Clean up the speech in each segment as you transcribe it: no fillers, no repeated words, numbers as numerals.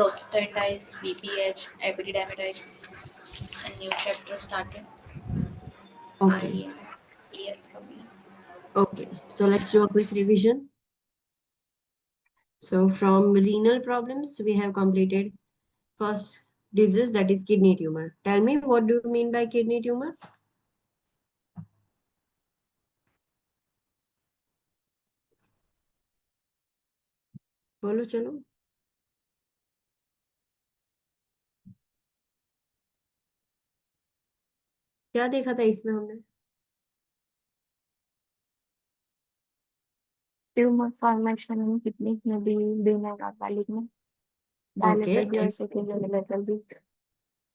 prostatitis, BPH, epididymitis, and new chapter started. Okay. Year from me. Okay. So let's do a quick revision. So from renal problems, we have completed first disease, that is kidney tumor. Tell me, what do you mean by kidney tumor? बोलो चलो. क्या देखा था इसमें हमने? Tumor formation in kidneys may be benign or malignant. Okay. Bilateral भी और secondary lateral भी.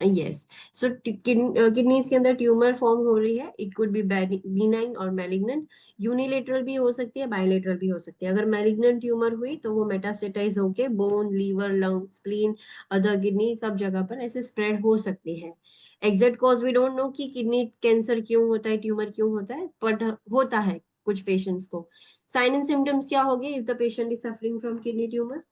यस. सो किडनीज के अंदर ट्यूमर फॉर्म हो रही है. इट कुड बी बिनाइन और मैलिग्नेंट. यूनिलेटरल भी हो सकती है, बायलेटरल भी हो सकती है. अगर मैलिग्नेंट ट्यूमर हुई तो वो मेटास्टेटाइज होके bone, liver, lung, spleen, other kidney सब जगह पर ऐसे स्प्रेड हो सकती है. Exact cause we don't know कि किडनी कैंसर क्यों होता है, ट्यूमर क्यों होता है, बट होता है कुछ पेशेंट्स को. साइन एंड सिम्टम्स क्या होंगे if the patient is suffering from kidney tumour?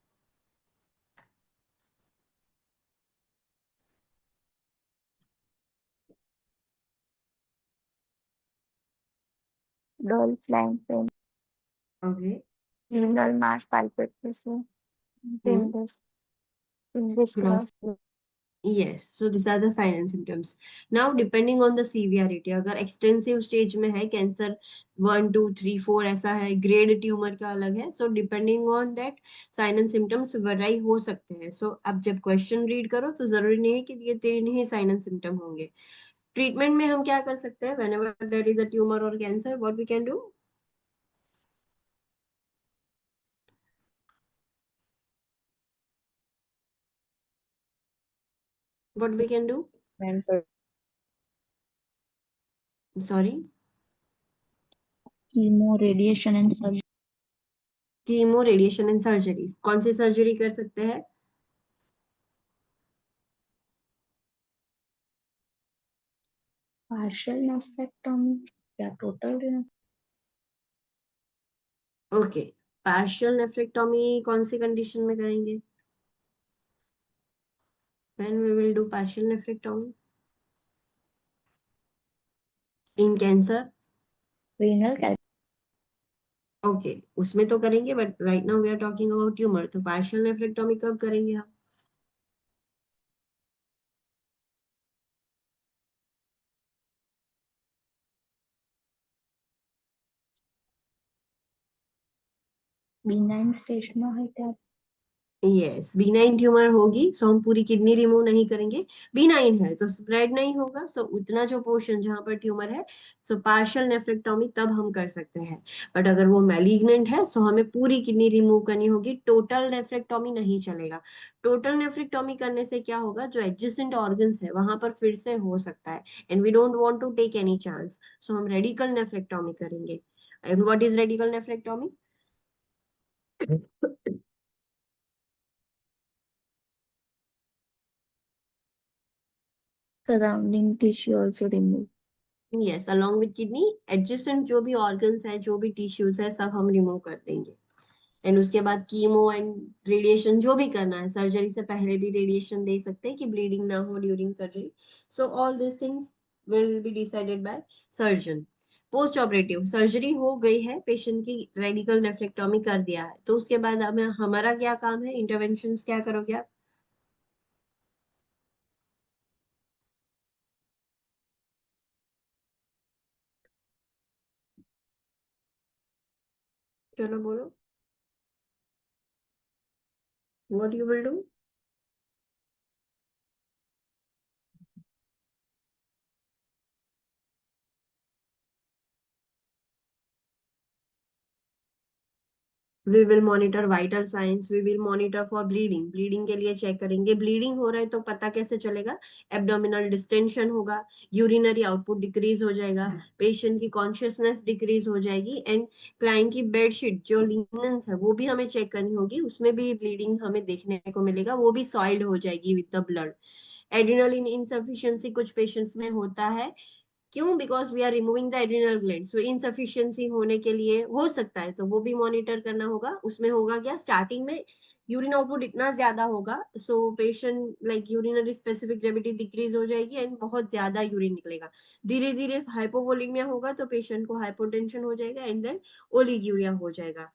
Dull flank pain. Okay. Renal mass palpitation. Pindish cross. cross. Yes, so these are the signs and symptoms. Now, depending on the severity, अगर extensive stage में है cancer 1, 2, 3, 4 ऐसा है, grade tumour का अलग है. So depending on that, sign and symptoms वराई हो सकते हैं. So अब जब क्वेश्चन रीड करो तो जरूरी नहीं है कि ये तीन ही साइन एंड सिम्टम होंगे. ट्रीटमेंट में हम क्या कर सकते हैं? Whenever there is a tumor or cancer, what we can do? What we can do? Sorry. Chemo, radiation, and surgery. Chemo, radiation and surgery. कौन सी सर्जरी कर सकते हैं? Partial nephrectomy या total. ओके. पार्शियल नेफ्रेक्टोमी कौन सी condition में करेंगे? When we will do partial nephrectomy? In cancer? Renal calcium. Okay. उसमें तो करेंगे, but right now we are talking about tumour. तो पार्शियल नेफ्रेक्टोमी कब करेंगे आप? Benign stage में है क्या? यस, बिनाइन ट्यूमर होगी सो हम पूरी किडनी रिमूव नहीं करेंगे. बिनाइन है तो स्प्रेड नहीं होगा, सो उतना जो पोर्शन जहां पर ट्यूमर है, सो पार्शियल नेफ्रेक्टोमी तब हम कर सकते हैं. बट अगर वो मैलिग्नेंट है सो हमें पूरी किडनी रिमूव करनी होगी. टोटल नेफ्रेक्टोमी नहीं चलेगा. टोटल नेफ्रेक्टोमी करने से क्या होगा, जो एडजेसेंट ऑर्गन्स है वहां पर फिर से हो सकता है, and we don't want to take any chance. So हम रेडिकल नेफ्रेक्टोमी करेंगे. And what is radical nephrectomy? Surrounding tissue also removed. Yes, along with kidney adjacent जो भी ऑर्गन्स है, जो भी टिश्यूज है, सब हम रिमूव कर देंगे. एंड उसके बाद कीमो एंड रेडिएशन जो भी करना है, सर्जरी से पहले भी रेडिएशन दे सकते हैं कि ब्लीडिंग ना हो during surgery. So all this things will be decided by surgeon. Post operative surgery हो गई है, पेशेंट की रेडिकल नेफ्रेक्टोमी कर दिया है, तो उसके बाद हमें हमारा क्या काम है? इंटरवेंशन क्या करोगे आप? चलो बोलो. What you will do? We will monitor vital signs, we will monitor for bleeding. Bleeding के लिए चेक करेंगे. ब्लीडिंग हो रहा है तो पता कैसे चलेगा? एब्डोमिनल डिस्टेंशन होगा, यूरिनरी आउटपुट डिक्रीज हो जाएगा, पेशेंट की कॉन्शियसनेस डिक्रीज हो जाएगी, एंड क्लाइंट की बेडशीट जो लिनन्स है वो भी हमें चेक करनी होगी. उसमें भी ब्लीडिंग हमें देखने को मिलेगा, वो भी सॉइल्ड हो जाएगी with the blood. Adrenaline insufficiency कुछ पेशेंट्स में होता है. क्यों? Because we are removing the adrenal gland. So insufficiency होने के लिए हो सकता है, तो वो भी मॉनिटर करना होगा. उसमें होगा क्या, स्टार्टिंग में यूरिन आउटपुट इतना ज्यादा होगा, so patient like urinary specific gravity decrease हो जाएगी एंड बहुत ज्यादा यूरिन निकलेगा। धीरे धीरे हाइपोवोलिमिया होगा तो पेशेंट को हाइपोटेंशन हो जाएगा एंड देन ओलिग्यूरिया हो जाएगा।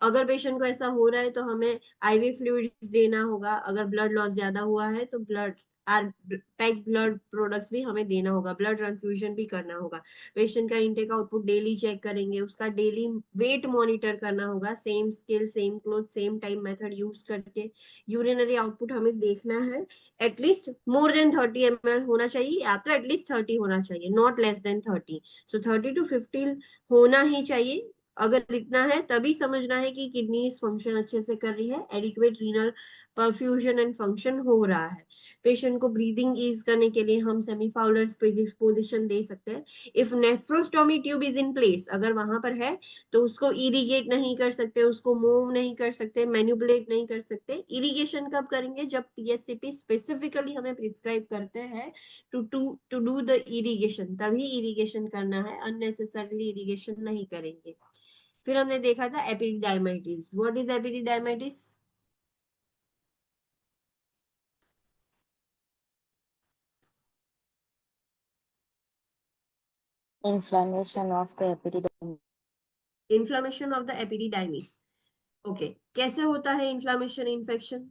अगर पेशेंट को ऐसा हो रहा है तो हमें आईवी फ्लूइड देना होगा। अगर ब्लड लॉस ज्यादा हुआ है तो ब्लड पैक ब्लड प्रोडक्ट्स भी हमें देना होगा, ब्लड ट्रांसफ्यूजन भी करना होगा। पेशेंट का इनटेक आउटपुट डेली चेक करेंगे, उसका डेली वेट मॉनिटर करना होगा, same scale same cloth same time method use करके। यूरिनरी आउटपुट हमें देखना है, एटलीस्ट मोर देन 30 ml होना चाहिए, या तो एटलीस्ट 30 होना चाहिए, not less than 30। So 30 to 50 होना ही चाहिए। अगर इतना है तभी समझना है कि किडनी फंक्शन अच्छे से कर रही है, adequate renal perfusion and function हो रहा है। पेशेंट को ब्रीदिंग ईज करने के लिए हम सेमी फाउलर पोजिशन दे सकते हैं। If nephrostomy tube is in place, अगर वहां पर है तो उसको इरिगेट नहीं कर सकते, उसको मूव नहीं कर सकते, मैन्युपुलेट नहीं कर सकते। इरिगेशन कब करेंगे? जब पीएससीपी स्पेसिफिकली हमें प्रिस्क्राइब करते हैं टू डू द इरिगेशन, तभी इरिगेशन करना है, अननेसेसरली इरिगेशन नहीं करेंगे। फिर हमने देखा था epididymitis. What is epididymitis? Inflammation of the epididymis. Inflammation of the epididymis. Okay, कैसे होता है इन्फ्लामेशन इन्फेक्शन?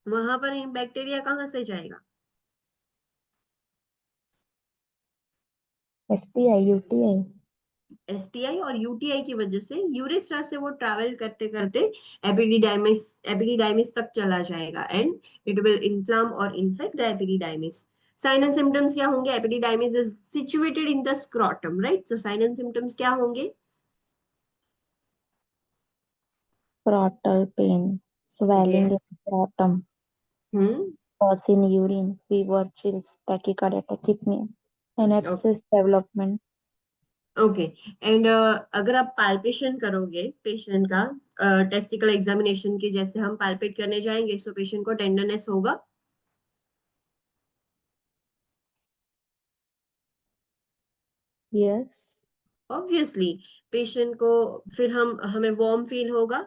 वहां पर बैक्टीरिया कहाँ से जाएगा? STI UTI। एसटीआई और यूटीआई की वजह से यूरेथ्रा से वो ट्रैवल करते करते एपिडिडाइमिस तक चला जाएगा एंड इट विल इन्फ्लाम और infect the epididymis. Sign and symptoms क्या होंगे? Epididymis is situated in the scrotum, right? So sign and symptoms क्या होंगे? Scrotal pain, swelling Yes. in scrotum, hmm. loss in urine, fever, chills, tachycardia, tachypnea, okay sepsis development. Okay. And अगर आप palpation करोगे patient का, testicle examination की जैसे हम palpate करने जाएंगे, सो पेशेंट को टेंडरनेस होगा। Yes, ऑब्वियसली पेशेंट को फिर हमें वार्म फील होगा।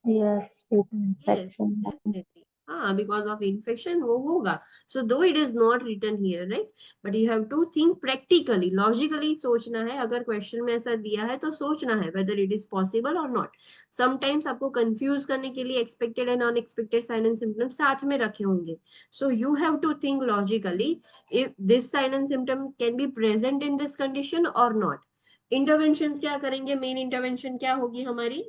yes, due to Yes, infection. definitely. हाँ, because of infection वो होगा. So though it is not written here, right? But you have to think practically, logically सोचना है। अगर क्वेश्चन में ऐसा दिया है तो सोचना है whether it is possible or not. Sometimes आपको confuse करने के लिए expected and unexpected sign and symptoms साथ में रखे होंगे. So you have to think logically if this sign and symptom can be present in this condition or not. Interventions क्या करेंगे? Main intervention क्या होगी हमारी?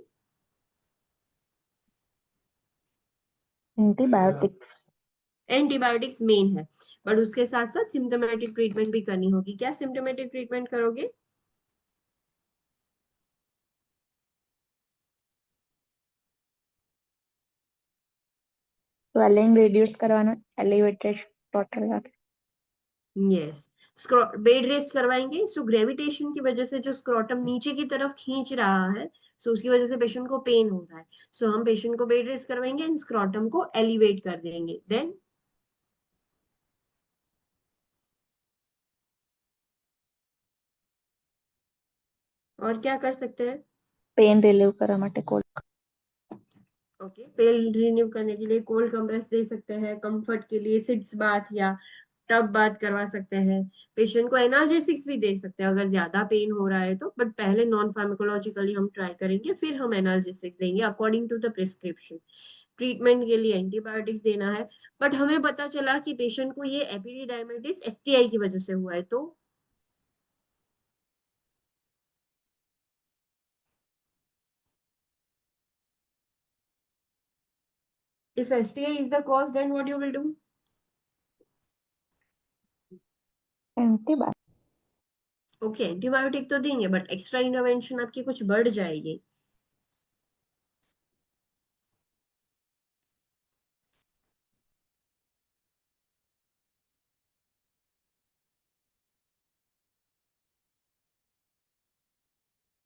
Antibiotics. एंटीबायोटिक्स मेन है, बट उसके साथ साथ सिम्टोमेटिक ट्रीटमेंट भी करनी होगी। क्या सिम्टोमेटिक ट्रीटमेंट करोगे? Swelling reduce करवाना, elevated scrotal का। यस, बेड रेस्ट करवाएंगे। सो ग्रेविटेशन की वजह से जो स्क्रोटम नीचे की तरफ खींच रहा है, सो उसकी वजह से पेशेंट को पेन हो रहा है। सो हम पेशेंट को बेड रेस्ट करवाएंगे एंड स्क्रोटम को एलिवेट कर देंगे। देन और क्या कर सकते हैं? पेन रिलीव करा માટે cold। ओके, पेन रिन्यू करने के लिए कोल्ड कंप्रेस दे सकते हैं, कंफर्ट के लिए सिट्स बाथ या टब बात करवा सकते हैं। पेशेंट को एनाल्जेसिक्स भी दे सकते हैं अगर ज्यादा पेन हो रहा है तो, बट पहले नॉन फार्माकोलॉजिकली हम ट्राई करेंगे, फिर हम एनाल्जेसिक्स देंगे according to the prescription. Treatment के लिए एंटीबायोटिक्स देना है। बट हमें पता चला कि पेशेंट को ये एपिडिडाइमाइटिस एसटीआई की वजह से हुआ है, तो if STI is the cause, then what you will do? Antibiotics. Okay, antibiotic तो देंगे बट एक्स्ट्रा इंटरवेंशन आपकी कुछ बढ़ जाएगी।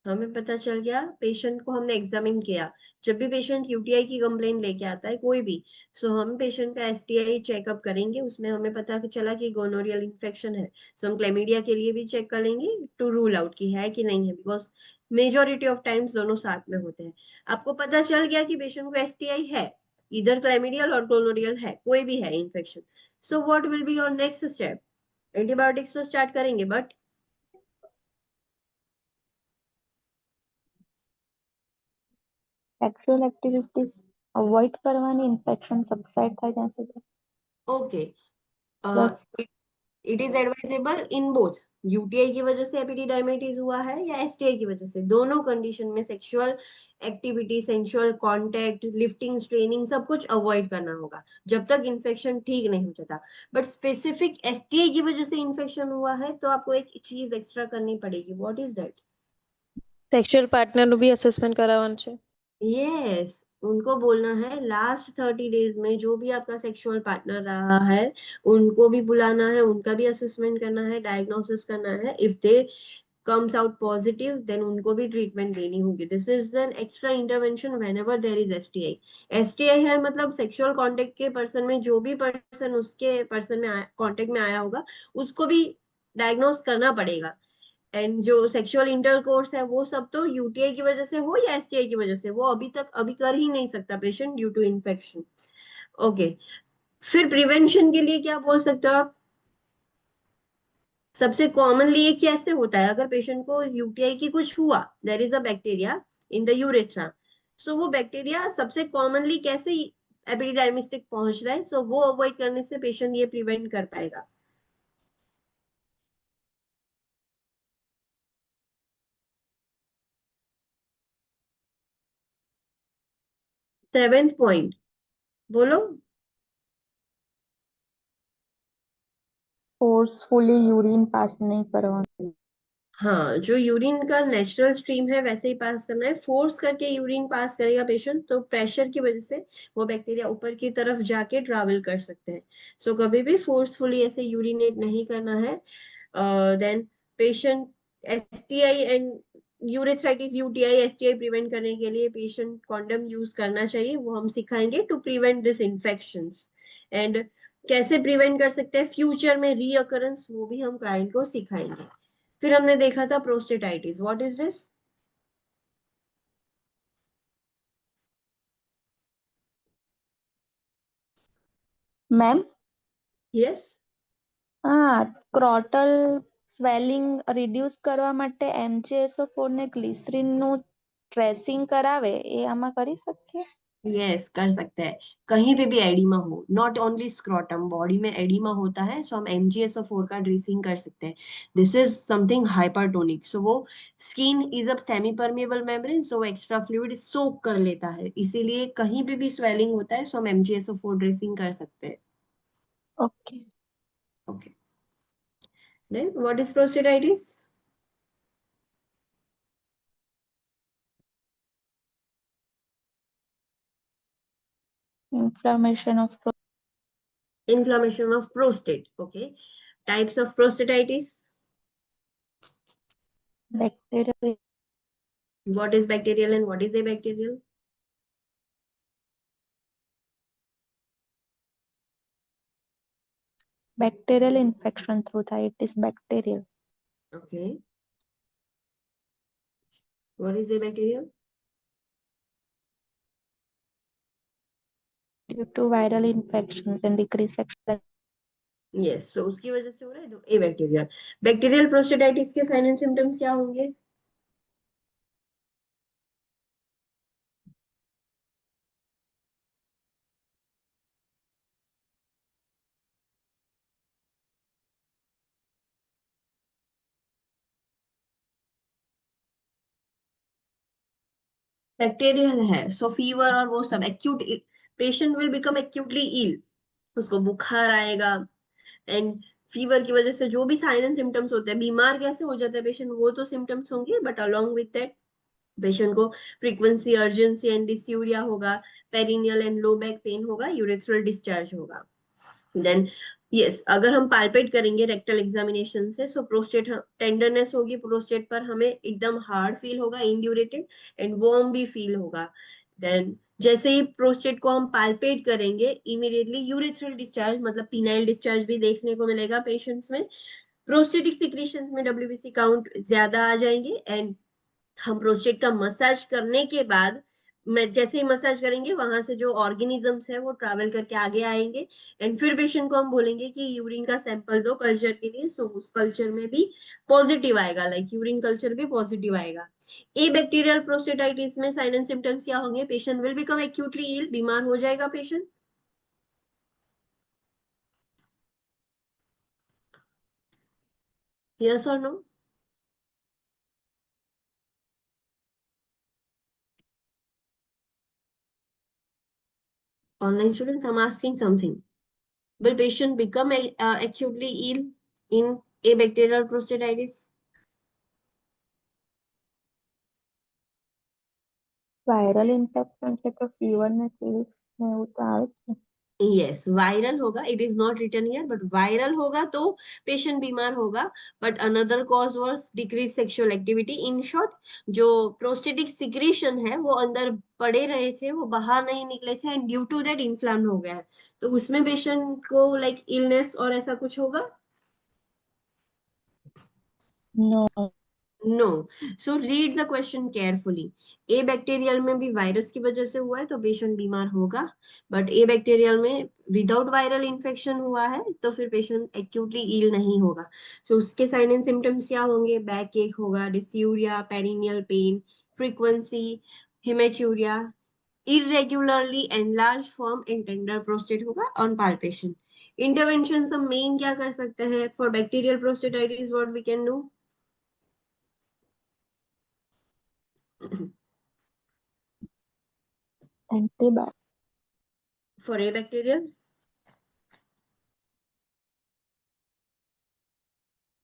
हमें पता चल गया, पेशेंट को हमने एग्जामिन किया। जब भी पेशेंट यूटीआई की कंप्लेन लेके आता है कोई भी, सो हम पेशेंट का एसटीआई चेकअप करेंगे, उसमें हमें पता चला कि गोनोरियल इन्फेक्शन है, सो हम क्लेमिडिया के लिए भी चेक करेंगे टू रूल आउट कि है कि नहीं है, बिकॉज मेजोरिटी ऑफ टाइम्स दोनों साथ में होते हैं। आपको पता चल गया कि पेशेंट को एसटीआई है, इधर क्लेमिडियल और गोनोरियल है, कोई भी है infection, so what will be your next step? Antibiotics तो स्टार्ट करेंगे, बट સેક્સ્યુઅલ એક્ટિવિટીઝ અવોઇડ કરવાની ઇન્ફેક્શન સબસાઇડ થાય ત્યાં સુધી. Okay, plus it is advisable in both, UTI की वजह से एपिडिडाइमिटिस हुआ है या एसटीआई की वजह से, दोनों कंडीशन में sexual activity, sensual contact, lifting, straining सब कुछ अवॉइड करना होगा जब तक इन्फेक्शन ठीक नहीं हो जाता। बट स्पेसिफिक एसटीआई की वजह से इन्फेक्शन हुआ है तो आपको एक चीज एक्स्ट्रा करनी पड़ेगी, व्हाट इज दैट? સેક્સ્યુઅલ પાર્ટનરનું બી અસેસમેન્ટ કરાવવાનું છે. यस, उनको बोलना है लास्ट 30 डेज में जो भी आपका सेक्सुअल पार्टनर रहा है उनको भी बुलाना है, उनका भी असेसमेंट करना है, डायग्नोसिस करना है। If they comes out positive then उनको भी ट्रीटमेंट देनी होगी। This is an extra intervention whenever there is STI. STI है मतलब सेक्सुअल कांटेक्ट के पर्सन में जो भी पर्सन उसके पर्सन में कांटेक्ट में आया होगा उसको भी डायग्नोस करना पड़ेगा। एंड जो सेक्सुअल इंटरकोर्स है वो सब तो यूटीआई की वजह से हो या एसटीआई की वजह से, वो अभी कर ही नहीं सकता patient due to infection. Okay, फिर प्रिवेंशन के लिए क्या बोल सकते हो आप? सबसे कॉमनली ये कैसे होता है, अगर पेशेंट को यूटीआई की कुछ हुआ, there is a bacteria in the urethra, so वो बैक्टीरिया सबसे कॉमनली कैसे एपिडिडाइमिस तक पहुंच रहा है, सो वो अवॉइड करने से पेशेंट ये प्रिवेंट कर पाएगा। सेवेंथ पॉइंट बोलो। ફોર્સફુલી યુરિન પાસ નહીં કરવાનું. हाँ, जो यूरिन का नेचुरल स्ट्रीम है वैसे ही पास करना है। फोर्स करके यूरिन पास करेगा पेशेंट तो प्रेशर की वजह से वो बैक्टीरिया ऊपर की तरफ जाके ट्रैवल कर सकते हैं। सो कभी भी फोर्सफुली ऐसे यूरिनेट नहीं करना है। Then patient STI and urethritis, UTI, STI prevent करने के लिए पेशेंट कॉन्डम यूज करना चाहिए, वो हम सिखाएंगे to prevent this infections. And कैसे प्रिवेंट कर सकते हैं फ्यूचर में रीअकरेंस, वो भी हम क्लाइंट को सिखाएंगे। फिर हमने देखा था prostatitis, what is this? Ma'am yes, scrotal swelling reduce કરવા માટે MgSO4 ને ગ્લિસરીનનું ટ્રેસિંગ કરાવે એ આમાં કરી શકીએ. यस कर सकते हैं। कहीं पे भी एडिमा हो, नॉट ओनली स्क्रोटम, बॉडी में एडिमा होता है सो हम MgSO4 का ड्रेसिंग कर सकते हैं। This is something hypertonic, so वो skin is a semi permeable membrane, so extra fluid soak कर लेता है, इसीलिए कहीं पे भी स्वेलिंग होता है सो हम MgSO4 ड्रेसिंग कर सकते हैं। Okay. Okay, then what is prostatitis? Inflammation of Inflammation of prostate. Okay, types of prostatitis. Bacterial What is bacterial and what is abacterial? Bacterial infection through થાય. It is bacterial. Okay, what is abacterial? Due to viral infections and decreased sexual. Yes, so उसकी वजह से हो रहा है तो abacterial। Bacterial prostatitis के sign and symptoms क्या होंगे? बैक्टीरियल है सो फीवर और वो सब acute, patient will become acutely ill, उसको बुखार आएगा। एंड फीवर की वजह से जो भी साइन एंड सिम्टम्स होते हैं, बीमार कैसे हो जाता है पेशेंट वो तो सिम्टम्स होंगे, but along with that patient को फ्रीक्वेंसी, अर्जेंसी एंड डिस्यूरिया होगा, perineal and low back pain होगा, यूरेथ्रल डिस्चार्ज होगा। देन यस, अगर हम पाल्पेट करेंगे रेक्टल एग्जामिनेशन से, सो प्रोस्टेट टेंडरनेस होगी प्रोस्टेट पर, हमें एकदम हार्ड फील होगा, इंड्यूरेटेड एंड वार्म भी फील होगा। देन जैसे ही प्रोस्टेट को हम पाल्पेट करेंगे, इमीडिएटली यूरेथ्रल डिस्चार्ज मतलब पीनाइल डिस्चार्ज भी देखने को मिलेगा पेशेंट्स में। प्रोस्टेटिक सिक्रीशंस में डब्ल्यूबीसी काउंट ज्यादा आ जाएंगे एंड हम प्रोस्टेट का मसाज करने के बाद, मैं जैसे ही मसाज करेंगे वहां से जो ऑर्गेनिजम्स है वो ट्रैवल करके आगे आएंगे एंड फिर पेशेंट को हम बोलेंगे कि यूरिन का सैंपल दो कल्चर के लिए। सो उस कल्चर में भी पॉजिटिव आएगा, लाइक यूरिन कल्चर भी पॉजिटिव आएगा। ए बैक्टीरियल प्रोस्टेटाइटिस में साइन एंड सिम्टम्स क्या होंगे? पेशेंट विल बिकम एक्यूटली इल, बीमार हो जाएगा पेशेंट। यस और no? Online students, I'm asking something. Will patient become acutely ill in abacterial prostatitis? Viral infection છે તો ફીવર ને ચીલ્સ ને એવું તો આવે જ ને. Yes, viral होगा. It is not written here, but viral होगा तो patient बीमार होगा. But another cause was decreased sexual activity. In short, जो prostatic secretion है वो अंदर पड़े रहे थे, वो बाहर नहीं निकले थे and due to that inflamed हो गया है. तो उसमें patient को like illness और ऐसा कुछ होगा? No. No. So read the question carefully. Abacterial में भी वायरस की वजह से हुआ है तो पेशेंट बीमार होगा, बट ए बैक्टीरियल में विदाउट वायरल इन्फेक्शन हुआ है तो फिर पेशेंट एक्यूटली इल नहीं होगा. तो उसके साइन एंड सिम्टम्स क्या होंगे? बैक एक होगा, dysuria, perineal pain, frequency, haematuria, irregularly enlarged form and tender prostate होगा on palpation. इंटरवेंशन हम मेन क्या कर सकते हैं for bacterial prostatitis? What we can do? Antibiotic. For a bacterial,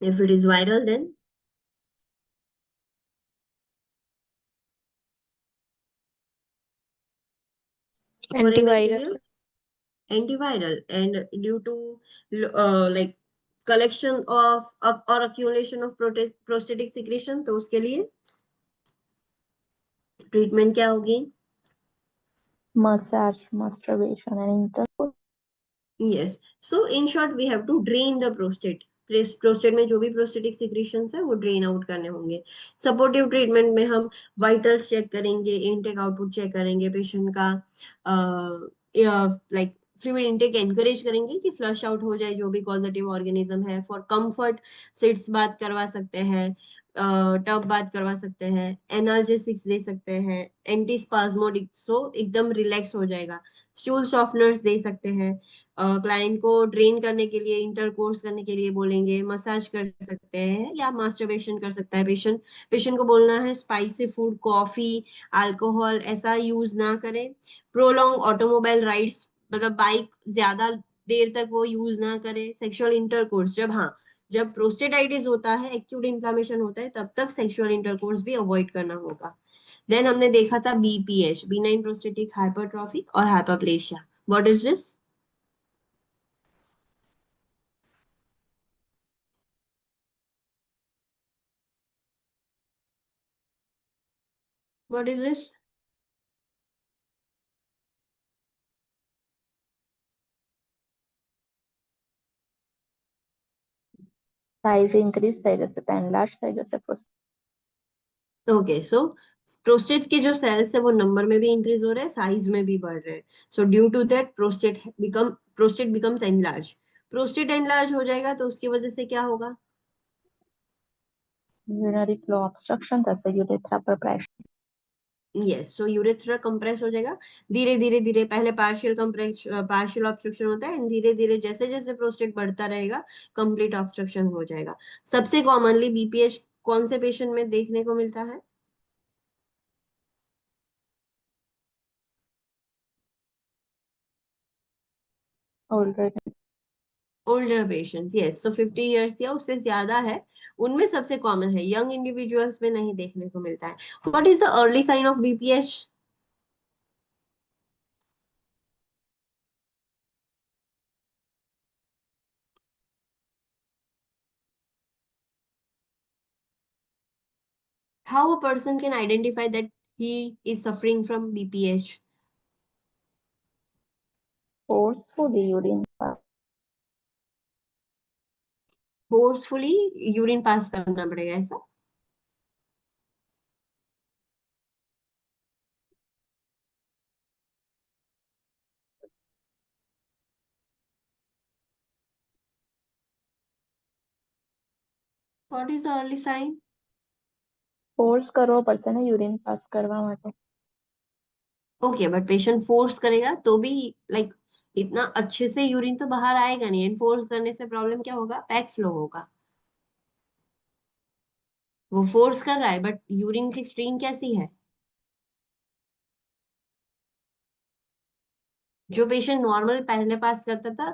if it is viral, then for a Antiviral. bacterial, antiviral. And due to like collection of or accumulation of prostatic secretion, तो उसके लिए treatment क्या होगी? Massage, masturbation and intercourse. Yes. So in short, we have to drain the prostate. Prostate में जो भी prostatic secretions है वो ड्रेन आउट करने होंगे. सपोर्टिव ट्रीटमेंट में हम वाइटल्स चेक करेंगे, इनटेक आउटपुट चेक करेंगे पेशेंट का, लाइक फ्लूइड इनटेक एनकरेज करेंगे कि फ्लश आउट हो जाए जो भी पॉजिटिव ऑर्गेनिज्म है. फॉर कंफर्ट सिट्स बात करवा सकते हैं, टब बात करवा सकते हैं, एनाल्जेसिक्स दे सकते हैं, एंटी स्पाज्मोडिक, सो एकदम रिलैक्स हो जाएगा. स्टूल सॉफ्टनर्स दे सकते हैं. क्लाइंट को ड्रेन करने के लिए, इंटरकोर्स करने के लिए बोलेंगे, मसाज कर सकते हैं या मास्टरबेशन कर सकता है पेशेंट. पेशेंट को बोलना है स्पाइसी फूड, कॉफी, अल्कोहल ऐसा यूज ना करें. प्रोलॉन्ग ऑटोमोबाइल राइड्स मतलब बाइक ज्यादा देर तक वो यूज ना करे. सेक्सुअल इंटरकोर्स जब प्रोस्टेटाइटिस होता है, एक्यूट इन्फ्लेमेशन होता है, तब तक सेक्सुअल इंटरकोर्स भी अवॉइड करना होगा. देन हमने देखा था बीपीएच, बिनाइन प्रोस्टेटिक हाइपरट्रॉफी और hyperplasia. What is this? What is this? Size increase થઈ જશે તો એનલાર્જ થઈ જશે prostate. ओके, सो प्रोस्टेट के जो सेल्स है वो नंबर में भी इंक्रीज हो रहे हैं, साइज में भी बढ़ रहे हैं. So due to that prostate becomes enlarge. Prostate enlarge हो जाएगा तो उसकी वजह से क्या होगा? urinary flow obstruction થશે, urethra પર pressure. यस, सो यूरेथ्रा कंप्रेस हो जाएगा. धीरे धीरे धीरे पहले पार्शियल ऑब्स्ट्रक्शन होता है एंड धीरे धीरे जैसे जैसे प्रोस्टेट बढ़ता रहेगा कंप्लीट ऑब्स्ट्रक्शन हो जाएगा. सबसे कॉमनली बीपीएच कौन से पेशेंट में देखने को मिलता है? already. Older patients, yes. So 50 years या उससे ज्यादा है उनमें सबसे कॉमन है. यंग इंडिविजुअल्स में नहीं देखने को मिलता है. What is the early sign of BPH? How a person can identify that he is suffering from BPH? Forcefully urine forcefully urine pass करना पड़ेगा ऐसा? What is the early sign? Force કરવો પડશે ને યુરિન પાસ કરવા માટે. Okay, but patient force करेगा तो भी लाइक इतना अच्छे से यूरिन तो बाहर आएगा नहीं, एंड फोर्स करने से प्रॉब्लम क्या होगा? बैक फ्लो होगा. वो फोर्स कर रहा है बट यूरिन की स्ट्रीम कैसी है? जो पेशेंट नॉर्मल पहले पास करता था,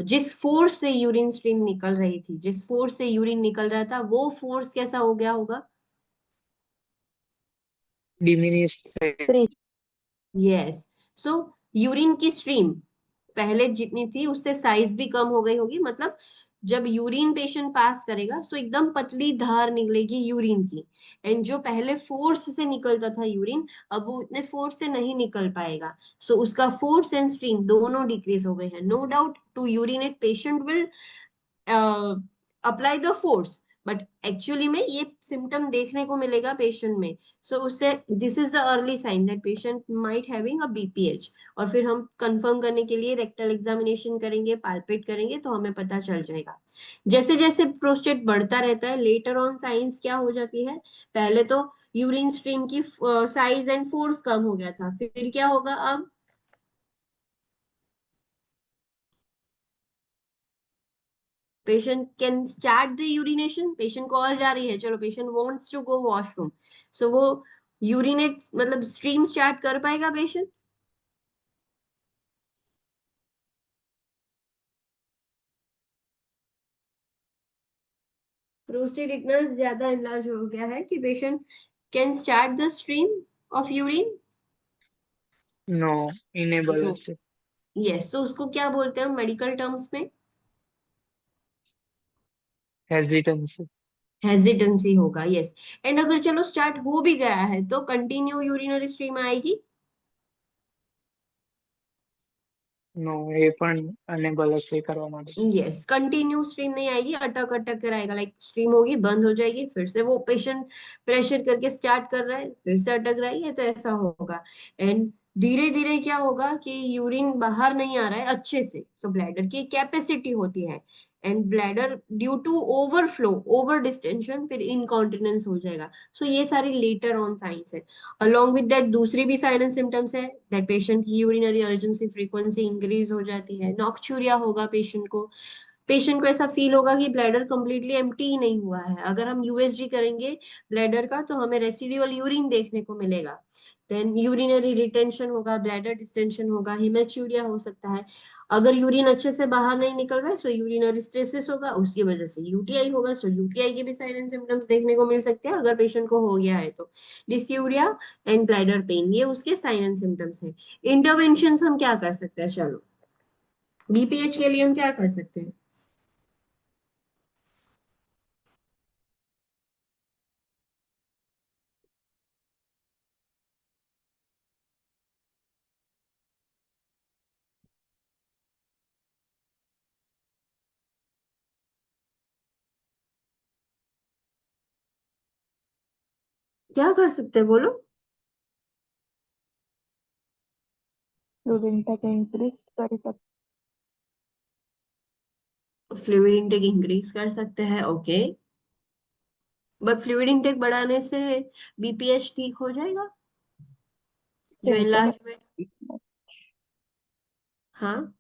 जिस फोर्स से यूरिन स्ट्रीम निकल रही थी, जिस फोर्स से यूरिन निकल रहा था, वो फोर्स कैसा हो गया होगा? diminished है। Free yes. सो यूरिन की स्ट्रीम पहले जितनी थी उससे साइज भी कम हो गई होगी. मतलब जब यूरिन पेशेंट पास करेगा सो एकदम पतली धार निकलेगी यूरिन की, एंड जो पहले फोर्स से निकलता था यूरिन, अब वो इतने फोर्स से नहीं निकल पाएगा. सो उसका फोर्स एंड स्ट्रीम दोनों डिक्रीज हो गए हैं. No doubt to urinate patient will apply the force, but actually में ये सिम्टम देखने को मिलेगा पेशेंट में. सो उससे this is the early sign that patient might having a BPH. और फिर हम कंफर्म करने के लिए रेक्टल एग्जामिनेशन करेंगे, पाल्पेट करेंगे, तो हमें पता चल जाएगा. जैसे जैसे प्रोस्टेट बढ़ता रहता है, लेटर ऑन साइंस क्या हो जाती है? पहले तो यूरिन स्ट्रीम की साइज एंड फोर्स कम हो गया था, फिर क्या होगा? अब patient can start the urination. Patient call जा रही है, चलो patient wants to go washroom, so वो यूरिनेट मतलब स्ट्रीम स्टार्ट कर पाएगा पेशेंट? प्रोस्टेट इतना ज्यादा एनलार्ज हो गया है कि patient can start the stream of urine? No, enable no. ऐसे। यस, तो उसको क्या बोलते हैं मेडिकल टर्म्स में? हेजिटेंसी। हेजिटेंसी होगा. यस. एंड अगर चलो स्टार्ट हो भी गया है तो कंटिन्यू यूरिनरी स्ट्रीम आएगी? नो, ये पण अनेबल ऐसे करवा માટે। यस, कंटिन्यू स्ट्रीम नहीं आएगी, अटक अटक कर आएगा. लाइक स्ट्रीम होगी, बंद हो जाएगी, फिर से वो पेशेंट प्रेशर करके स्टार्ट कर रहा है, फिर से अटक रही है, तो ऐसा होगा. एंड धीरे धीरे क्या होगा कि यूरिन बाहर नहीं आ रहा है अच्छे से. सो ब्लैडर की कैपेसिटी होती है, and bladder due to overflow, over distension, फिर इनकॉन्टिनेंस हो जाएगा. सो ये सारी लेटर ऑन साइंस है. अलोंग विद दैट दूसरी भी साइन एंड सिम्टम्स है, दैट पेशेंट की यूरिनरी अर्जेंसी फ्रीक्वेंसी इंक्रीज हो जाती है. नॉक्चूरिया होगा पेशेंट को. पेशेंट को ऐसा फील होगा कि ब्लैडर कंप्लीटली एम्प्टी ही नहीं हुआ है. अगर हम यूएसजी करेंगे ब्लैडर का तो हमें रेसिडुअल यूरिन देखने को मिलेगा. देन यूरिनरी रिटेंशन होगा, ब्लैडर डिस्टेंशन होगा, हिमेचूरिया हो सकता है. अगर यूरिन अच्छे से बाहर नहीं निकल रहा है सो यूरिनरी स्ट्रेसिस होगा, उसकी वजह से यूटीआई होगा. सो यूटीआई के भी साइन एंड सिम्टम्स देखने को मिल सकते हैं अगर पेशेंट को हो गया है तो. डिस्यूरिया एंड ब्लैडर पेन, ये उसके साइन एंड सिम्टम्स है. इंटरवेंशन हम क्या कर सकते हैं? चलो, बीपीएच के लिए हम क्या कर सकते हैं? क्या कर सकते हैं बोलो? यूरिन तक इंक्रीज कर सकते. फ्लूइड इनटेक इंक्रीज कर सकते हैं, ओके. बट फ्लूइड इनटेक बढ़ाने से बीपीएच ठीक हो जाएगा? जो सिम्टम एनलार्जमेंट. हाँ.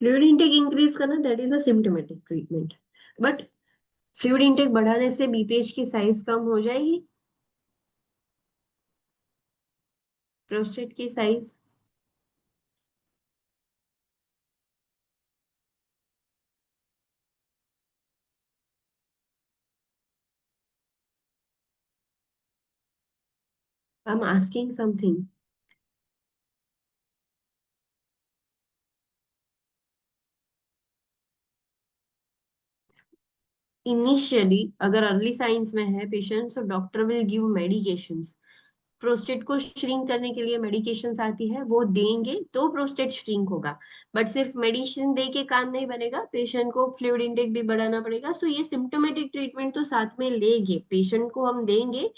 फ्लूइड इनटेक इंक्रीज करना, that is a symptomatic treatment. But fluid intake बढ़ाने से बीपीएच की साइज कम हो जाएगी? प्रोस्टेट की size? I am asking something. Initially अगर अर्ली साइंस में है patient, so doctor will give medications. Prostate को श्रिंक करने के लिए मेडिकेशंस आती है, वो देंगे तो प्रोस्टेट श्रिंक होगा। बट सिर्फ मेडिसिन दे के काम नहीं बनेगा, पेशेंट को फ्लूइड इंटेक भी बढ़ाना पड़ेगा। सो ये सिम्टोमेटिक ट्रीटमेंट तो साथ में लेंगे, पेशेंट को हम देंगे,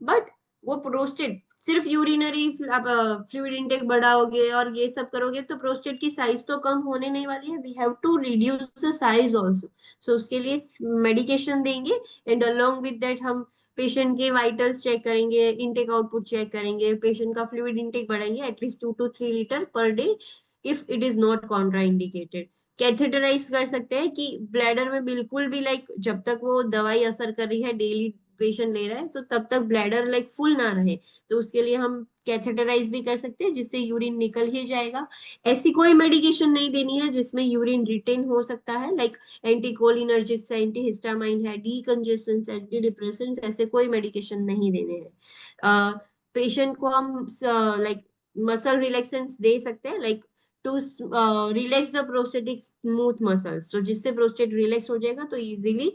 बट वो प्रोस्टेट सिर्फ यूरिनरी फ्लूइड इंटेक बढ़ाओगे और ये सब करोगे तो प्रोस्टेट की साइज तो कम होने नहीं वाली है। We have to reduce the size also. So उसके लिए मेडिकेशन देंगे, एंड अलोंग विद दैट हम पेशेंट के वाइटल्स चेक करेंगे, इनटेक आउटपुट चेक करेंगे, पेशेंट का फ्लूइड इनटेक बढ़ाएंगे at least 2 to 3 litre per day if it is not contraindicated. Catheterise कर सकते हैं कि ब्लैडर में बिल्कुल भी जब तक वो दवाई असर कर रही है, डेली पेशेंट ले रहा है, तो तब तक ब्लैडर फुल ना रहे, तो उसके लिए हम कैथेटराइज भी कर सकते हैं जिससे यूरिन निकल ही जाएगा। ऐसी कोई मेडिकेशन नहीं देनी है जिसमें यूरिन रिटेन हो सकता है, एंटीकोलिनर्जिक्स, एंटीहिस्टामाइन है, डीकंजेस्टेंट्स, एंटी डिप्रेसेंट्स, ऐसे कोई मेडिकेशन नहीं देने हैं। पेशेंट को हम मसल रिलैक्सेंट्स दे सकते हैं, to relax the prostatic smooth muscles, तो जिससे प्रोस्टेट रिलैक्स हो जाएगा तो इजीली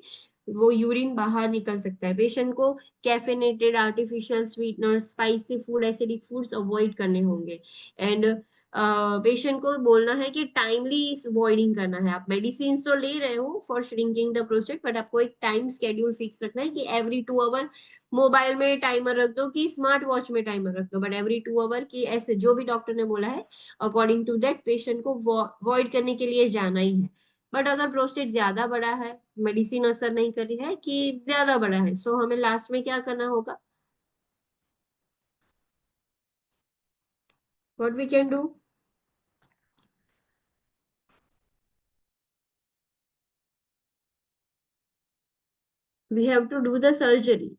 वो यूरिन बाहर निकल सकता है। पेशेंट को caffeinated, artificial sweetener, spicy food, acidic foods avoid करने होंगे। एंड पेशेंट को बोलना है कि टाइमली अवॉइडिंग करना है। आप मेडिसिन तो ले रहे हो for shrinking the prostate, but आपको एक टाइम स्केड्यूल फिक्स रखना है कि एवरी 2 आवर मोबाइल में टाइमर रख दो कि स्मार्ट वॉच में टाइमर रख दो, बट एवरी 2 आवर की ऐसे जो भी डॉक्टर ने बोला है अकॉर्डिंग टू दैट पेशेंट को अवॉइड करने के लिए जाना ही है। बट अगर प्रोस्टेट ज्यादा बड़ा है, मेडिसिन असर नहीं कर रही है कि ज्यादा बड़ा है, सो हमें लास्ट में क्या करना होगा, what we can do, we have to do the surgery,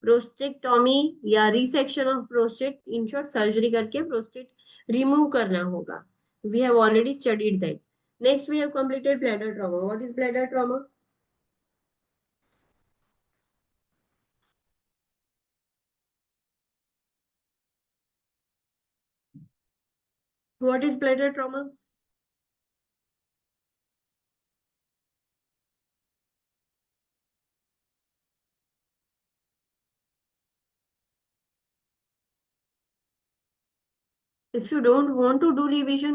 prostatectomy या resection of prostate, in short surgery करके प्रोस्टेट रिमूव करना होगा। We have already studied that. Next we have completed bladder trauma. What is bladder trauma? What is bladder trauma? If you don't want to do revision,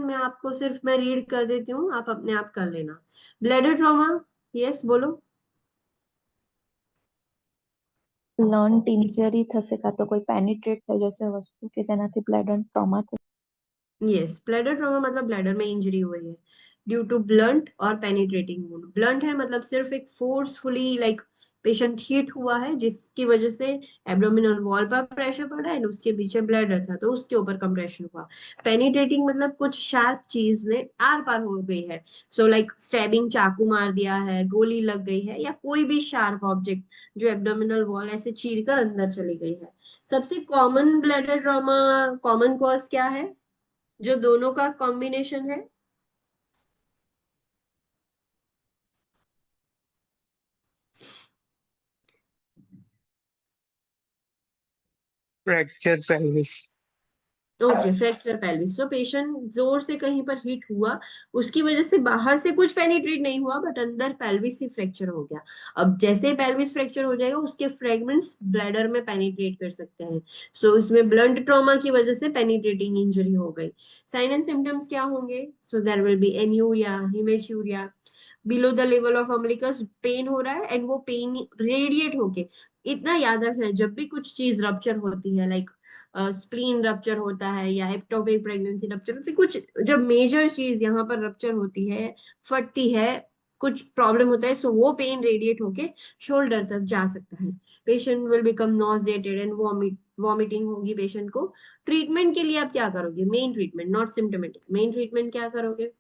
मैं read कर देती हूँ, आप अपने आप कर लेना। ब्लैडर ट्रॉमा, यस बोलो। લર્ન્ટ ઇન્જરી થશે કાં તો કોઈ પેનિટ્રેટ થઈ જશે વસ્તુ કે જેનાથી બ્લેડર ટ્રોમા થશે. यस, ब्लैडर ट्रॉमा मतलब ब्लैडर में इंजरी हुई है ड्यू टू ब्लंट और पेनिट्रेटिंग वुंड। ब्लंट है मतलब सिर्फ एक फोर्सफुली पेशेंट हिट हुआ है जिसकी वजह से एब्डोमिनल वॉल पर प्रेशर पड़ा है, उसके पीछे ब्लैडर था तो उसके ऊपर कंप्रेशन हुआ। पेनिट्रेटिंग मतलब कुछ शार्प चीज ने आर पार हो गई है, सो स्टैबिंग, चाकू मार दिया है, गोली लग गई है, या कोई भी शार्प ऑब्जेक्ट जो एब्डोमिनल वॉल ऐसे चीर कर अंदर चली गई है। सबसे common bladder trauma common cause क्या है जो दोनों का कॉम्बिनेशन है? Fracture pelvis. Okay, fracture pelvis. तो पेशेंट जोर से कहीं पर हिट हुआ, उसकी वजह से बाहर से कुछ पेनिट्रेट नहीं हुआ बट अंदर पेल्विस ही फ्रैक्चर हो गया। अब जैसे ही पेल्विस फ्रैक्चर हो जाएगा उसके फ्रेगमेंट्स ब्लैडर में पेनिट्रेट कर सकते हैं। सो इसमें ब्लंट ट्रॉमा की वजह से पेनिट्रेटिंग इंजरी हो गई। साइन एंड सिम्टम्स क्या होंगे? So there will be anuria, haematuria, below the level of umbilicus pain हो रहा है, एंड वो पेन रेडिएट होके, इतना याद रखना है जब भी कुछ चीज रप्चर होती है, स्प्लीन रप्चर होता है या एक्टोपिक प्रेगनेंसी रप्चर होती है, कुछ जब मेजर चीज यहाँ पर रप्चर होती है, फटती है, कुछ प्रॉब्लम होता है, सो वो पेन रेडिएट होके शोल्डर तक जा सकता है। Patient will become nauseated and vomiting होगी पेशेंट को। ट्रीटमेंट के लिए आप क्या करोगे? Main treatment, not symptomatic, main treatment क्या करोगे?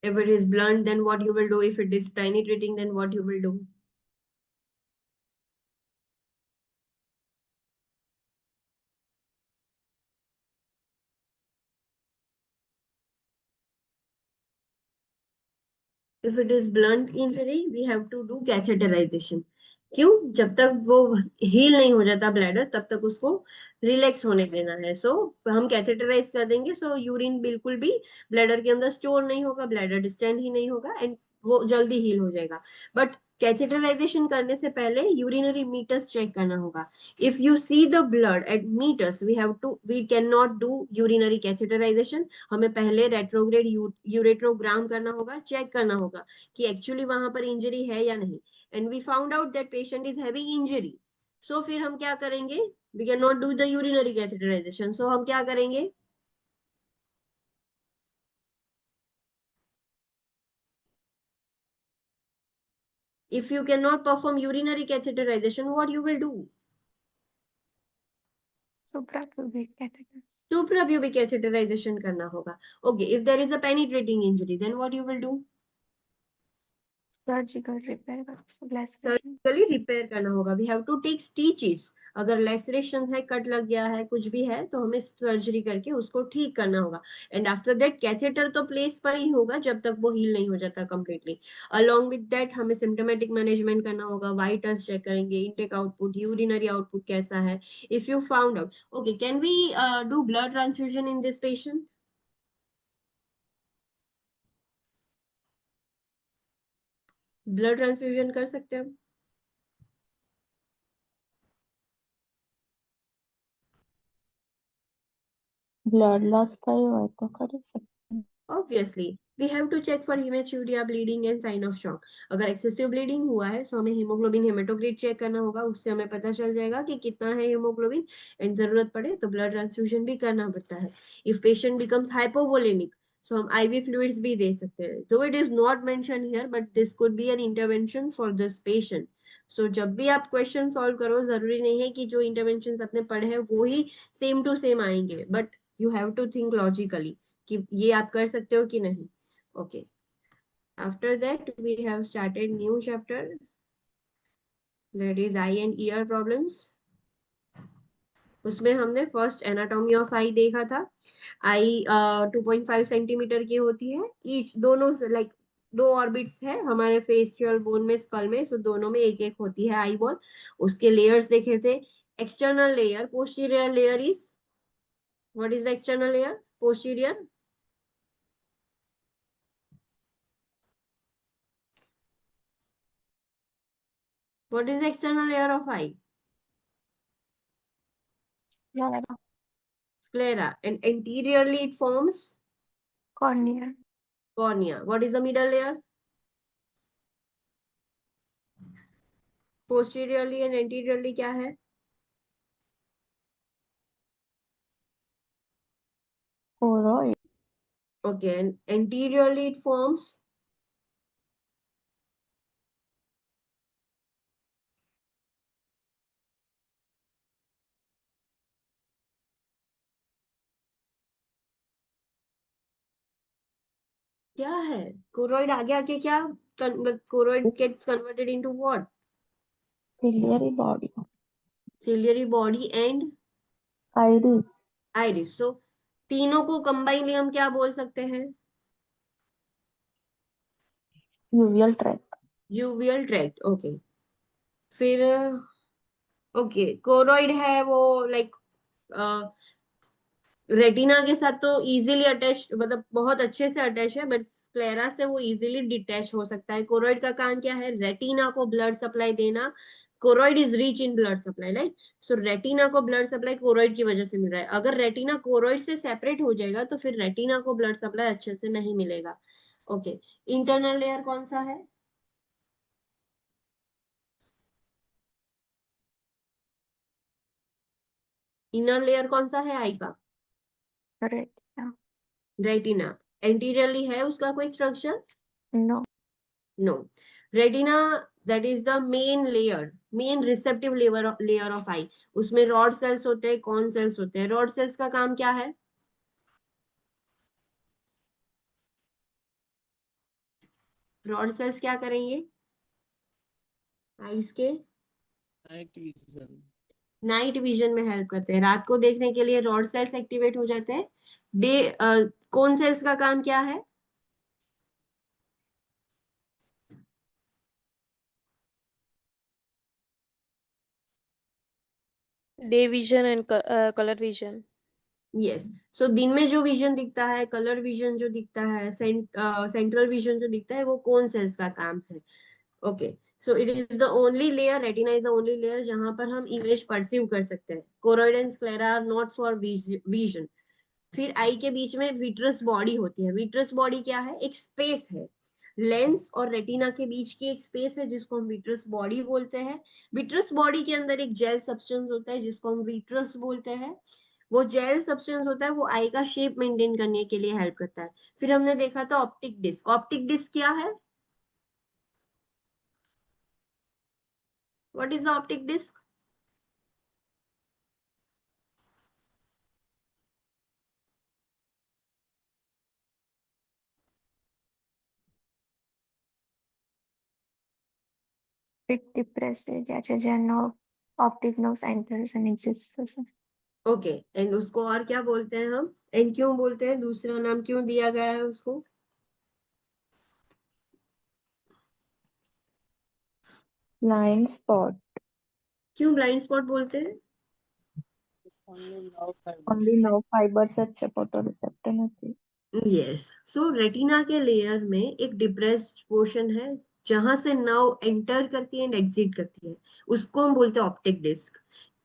If it is blunt, then what you will do? If it is penetrating, then what you will do? If it is blunt injury, we have to do catheterization. क्यों? जब तक वो heal नहीं हो जाता bladder तब तक उसको रिलैक्स होने देना है। सो हम कैथेटराइज कर देंगे, सो यूरिन बिल्कुल भी ब्लैडर के अंदर स्टोर नहीं होगा, ब्लैडर डिस्टेंड ही नहीं होगा एंड वो जल्दी हील हो जाएगा। बट कैथेटराइजेशन करने से पहले यूरिनरी मीटर्स चेक करना होगा। If you see the blood at meatus, we can not do urinary catheterisation. हमें पहले रेट्रोग्रेड यूरेट्रोग्राम करना होगा, चेक करना होगा कि एक्चुअली वहां पर इंजरी है या नहीं। And we found out that patient is having injury, so फिर हम क्या करेंगे, we cannot do the urinary catheterization, so हम क्या करेंगे, if you cannot perform urinary catheterization, what you will do, suprapubic catheter. suprapubic catheterization करना होगा. Okay, if there is a penetrating injury, then what you will do, Surgical repair, laceration. Surgically repair करना होगा. We have to take stitches. अगर laceration है, cut लग गया है, कुछ भी है, तो हमें सर्जरी करके उसको ठीक करना होगा. एंड आफ्टर दैट कैथेटर तो प्लेस पर ही होगा जब तक वो हील नहीं हो जाता कंप्लीटली. अलोंग विद दैट हमें सिम्टोमेटिक मैनेजमेंट करना होगा. वाइटल्स चेक करेंगे, इनटेक आउटपुट, यूरिनरी आउटपुट कैसा है. If you found out, okay, can we do blood transfusion in this patient. Blood transfusion कर सकते हैं. ब्लड लॉस का ही હોય તો કરી सकते हैं. Obviously, we have to check for hematuria, bleeding and sign of shock. अगर excessive bleeding हुआ है तो हमें hemoglobin hematocrit चेक करना होगा. उससे हमें पता चल जाएगा कि कितना है hemoglobin, एंड जरूरत पड़े तो ब्लड ट्रांसफ्यूजन भी करना पड़ता है. If patient becomes hypovolemic, so हम IV fluids भी दे सकते हैं. Though it is not mentioned here, but this could be an intervention for this patient. So जब भी आप क्वेश्चन सॉल्व करो, जरूरी नहीं है कि जो इंटरवेंशन आपने पढ़े हैं वो ही सेम टू सेम आएंगे, but you have to think logically कि ये आप कर सकते हो कि नहीं. Okay, after that we have started new chapter, that is eye and ear problems. उसमें हमने फर्स्ट एनाटॉमी ऑफ आई देखा था. आई 2.5 सेंटीमीटर की होती है ईच, दोनों लाइक दो ऑर्बिट्स है हमारे फेशियल बोन में, स्कल में, सो दोनों में एक एक होती है आई बोन. उसके लेयर्स देखे थे. External layer, posterior layer is, what is the external layer, posterior. What is the external layer of eye? Sclera. And anteriorly it forms Cornea. cornea. What is the middle layer? Posteriorly and anteriorly क्या है? Choroid. Okay, and anteriorly it forms क्या है? Choroid आगे आगे क्या? Choroid gets converted into what? Ciliary body. Ciliary body and Iris. iris. So तीनों को combine हम क्या बोल सकते हैं? Uveal tract. Uveal tract. Okay. फिर ओके, कोरोइड है वो लाइक रेटिना के साथ तो इजीली अटैच, मतलब बहुत अच्छे से अटैच है, बट स्क्लेरा से वो इजीली डिटैच हो सकता है. कोरोइड का काम क्या है? रेटिना को ब्लड सप्लाई देना. Choroid is rich in blood supply, right. So retina को ब्लड सप्लाई कोरोइड की वजह से मिल रहा है. अगर रेटिना कोरोइड से सेपरेट हो जाएगा तो फिर रेटिना को ब्लड सप्लाई अच्छे से नहीं मिलेगा. ओके, इंटरनल लेयर कौन सा है? इनर लेयर कौन सा है आई का? Retina. रेटिना. एंटीरियरली है उसका कोई structure? No. No. Retina, that is the main layer, main receptive layer of eye. उसमें रॉड सेल्स होते हैं, कॉन सेल्स होते हैं. रॉड सेल्स का काम क्या है? रॉड सेल्स क्या करेंगे आईज के? नाइट विजन में हेल्प करते हैं. रात को देखने के लिए रॉड सेल्स एक्टिवेट हो जाते हैं. डे कॉन सेल्स का काम क्या है? Day vision and color vision. Yes, so दिन में जो विजन दिखता है, कलर विजन जो दिखता है, सेंट्रल विजन जो दिखता है, वो कौन सेल्स का काम है? Okay, so it is the only layer, retina is the only layer जहां पर हम इमेज परसीव कर सकते हैं. Choroid and sclera are not for vision. फिर आई के बीच में विट्रस बॉडी होती है. विट्रस बॉडी क्या है? एक स्पेस है. लेंस और रेटिना के बीच की एक स्पेस है जिसको हम विट्रस बॉडी बोलते हैं. विट्रस बॉडी के अंदर एक जेल सब्सटेंस होता है जिसको हम विट्रस बोलते हैं. वो जेल सब्सटेंस होता है, वो आई का शेप मेंटेन करने के लिए हेल्प करता है. फिर हमने देखा था ऑप्टिक डिस्क. ऑप्टिक डिस्क क्या है? What is the optic disc? It depresses ज्याच्या ज्यांना optic nerve centers and exists तसं. ओके, एंड उसको और क्या बोलते हैं हम? एंड क्यों बोलते हैं? दूसरा नाम क्यों दिया गया है उसको? Blind spot. क्यों ब्लाइंड स्पॉट बोलते हैं? Only nerve Only fibers. nerve fibers अच्छे photoreceptor નથી. यस, सो रेटिना के लेयर में एक डिप्रेस्ड पोर्शन है जहां से नर्व एंटर करती है एंड एग्जिट करती है. उसको हम बोलते हैं ऑप्टिक डिस्क.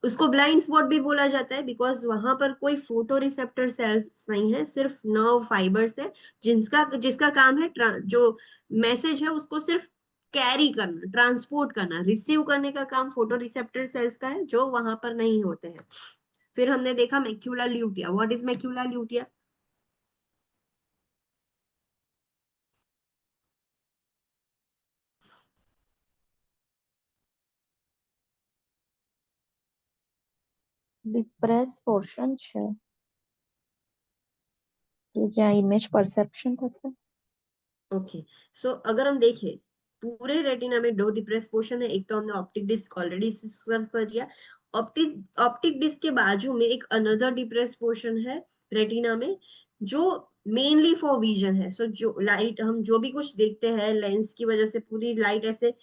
उसको ब्लाइंड स्पॉट भी बोला जाता है बिकॉज वहां पर कोई फोटो रिसेप्टर सेल्स नहीं है, सिर्फ नर्व फाइबर्स है जिसका काम है जो मैसेज है उसको सिर्फ कैरी करना, ट्रांसपोर्ट करना, रिसीव करने का काम फोटो रिसेप्टर सेल्स का है जो वहां पर नहीं होते हैं. फिर हमने देखा macula lutea. What is macula lutea? Depressed portion છે કે જ્યાં image perception થશે. ओके, सो अगर हम देखें पूरे रेटिना में दो डिप्रेस पोर्शन है. एक तो हमने ऑप्टिक डिस्क ऑलरेडी डिस्कस कर लिया. ऑप्टिक डिस्क के बाजू में एक अनदर डिप्रेस पोर्शन है रेटिना में जो मेनली फॉर विजन है. सो जो लाइट हम जो भी कुछ देखते हैं लेंस की वजह से पूरी लाइट ऐसे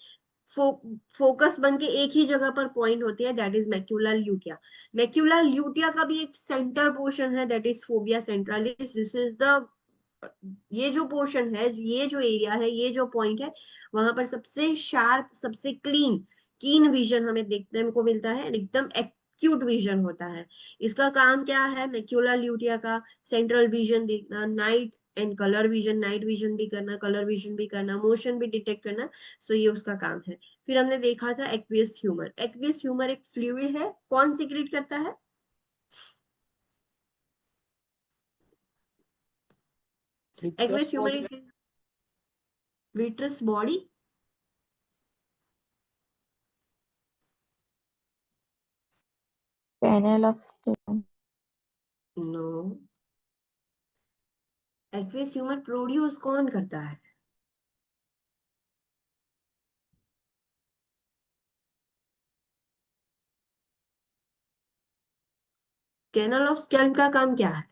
फोकस बन के एक ही जगह पर पॉइंट होती है. That is macula lutea. Macula lutea का भी एक सेंटर पोर्शन है that is fovea centralis. This is the, ये जो पोर्शन है, ये जो एरिया है, ये जो पॉइंट है, वहां पर सबसे शार्प, सबसे कीन विजन हमें देखने को मिलता है. एकदम एक्यूट विजन होता है. इसका काम क्या है मैक्यूला ल्यूटिया का? सेंट्रल विजन देखना, night and colour vision, night vision भी करना, कलर विजन भी करना, मोशन भी डिटेक्ट करना. सो ये उसका काम है. फिर हमने देखा था एक्वियस ह्यूमर. एक्वियस ह्यूमर एक फ्लूइड है, कौन सीक्रेट करता है? Aqueous Vitreous humour body. Is vitreous body. Panel of skin. No, aqueous humour produce कौन करता है? कैनल ऑफ स्कैल्प का काम क्या है?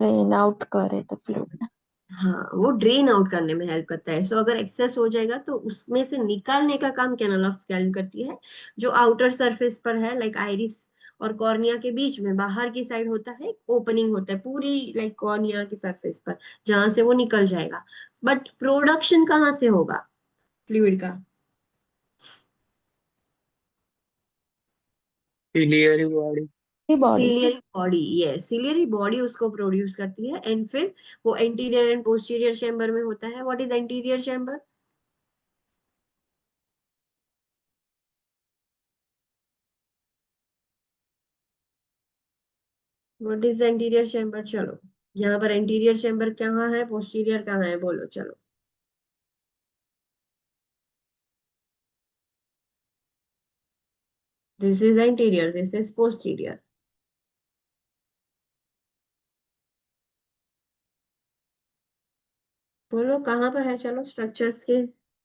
Drain out करे तो fluid. हाँ, वो ड्रेन आउट करने में हेल्प करता है. सो अगर एक्सेस हो जाएगा तो उसमें से निकालने का काम कैनल ऑफ स्कैल्प करती है. जो आउटर सरफेस पर है लाइक आइरिस और कॉर्निया के बीच में बाहर की साइड होता है, ओपनिंग होता है पूरी लाइक कॉर्निया की सरफेस पर जहां से वो निकल जाएगा. बट प्रोडक्शन कहाँ से होगा फ्लूइड का? Ciliary body. Body. Ciliary body. Yes, ciliary body उसको प्रोड्यूस करती है. एंड फिर वो एंटीरियर एंड पोस्टीरियर चैम्बर में होता है. What is anterior chamber? What is anterior chamber? चलो, यहाँ पर एंटीरियर चैम्बर कहाँ है, पोस्टीरियर कहाँ है, बोलो चलो. This is anterior, this is posterior. बोलो कहाँ पर है? चलो स्ट्रक्चर्स के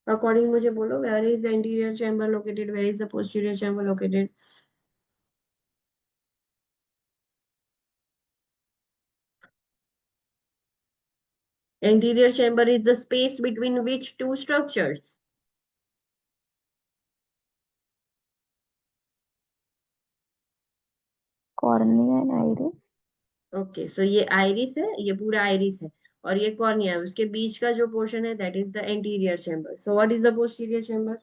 अकॉर्डिंग मुझे बोलो. Where is the anterior chamber located? Where is the posterior chamber located? Anterior chamber is the space between which two structures? Cornea and iris. Okay, so ये iris है, ये पूरा आइरिस है, और ये कॉर्निया है, उसके बीच का जो पोर्शन है that is the anterior chamber. So what is the posterior chamber?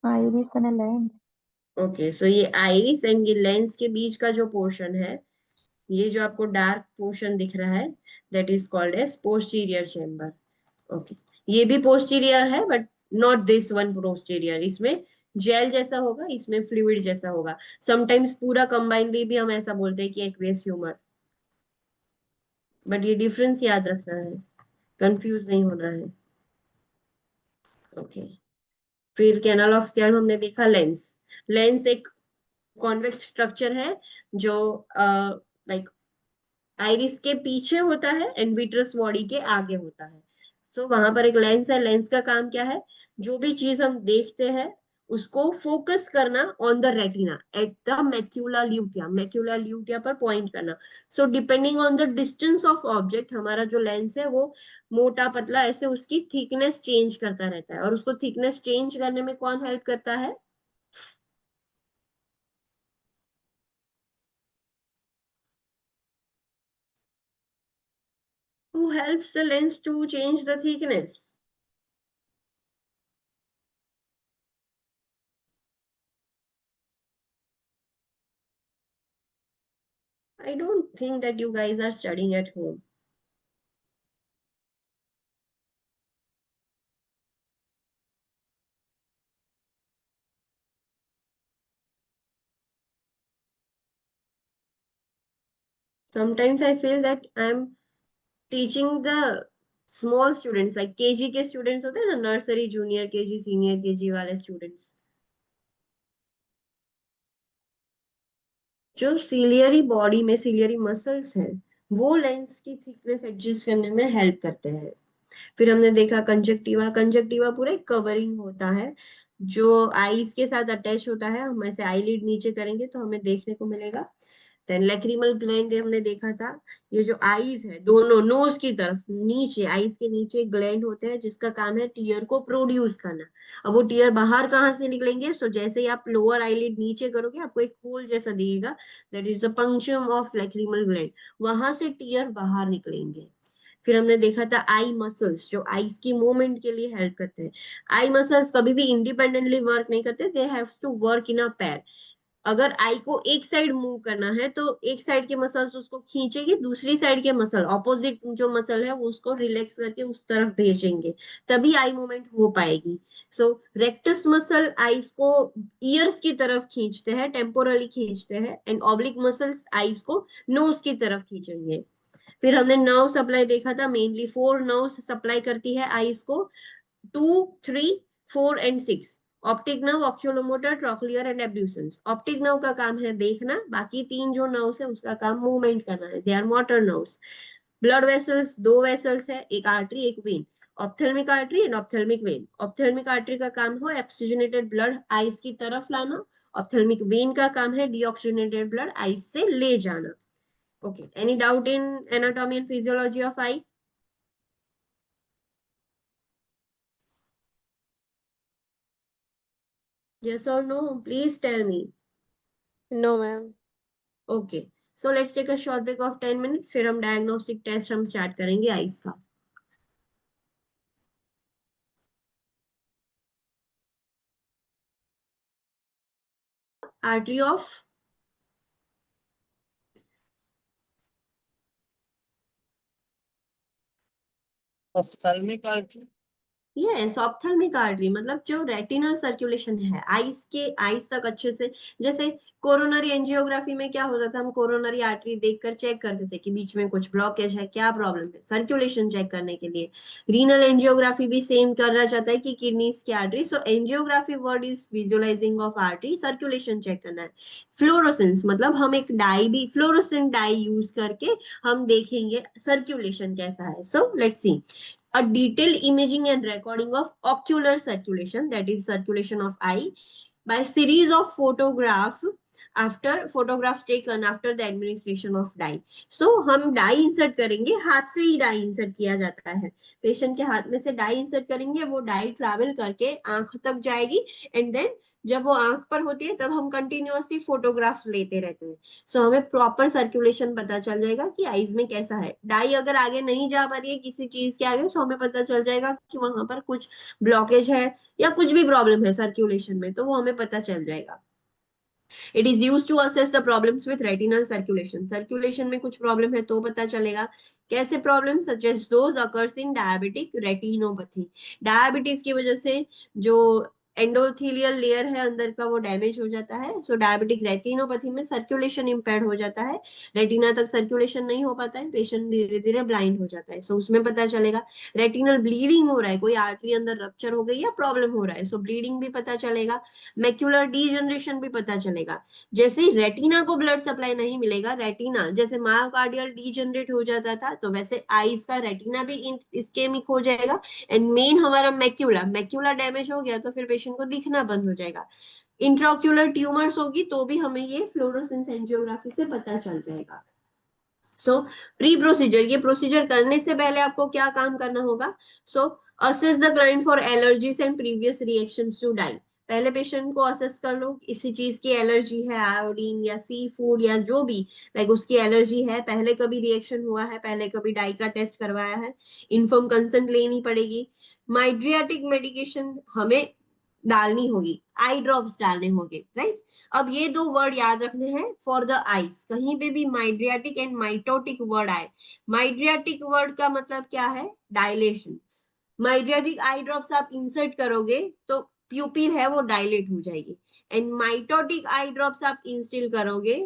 Iris and lens. Okay, so ये आइरिस एंड ये लेंस के बीच का जो पोर्शन है, ये जो आपको डार्क पोर्शन दिख रहा है that is called as posterior chamber. Okay, ये भी पोस्टीरियर है but not this one posterior. इसमें जेल जैसा होगा, इसमें फ्लूइड जैसा होगा। समटाइम्स पूरा कंबाइनली भी हम ऐसा बोलते हैं कि एक्वेस ह्यूमर, बट ये डिफरेंस याद रखना है, कंफ्यूज नहीं होना है। ओके, फिर कैनाल ऑफ स्केल हमने देखा। लेंस, लेंस एक कॉन्वेक्स स्ट्रक्चर है जो लाइक आइरिस के पीछे होता है एंड विट्रस बॉडी के आगे होता है। सो वहां पर एक लेंस है। लेंस का काम क्या है? जो भी चीज हम देखते हैं उसको फोकस करना on the retina at the macula lutea, macula lutea पर पॉइंट करना। So depending on the distance of object हमारा जो लेंस है वो मोटा पतला ऐसे उसकी थिकनेस चेंज करता रहता है। और उसको थिकनेस चेंज करने में कौन हेल्प करता है? Who helps the lens to change the thickness? I don't think that you guys are studying at home. Sometimes I feel that I'm teaching the small students, like KG के students होते हैं ना, nursery, junior KG, senior KG वाले students, जो ciliary body में ciliary muscles हैं वो lens की थिकनेस एडजस्ट करने में हेल्प करते हैं। फिर हमने देखा कंजक्टिवा। कंजक्टिवा पूरा एक कवरिंग होता है जो आईज के साथ अटैच होता है। हम ऐसे आईलिड नीचे करेंगे तो हमें देखने को मिलेगा। देन लैक्रिमल ग्लैंड हमने देखा था। ये जो आईज है दोनों नोज की तरफ नीचे, आईज के नीचे ग्लैंड होते हैं जिसका काम है टीयर को प्रोड्यूस करना। अब वो टीयर बाहर कहाँ से निकलेंगे? सो जैसे ही आप लोअर आईलिड नीचे करोगे आपको एक होल जैसा दिखेगा, that is the punctum of lacrimal gland. वहां से टीयर बाहर निकलेंगे। फिर हमने देखा था आई मसल्स, जो आईज की मूवमेंट के लिए हेल्प करते हैं। आई मसल्स कभी भी इंडिपेंडेंटली वर्क नहीं करते, they have to work in a pair. अगर आई को एक साइड मूव करना है तो एक साइड के मसल्स उसको खींचेगी, दूसरी साइड के मसल ऑपोजिट जो मसल है वो उसको रिलैक्स करके उस तरफ भेजेंगे, तभी आई मूवमेंट हो पाएगी। सो रेक्टस मसल आईज को ईयर्स की तरफ खींचते हैं, टेम्पोरली खींचते हैं, एंड ऑब्लिक मसल्स आईज को नोज की तरफ खींचेंगे। फिर हमने नर्व सप्लाई देखा था। मेनली 4 नर्व सप्लाई करती है आईज को, 2, 3, 4 and 6। Optic nerve, oculomotor, trochlear and abducens. Optic nerve का काम है देखना, बाकी 3 जो नर्व्स है उसका काम मूवमेंट करना है, they are motor nerves. Blood vessels, 2 vessels है, एक आर्टरी एक vein, ophthalmic artery and ophthalmic vein. Ophthalmic artery का काम हो ऑक्सीजनेटेड ब्लड आईज की तरफ लाना, ऑप्थेल्मिक वेन का काम है डीऑक्सीजनेटेड ब्लड आईज से ले जाना। Okay, any doubt in anatomy and physiology of eye? Yes or no? Please tell me. No, ma'am. Okay, so let's take a short break of 10 minutes. फिर हम diagnostic test हम start करेंगे eyes का. Artery of ophthalmic artery. Yes, ophthalmic artery मतलब जो retinal circulation है eyes के, eyes तक अच्छे से। जैसे कोरोनरी एंजियोग्राफी में क्या होता था, हम कोरोनरी आर्टरी देखकर चेक करते थे कि बीच में कुछ ब्लॉकेज है, क्या प्रॉब्लम है, सर्कुलेशन चेक करने के लिए। रीनल एंजियोग्राफी भी सेम करना चाहता है कि किडनीज की artery. So angiography word is visualizing of artery, circulation check करना है। फ्लोरोसेंस मतलब हम एक डाई भी, फ्लोरोसेंट डाई यूज करके हम देखेंगे सर्कुलेशन कैसा है। So let's see a detailed imaging and recording of ocular circulation, that is circulation of eye, by series of photographs after photographs taken after the administration of dye. So हम dye insert करेंगे, हाथ से ही die insert किया जाता है, patient के हाथ में से डाई इंसर्ट करेंगे, वो डाई ट्रैवल करके आंख तक जाएगी एंड देन जब वो आंख पर होती है तब हम कंटिन्यूअसली फोटोग्राफ्स लेते रहते हैं। सो हमें प्रॉपर सर्कुलेशन पता चल जाएगा कि आईज में कैसा है। डाई अगर आगे नहीं जा पा रही है किसी चीज के आगे, सो हमें पता चल जाएगा कि वहां पर कुछ ब्लॉकेज है या कुछ भी प्रॉब्लम है सर्कुलेशन में, तो वो हमें पता चल जाएगा। It is used to assess the problems with retinal circulation. Circulation में कुछ प्रॉब्लम है तो पता चलेगा। कैसे problem? such as those occurs in diabetic retinopathy. Diabetes की वजह से जो एंडोथेलियल लेयर है अंदर का वो डैमेज हो जाता है। सो डायबिटिक रेटिनोपैथी में सर्कुलेशन इम्पेयर्ड हो जाता है, रेटिना तक सर्कुलेशन नहीं हो पाता है, पेशेंट धीरे धीरे ब्लाइंड हो जाता है। सो उसमें पता चलेगा। रेटिनल ब्लीडिंग हो रहा है, कोई आर्टरी अंदर रप्चर हो गई या प्रॉब्लम हो रहा है, सो ब्लीडिंग भी पता चलेगा। मैक्यूलर डीजनरेशन भी पता चलेगा। जैसे ही रेटिना को ब्लड सप्लाई नहीं मिलेगा, रेटिना जैसे मायोकार्डियल डीजनरेट हो जाता था, तो वैसे आईज का रेटिना भी इस्केमिक हो जाएगा। एंड मेन हमारा मैक्यूला डैमेज हो गया तो फिर पेशेंट को दिखना बंद हो जाएगा। इंट्राक्यूलर ट्यूमर्स होगी तो भी हमें ये फ्लोरोसेंस एंजियोग्राफी से पता चल जाएगा। सो प्री प्रोसीजर, ये प्रोसीजर करने से पहले आपको क्या काम करना होगा? So assess the client for allergies and previous reactions to dye. पहले पेशेंट को असेस कर लो, किसी चीज की एलर्जी है, आयोडीन या सी फूड या जो भी, लाइक उसकी एलर्जी है, पहले कभी रिएक्शन हुआ है, पहले कभी डाई का टेस्ट करवाया है, इन्फॉर्म कंसेंट लेनी पड़ेगी। माइड्रियाटिक मेडिकेशन हमें डालनी होगी, आई ड्रॉप्स डालने होंगे, राइट। अब ये दो वर्ड याद रखने हैं फॉर द आईज। कहीं पे भी माइड्रियाटिक एंड माइटोटिक वर्ड आए, माइड्रियाटिक वर्ड का मतलब क्या है? डायलेशन। माइड्रियाटिक आई ड्रॉप्स आप इंसर्ट करोगे तो प्यूपिल है वो डायलेट हो जाएगी, एंड माइटोटिक आई ड्रॉप्स आप इंस्टिल करोगे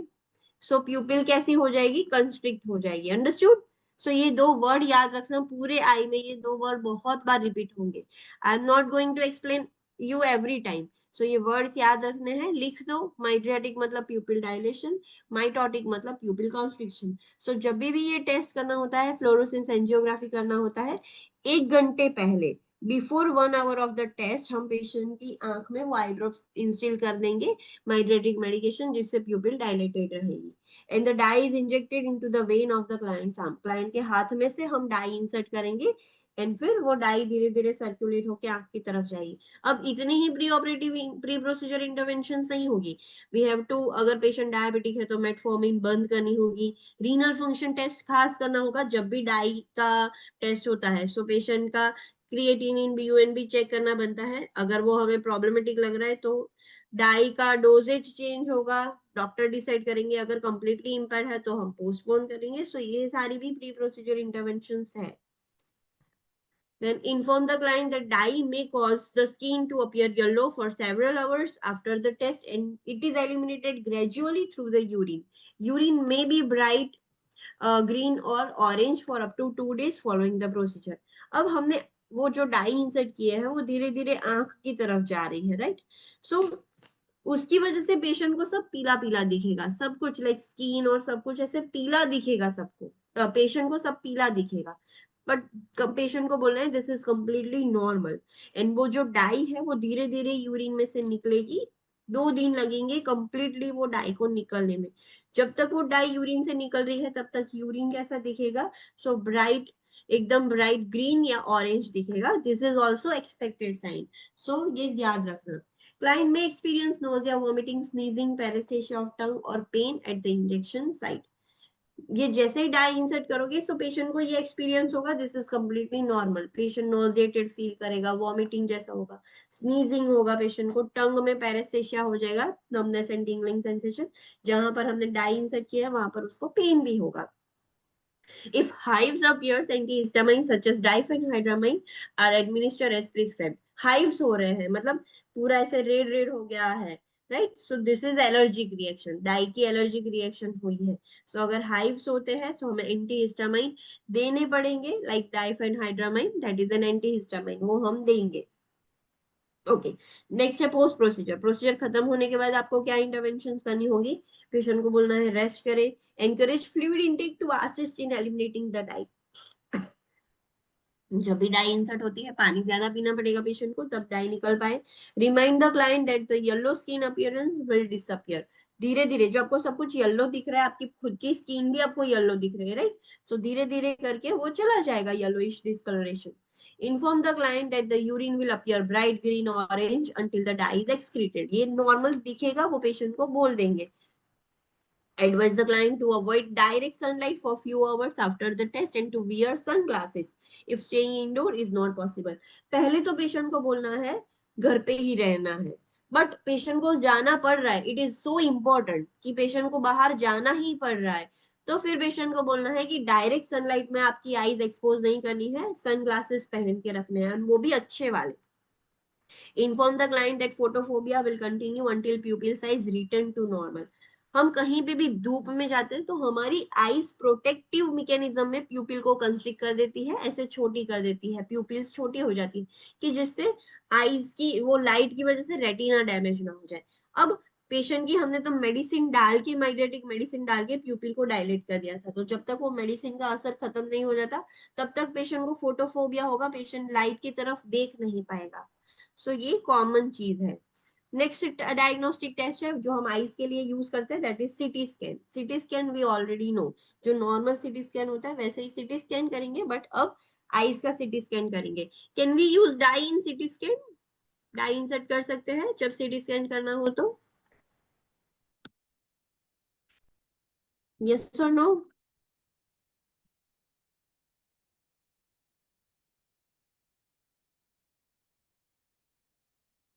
सो प्यूपिल कैसी हो जाएगी? कंस्ट्रिक्ट हो जाएगी। अंडरस्टूड? सो ये दो वर्ड याद रखना, पूरे आई में ये दो वर्ड बहुत बार रिपीट होंगे। I am not going to explain you every time. So ये वर्ड्स याद रखने हैं, लिख दो। माइड्रियाटिक मतलब प्यूपिल डायलेशन, माइटोटिक मतलब प्यूपिल कंस्ट्रिक्शन। सो जब भी ये टेस्ट करना होता है, फ्लोरोसेंस एंजियोग्राफी करना होता है, 1 घंटे पहले, before 1 hour of the test, हम पेशेंट की आंख में वो आई ड्रॉप्स इंस्टिल कर देंगे, माइड्रियाटिक मेडिकेशन, जिससे प्यूपिल डायलेटेड रहेगी। And the dye is injected into the vein of the client's arm. Client के हाथ में से हम डाई इंसर्ट करेंगे एंड फिर वो डाई धीरे धीरे सर्कुलेट होकर आंख की तरफ जाएगी। अब इतनी ही pre operative pre procedure intervention नहीं होगी। वी हैव टू, अगर पेशेंट डायबिटिक है तो मेटफॉर्मिन बंद करनी होगी। रीनल फंक्शन टेस्ट खास करना होगा जब भी डाई का टेस्ट होता है। सो पेशेंट का क्रिएटिनिन BUN भी चेक करना बनता है। अगर वो हमें प्रॉब्लमेटिक लग रहा है तो डाई का डोजेज चेंज होगा, डॉक्टर डिसाइड करेंगे। अगर कंप्लीटली इम्पेयर्ड है तो हम पोस्टपोन करेंगे। सो ये सारी भी प्री प्रोसीजर इंटरवेंशंस है। Then inform the client that dye may cause the skin to appear yellow for several hours after the test, and it is eliminated gradually through the urine. Urine may be bright green or orange for up to 2 days following the procedure. अब हमने वो जो die insert किए हैं वो धीरे धीरे आंख की तरफ जा रही है, राइट। सो उसकी वजह से पेशेंट को सब पीला पीला दिखेगा, सब कुछ लाइक स्किन और सब कुछ ऐसे पीला दिखेगा सबको, पेशेंट को सब पीला दिखेगा। बट पेशेंट को बोलना है this is completely normal. And वो जो डाई है वो धीरे धीरे यूरिन में से निकलेगी, 2 दिन लगेंगे कंप्लीटली वो डाई को निकलने में। जब तक वो डाई यूरिन से निकल रही है तब तक यूरिन कैसा दिखेगा? सो ब्राइट, एकदम ब्राइट ग्रीन या ऑरेंज दिखेगा। This is also expected sign. So ये याद रखना। Client may experience nausea, vomiting, sneezing, paresthesia of tongue or pain at the injection site. ये जैसे ही डाई इंसर्ट करोगे सो पेशेंट को ये एक्सपीरियंस होगा, this is completely normal. Patient nauseated feel करेगा, वॉमिटिंग जैसा होगा, स्नीजिंग होगा, पेशेंट को टंग में पैरेस्थेशिया हो जाएगा, नमनेस एंड टिंगलिंग सेंसेशन। जहां पर हमने डाई इंसर्ट किया है वहां पर उसको पेन भी होगा। If hives appears, antihistamines such as diphenhydramine are administered as prescribed. Hives हो रहे हैं मतलब पूरा ऐसे रेड रेड हो गया है, right. So this is allergic reaction, dye की एलर्जिक रिएक्शन हुई है। सो अगर हाइव्स होते हैं तो हमें एंटीहिस्टामाइन देने पड़ेंगे, like डाइफेनहाइड्रामाइन, that is an antihistamine, वो हम देंगे। ओके, नेक्स्ट है पोस्ट प्रोसीजर। प्रोसीजर खत्म होने के बाद आपको क्या इंटरवेंशन करनी होगी? पेशेंट को बोलना है रेस्ट करे, encourage fluid intake to assist in eliminating the dye. जब भी डाई इंसर्ट होती है पानी ज्यादा पीना पड़ेगा पेशेंट को, तब डाई निकल पाए। Remind the client that the yellow skin appearance will disappear. धीरे धीरे जो आपको सब कुछ येलो दिख रहा है, आपकी खुद की स्किन भी आपको येलो दिख रही है, राइट? सो धीरे धीरे करके वो चला जाएगा yellowish discoloration. Inform the client that the urine will appear bright green or orange until the dye is excreted. ये नॉर्मल दिखेगा, वो पेशेंट को बोल देंगे. Advise the client to avoid direct sunlight for few hours after the test and to wear sunglasses if staying indoor is not possible. पहले तो patient को बोलना है घर पे ही रहना है, बट पेशेंट को जाना पड़ रहा है, इट इज सो इम्पोर्टेंट कि पेशेंट को बाहर जाना ही पड़ रहा है, तो फिर पेशेंट को बोलना है कि डायरेक्ट सनलाइट में आपकी आईज एक्सपोज नहीं करनी है, सन पहन के रखने हैं, वो भी अच्छे वाले. Inform the client that photophobia will continue until pupil size return to normal. हम कहीं पे भी धूप में जाते हैं तो हमारी आईज प्रोटेक्टिव मैकेनिज्म में प्यूपिल को कंस्ट्रिक्ट कर देती है, ऐसे छोटी कर देती है, प्यूपिल्स छोटी हो जाती है कि जिससे आईज की वो लाइट की वजह से रेटिना डैमेज ना हो जाए. अब पेशेंट की हमने तो मेडिसिन डाल के, माइग्रेटिक मेडिसिन डाल के प्यूपिल को डायलेट कर दिया था, तो जब तक वो मेडिसिन का असर खत्म नहीं हो जाता तब तक पेशेंट को फोटोफोबिया होगा, पेशेंट लाइट की तरफ देख नहीं पाएगा. सो ये कॉमन चीज है. नेक्स्ट डायग्नोस्टिक टेस्ट है जो हम आईज के लिए यूज करते हैं, that is CT scan. CT scan we already know, जो नॉर्मल सीटी स्कैन होता है वैसे ही सीटी स्कैन करेंगे, बट अब आईज का सीटी स्कैन करेंगे. Can we use dye in CT scan? Die insert कर सकते हैं जब सीटी स्कैन करना हो तो? यस और नो?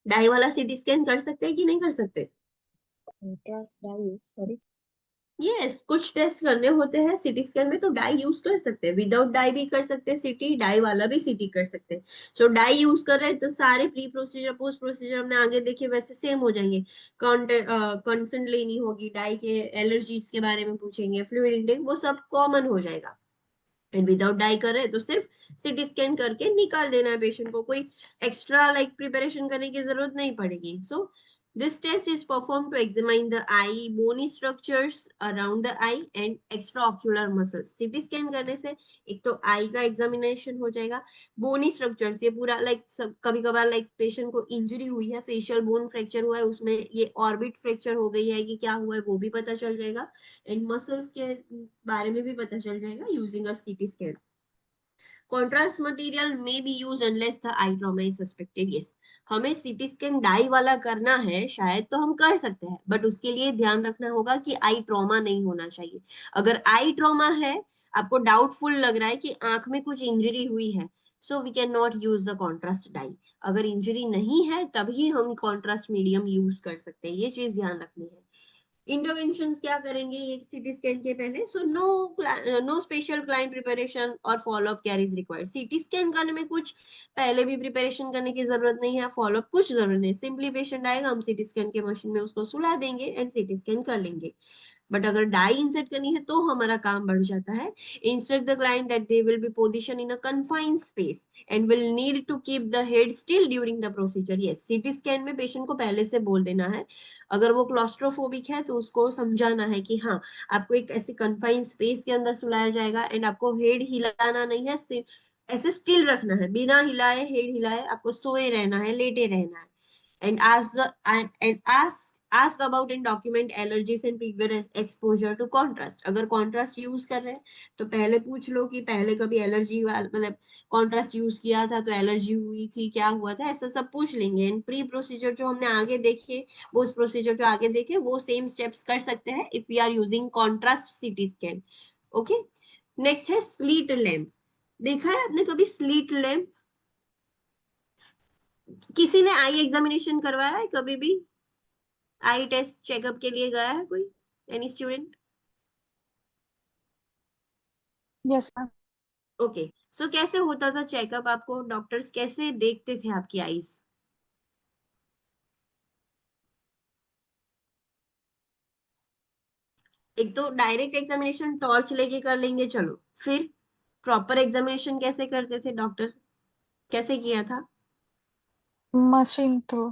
डाई वाला सीटी स्कैन कर सकते हैं कि नहीं कर सकते? Contrast dye use, sorry. Yes, कुछ टेस्ट करने होते हैं सीटी स्कैन में तो डाई यूज कर सकते हैं, विदाउट डाई भी कर सकते हैं सीटी, डाई वाला भी सीटी कर सकते हैं. सो डाई यूज कर रहे हैं तो सारे प्री प्रोसीजर पोस्ट प्रोसीजर हमने आगे देखे वैसे सेम हो जाएंगे. कंसेंट लेनी होगी, डाई के एलर्जीज के बारे में पूछेंगे, फ्लूइड इनटेक, वो सब कॉमन हो जाएगा. एंड विदाउट डाई कर रहे हैं तो सिर्फ सीटी स्कैन करके निकाल देना है पेशेंट को, कोई एक्स्ट्रा लाइक प्रिपरेशन करने की जरूरत नहीं पड़ेगी. सो this test is performed to examine the eye, bony structures around the eye and extraocular muscles. CT scan करने से एक तो आई का एग्जामिनेशन हो जाएगा, बोनी स्ट्रक्चर्स, ये पूरा लाइक कभी कभार लाइक पेशेंट को इंजरी हुई है, फेशियल बोन फ्रैक्चर हुआ है, उसमें ये ऑर्बिट फ्रैक्चर हो गई है कि क्या हुआ है वो भी पता चल जाएगा, एंड मसल्स के बारे में भी पता चल जाएगा using a CT scan. Contrast material may be used unless the eye trauma is suspected. Yes, हमें सीटी स्कैन डाई वाला करना है शायद तो हम कर सकते हैं, बट उसके लिए ध्यान रखना होगा कि आई ट्रॉमा नहीं होना चाहिए. अगर आई ट्रॉमा है, आपको डाउटफुल लग रहा है कि आंख में कुछ इंजरी हुई है, so we can not use the contrast dye. अगर इंजरी नहीं है तभी हम कॉन्ट्रास्ट मीडियम यूज कर सकते हैं, ये चीज ध्यान रखनी है. इंटरवेंशंस क्या करेंगे ये सीटी स्कैन के पहले? So no special client preparation और follow up care is required. CT scan करने में कुछ पहले भी प्रिपरेशन करने की जरूरत नहीं है, फॉलोअप कुछ जरूरत नहीं. सिंपली पेशेंट आएगा, हम सीटी स्कैन के मशीन में उसको सुला देंगे एंड सीटी स्कैन कर लेंगे. बट अगर डाई इंसर्ट करनी है तो हमारा काम बढ़ जाता है. Instruct the client that they will be position in a confined space and will need to keep the head still during the procedure. Yes, CT scan में पेशेंट को पहले से बोल देना है, अगर वो क्लॉस्ट्रोफोबिक है तो उसको समझाना है कि हाँ, आपको एक ऐसी कन्फाइंड स्पेस के अंदर सुलाया जाएगा एंड आपको हेड हिलाना नहीं है, ऐसे स्टिल रखना है, बिना हिलाए हेड हिलाए आपको सोए रहना है, लेटे रहना है. and ask about and document allergies and previous exposure to contrast. अगर contrast यूज कर रहे हैं तो पहले पूछ लो कि पहले कभी एलर्जी मतलब contrast यूज किया था तो एलर्जी हुई थी, क्या हुआ था, ऐसा सब पूछ लेंगे. एंड प्री प्रोसीजर जो हमने आगे देखे, वो प्रोसीजर जो आगे देखे वो सेम स्टेप्स कर सकते हैं if we are using contrast CT scan. Okay, next है स्लीट लैम्प. देखा है आपने कभी स्लीट लैम्प? किसी ने आई एग्जामिनेशन करवाया है कभी भी? आई टेस्ट चेकअप के लिए गया है कोई? Any student? Yes ma'am. Okay, so कैसे होता था चेकअप? आपको डॉक्टर्स कैसे देखते थे आपकी आईज? एक तो डायरेक्ट एग्जामिनेशन टॉर्च लेके कर लेंगे चलो, फिर प्रॉपर एग्जामिनेशन कैसे करते थे डॉक्टर? कैसे किया था? Machine through.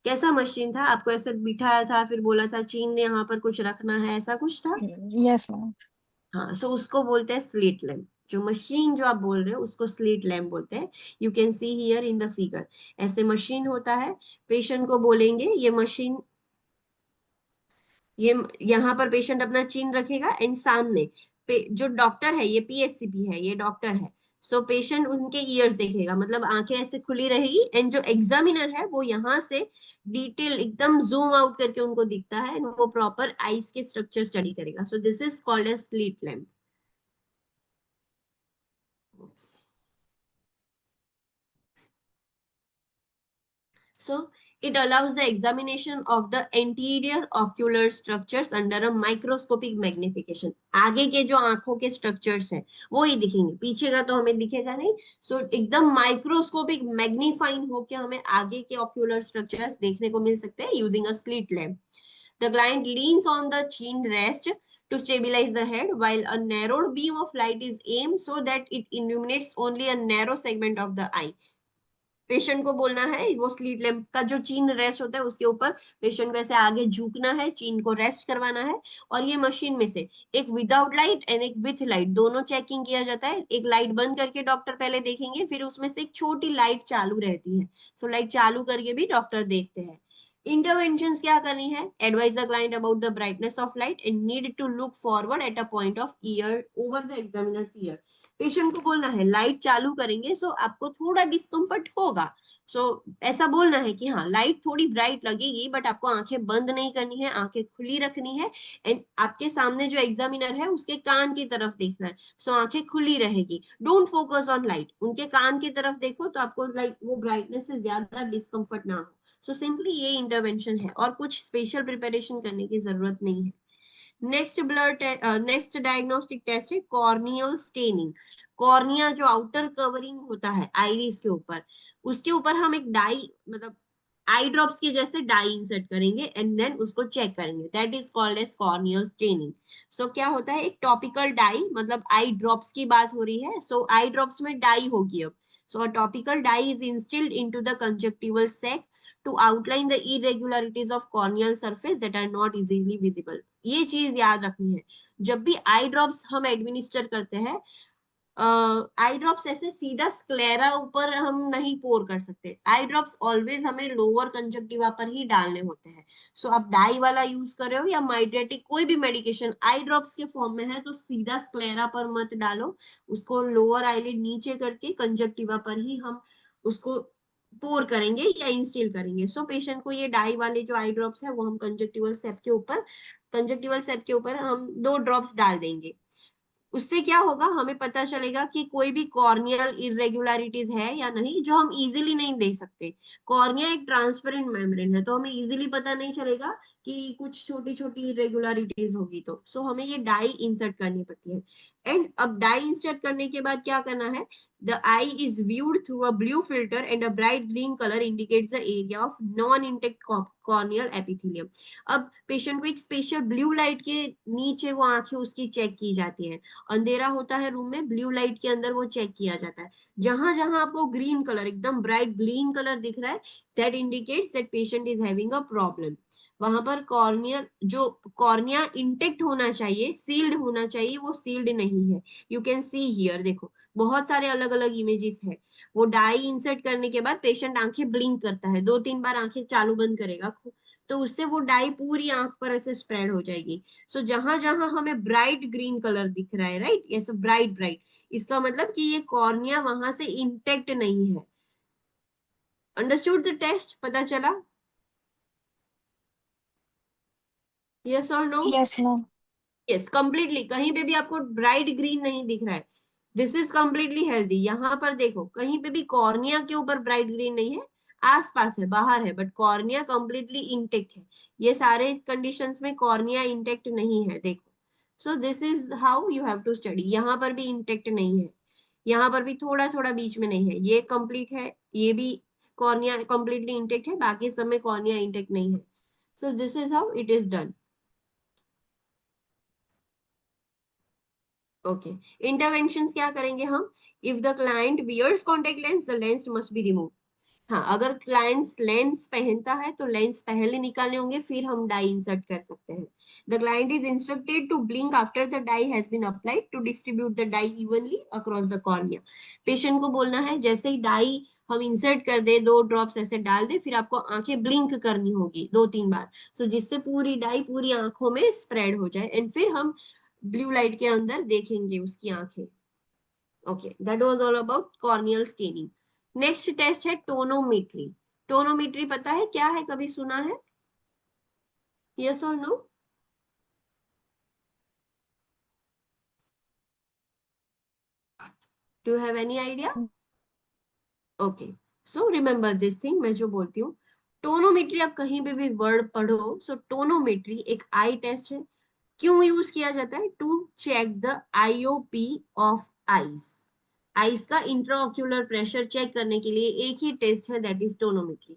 कैसा मशीन था? आपको ऐसे बिठाया था फिर बोला था चीन ने यहाँ पर कुछ रखना है, ऐसा कुछ था? Yes ma'am. हाँ, सो उसको बोलते हैं स्लिट लैम्प. जो मशीन जो आप बोल रहे हो उसको स्लिट लैम्प बोलते हैं. You can see here in the figure, ऐसे मशीन होता है. पेशेंट को बोलेंगे ये मशीन ये यहाँ पर पेशेंट अपना चिन रखेगा एंड सामने जो डॉक्टर है, ये पीएचसीपी है, ये डॉक्टर है, सो पेशेंट उनके ईयर्स देखेगा, मतलब आंखें ऐसे खुली रहेगी एंड जो एग्जामिनर है वो यहाँ से डिटेल एकदम जूम आउट करके उनको दिखता है, वो प्रॉपर आईज के स्ट्रक्चर स्टडी करेगा. So this is called as slit lamp. So it allows the examination of the anterior ocular structures under a microscopic magnification. आगे के जो आंखों के स्ट्रक्चर्स हैं वो ही दिखेंगे, पीछे का तो हमें दिखेगा नहीं. सो एकदम माइक्रोस्कोपिक मैग्नीफाइंग होके हमें आगे के ocular structures देखने को मिल सकते हैं using a slit lamp. The client leans on the chin rest to stabilize the head while a narrowed beam of light is aimed so that it illuminates only a narrow segment of the eye. Patient को बोलना है, वो slit lamp का जो चीन rest होता है उसके ऊपर पेशेंट को ऐसे आगे झुकना है, चीन को रेस्ट करवाना है, और ये मशीन में से एक विदाउट लाइट एंड एक विथ लाइट दोनों चेकिंग किया जाता है. एक लाइट बंद करके डॉक्टर पहले देखेंगे, फिर उसमें से एक छोटी लाइट चालू रहती है. सो लाइट चालू करके भी डॉक्टर देखते हैं. इंटरवेंशंस क्या करनी है? Advise the client about the brightness of light and need to look forward at a point of ear over the examiner's ear. Patient को बोलना है लाइट चालू करेंगे सो आपको थोड़ा डिस्कम्फर्ट होगा. सो ऐसा बोलना है कि हाँ लाइट थोड़ी ब्राइट लगेगी बट आपको आंखें बंद नहीं करनी है, आंखें खुली रखनी है एंड आपके सामने जो एग्जामिनर है उसके कान की तरफ देखना है. सो आंखें खुली रहेगी. डोंट फोकस ऑन लाइट, उनके कान की तरफ देखो तो आपको लाइक वो ब्राइटनेस से ज्यादा डिस्कम्फर्ट ना हो. सो सिंपली ये इंटरवेंशन है और कुछ स्पेशल प्रिपरेशन करने की जरूरत नहीं है. नेक्स्ट डायग्नोस्टिक टेस्ट है कॉर्नियल स्टेनिंग. कॉर्निया जो आउटर कवरिंग होता है आईरिस के ऊपर, उसके ऊपर हम एक डाई मतलब आई ड्रॉप्स के जैसे डाई इंसर्ट करेंगे एंड देन उसको चेक करेंगे. That is called as corneal staining. So क्या होता है, एक टॉपिकल डाई, मतलब आई ड्रॉप्स की बात हो रही है. सो आई ड्रॉप्स में डाई होगी अब. So a topical dye is instilled into the conjunctival sac to outline the irregularities of corneal surface that are not easily visible. ये चीज याद रखनी है. जब भी आई ड्रॉप्स हम एडमिनिस्टर करते हैं, आई ड्रॉप्स ऐसे सीधा स्क्लेरा ऊपर हम नहीं पोर कर सकते. आई ड्रॉप्स ऑलवेज हमें लोअर कंजक्टिवा पर ही डालने होते हैं. सो आप डाई वाला यूज कर रहे हो या माइड्रेटिक कोई भी मेडिकेशन आई ड्रॉप्स के फॉर्म में है तो सीधा स्क्लेरा पर मत डालो, उसको लोअर आईलिड नीचे करके कंजक्टिवा पर ही हम उसको पोर करेंगे या इंस्टिल करेंगे. सो पेशेंट को ये डाई वाले जो आई ड्रॉप्स है वो हम कंजक्टिवल सेप के ऊपर हम 2 ड्रॉप्स डाल देंगे. उससे क्या होगा, हमें पता चलेगा कि कोई भी कॉर्नियल इरेगुलरिटीज है या नहीं जो हम इजीली नहीं देख सकते. कॉर्निया एक ट्रांसपेरेंट मेम्ब्रेन है तो हमें इजीली पता नहीं चलेगा कि कुछ छोटी छोटी इरेगुलरिटीज होगी. तो सो हमें ये डाई इंसर्ट करनी पड़ती है. एंड अब डाई इंसर्ट करने के बाद क्या करना है, the eye is viewed through a blue filter and a bright green colour indicates the area of non intact corneal epithelium. अब पेशेंट को एक स्पेशल ब्लू लाइट के नीचे वो आंखें उसकी चेक की जाती है. अंधेरा होता है रूम में, ब्लू लाइट के अंदर वो चेक किया जाता है. जहां जहां आपको ग्रीन कलर, एकदम ब्राइट ग्रीन कलर दिख रहा है, that indicates that patient is having a problem. वहां पर कॉर्निया जो कॉर्निया इंटेक्ट होना चाहिए, सील्ड होना चाहिए, वो सील्ड नहीं है. यू कैन सी हियर, देखो बहुत सारे अलग अलग इमेजेस है. वो डाई इंसर्ट करने के बाद पेशेंट आंखें ब्लिंक करता है, 2-3 बार आंखें चालू बंद करेगा तो उससे वो डाई पूरी आंख पर ऐसे स्प्रेड हो जाएगी. सो जहां जहां हमें ब्राइट ग्रीन कलर दिख रहा है, राइट, ऐसे ब्राइट ब्राइट, इसका मतलब कि ये कॉर्निया वहां से इंटेक्ट नहीं है. Understood the test? पता चला? यस और no? Yes ma'am. Yes, completely. कहीं पे भी आपको ब्राइट ग्रीन नहीं दिख रहा है, दिस इज कंप्लीटली हेल्दी. यहाँ पर देखो कहीं पे भी कॉर्निया के ऊपर ब्राइट ग्रीन नहीं है, आसपास है, बाहर है, बट कॉर्निया कंप्लीटली इंटेक्ट है. ये सारे कंडीशंस में कॉर्निया इंटेक्ट नहीं है, देखो. So this is how you have to study. यहाँ पर भी इंटेक्ट नहीं है, यहाँ पर भी थोड़ा थोड़ा बीच में नहीं है, ये कंप्लीट है, ये भी कॉर्निया कंप्लीटली इंटेक्ट है, बाकी सब में कॉर्निया इंटेक्ट नहीं है. So this is how it is done. Okay, interventions क्या करेंगे हम? If the client wears contact lens, the lens must be remove. हाँ, अगर क्लाइंट्स लेंस पहनता है तो लेंस पहले निकालने होंगे, फिर हम डाई इंसर्ट कर सकते हैं. The client is instructed to blink after the dye has been applied to distribute the dye evenly across the cornea. Patient को बोलना है जैसे ही डाई हम इंसर्ट कर दे, 2 ड्रॉप्स ऐसे डाल दे, फिर आपको आंखें ब्लिंक करनी होगी 2-3 बार, सो जिससे पूरी डाई पूरी आंखों में स्प्रेड हो जाए, एंड फिर हम ब्लू लाइट के अंदर देखेंगे उसकी आंखें. Okay, that was all about corneal staining. Next test है टोनोमेट्री. टोनोमेट्री पता है क्या है, कभी सुना है? यस और no? Do you have any idea? Okay, so remember this thing. मैं जो बोलती हूँ, टोनोमेट्री, आप कहीं पे भी वर्ड पढ़ो, सो टोनोमेट्री एक आई टेस्ट है. क्यों यूज किया जाता है? To check the IOP of eyes. Eyes का इंट्राऑक्यूलर प्रेशर चेक करने के लिए एक ही टेस्ट है, that is tonometry.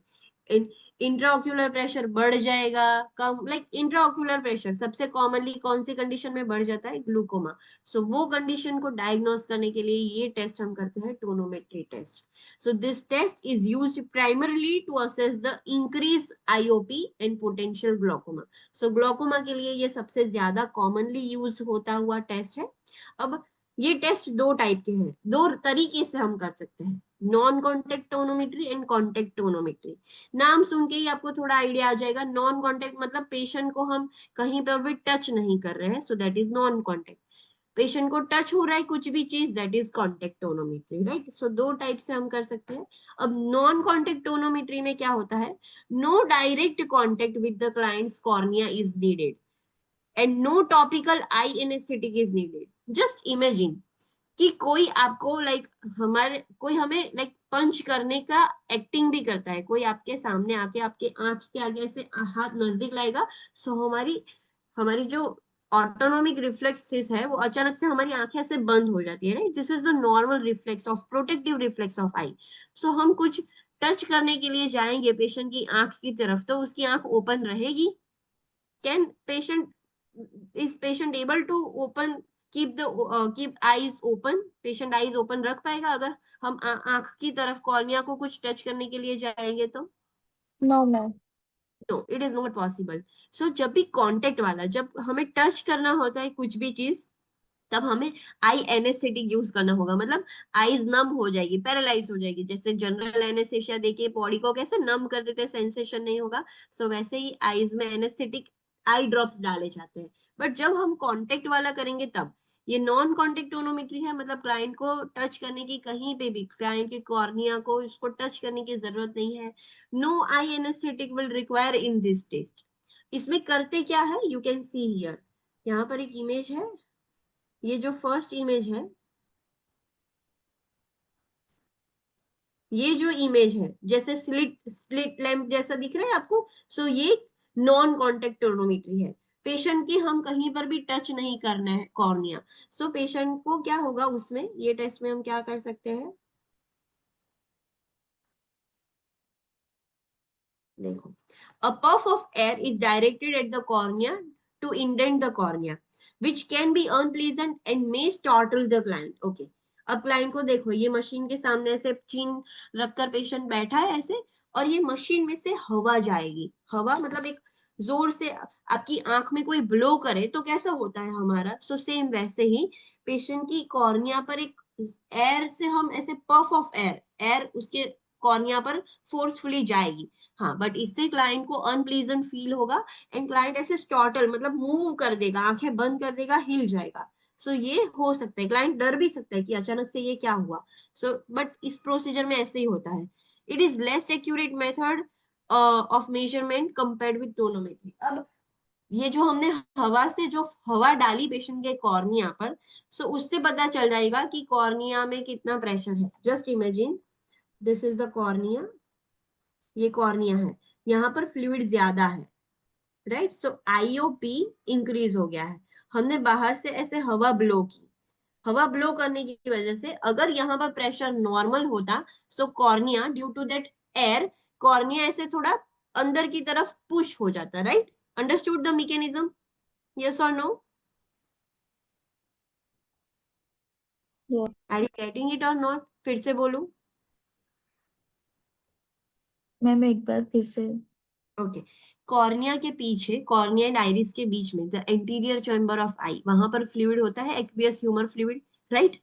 Intraocular pressure बढ़ जाएगा, कम, लाइक इंट्राऑक्यूलर प्रेशर सबसे कॉमनली कौन सी कंडीशन में बढ़ जाता है? ग्लूकोमा. सो वो कंडीशन को डायग्नोस करने के लिए ये टेस्ट हम करते हैं, tonometry test. So this test is used primarily to assess the increase IOP and potential glaucoma. So glaucoma के लिए ये सबसे ज्यादा कॉमनली यूज होता हुआ टेस्ट है. अब ये टेस्ट 2 टाइप के हैं, 2 तरीके से हम कर सकते हैं, non contact tonometry and contact tonometry. नाम सुन के ही आपको थोड़ा आइडिया आ जाएगा. नॉन कॉन्टेक्ट मतलब पेशेंट को हम कहीं पर भी टच नहीं कर रहे हैं, सो that is non contact. Patient को टच हो रहा है कुछ भी चीज, that is contact tonometry, right. So 2 type से हम कर सकते हैं. अब नॉन कॉन्टेक्ट टोनोमेट्री में क्या होता है? No direct contact with the client's cornea is needed and no topical eye anaesthetic is needed. Just imagine कि कोई आपको कोई हमें पंच करने का एक्टिंग भी करता है, कोई आपके सामने आके आपके आंख के आगे ऐसे हाथ नजदीक लाएगा, सो हमारी हमारी जो ऑटोनोमिक रिफ्लेक्सेस है वो अचानक से हमारी आंखें ऐसे बंद हो जाती है, right. This is the normal reflex of protective reflex of eye. So हम कुछ टच करने के लिए जाएंगे पेशेंट की आंख की तरफ, तो उसकी आंख ओपन रहेगी. Can patient is patient able to open, keep eyes open? Patient eyes open रख पाएगा अगर हम आंख की तरफ कॉर्निया को कुछ टच करने के लिए जाएंगे तो? No ma'am. No, it is not possible. So जब भी कांटेक्ट वाला, जब हमें टच करना होता है कुछ भी चीज, तब हमें आई एनेस्थेटिक यूज करना होगा. मतलब आईज नम हो जाएगी, पैरालाइज हो जाएगी. जैसे जनरल एनेस्थेशिया देके बॉडी को कैसे नम कर देते हैं, सेंसेशन नहीं होगा, सो वैसे ही आईज में एनेस्थेटिक आई ड्रॉप्स डाले जाते हैं. बट जब हम कांटेक्ट वाला करेंगे तब, ये नॉन कांटेक्ट टोनोमेट्री है, मतलब क्लाइंट को टच करने की, कहीं पे भी क्लाइंट के कॉर्निया को इसको टच करने की जरूरत नहीं है. No eye anaesthetic will require in this test. इसमें करते क्या है, यू कैन सी हियर. यहाँ पर एक इमेज है, ये जो फर्स्ट इमेज है, ये जो इमेज है जैसे स्प्लिट लैंप जैसा दिख रहा है आपको, सो ये नॉन कॉन्टेक्ट टोनोमेट्री है. पेशेंट की हम कहीं पर भी टच नहीं करना है कॉर्निया. सो पेशेंट को क्या होगा उसमें, ये टेस्ट में हम क्या कर सकते हैं, देखो. A puff of air is directed at the cornea to indent the cornea, which can be unpleasant and may startle the client. Okay. अब क्लाइंट को देखो, ये मशीन के सामने ऐसे चीन रखकर पेशेंट बैठा है ऐसे, और ये मशीन में से हवा जाएगी. हवा मतलब एक जोर से आपकी आंख में कोई ब्लो करे तो कैसा होता है हमारा, सो सेम वैसे ही पेशेंट की कॉर्निया पर एक एयर से हम ऐसे पफ ऑफ एयर उसके कॉर्निया पर फोर्सफुली जाएगी. हाँ, बट इससे क्लाइंट को अनप्लीजेंट फील होगा एंड क्लाइंट ऐसे स्टॉटल मतलब मूव कर देगा, आंखें बंद कर देगा, हिल जाएगा. सो ये हो सकता है, क्लाइंट डर भी सकता है कि अचानक से ये क्या हुआ. सो बट इस प्रोसीजर में ऐसे ही होता है. It is less accurate method of measurement compared with tonometry. अब ये जो हमने हवा से जो हवा डाली पेशेंट के कॉर्निया पर, सो उससे पता चल जाएगा कि कॉर्निया में कितना प्रेशर है. Just imagine, this is the cornea, ये कॉर्निया है, यहाँ पर फ्लूइड ज्यादा है, राइट. सो आईओपी इंक्रीज हो गया है. हमने बाहर से ऐसे हवा ब्लो की, हवा ब्लो करने की वजह से अगर यहाँ पर प्रेशर नॉर्मल होता, so cornea due to that air, cornea ऐसे थोड़ा अंदर की तरफ पुश हो जाता, right. Understood the mechanism? Yes और no? Yes. Are you getting it और नॉट? फिर से बोलूं? मैम एक बार फिर से। ओके, कॉर्निया के पीछे, कॉर्निया एंड आइरिस के बीच में द एंटीरियर चैम्बर ऑफ आई, वहां पर फ्लूइड होता है, एक्वियस ह्यूमर फ्लूइड, राइट।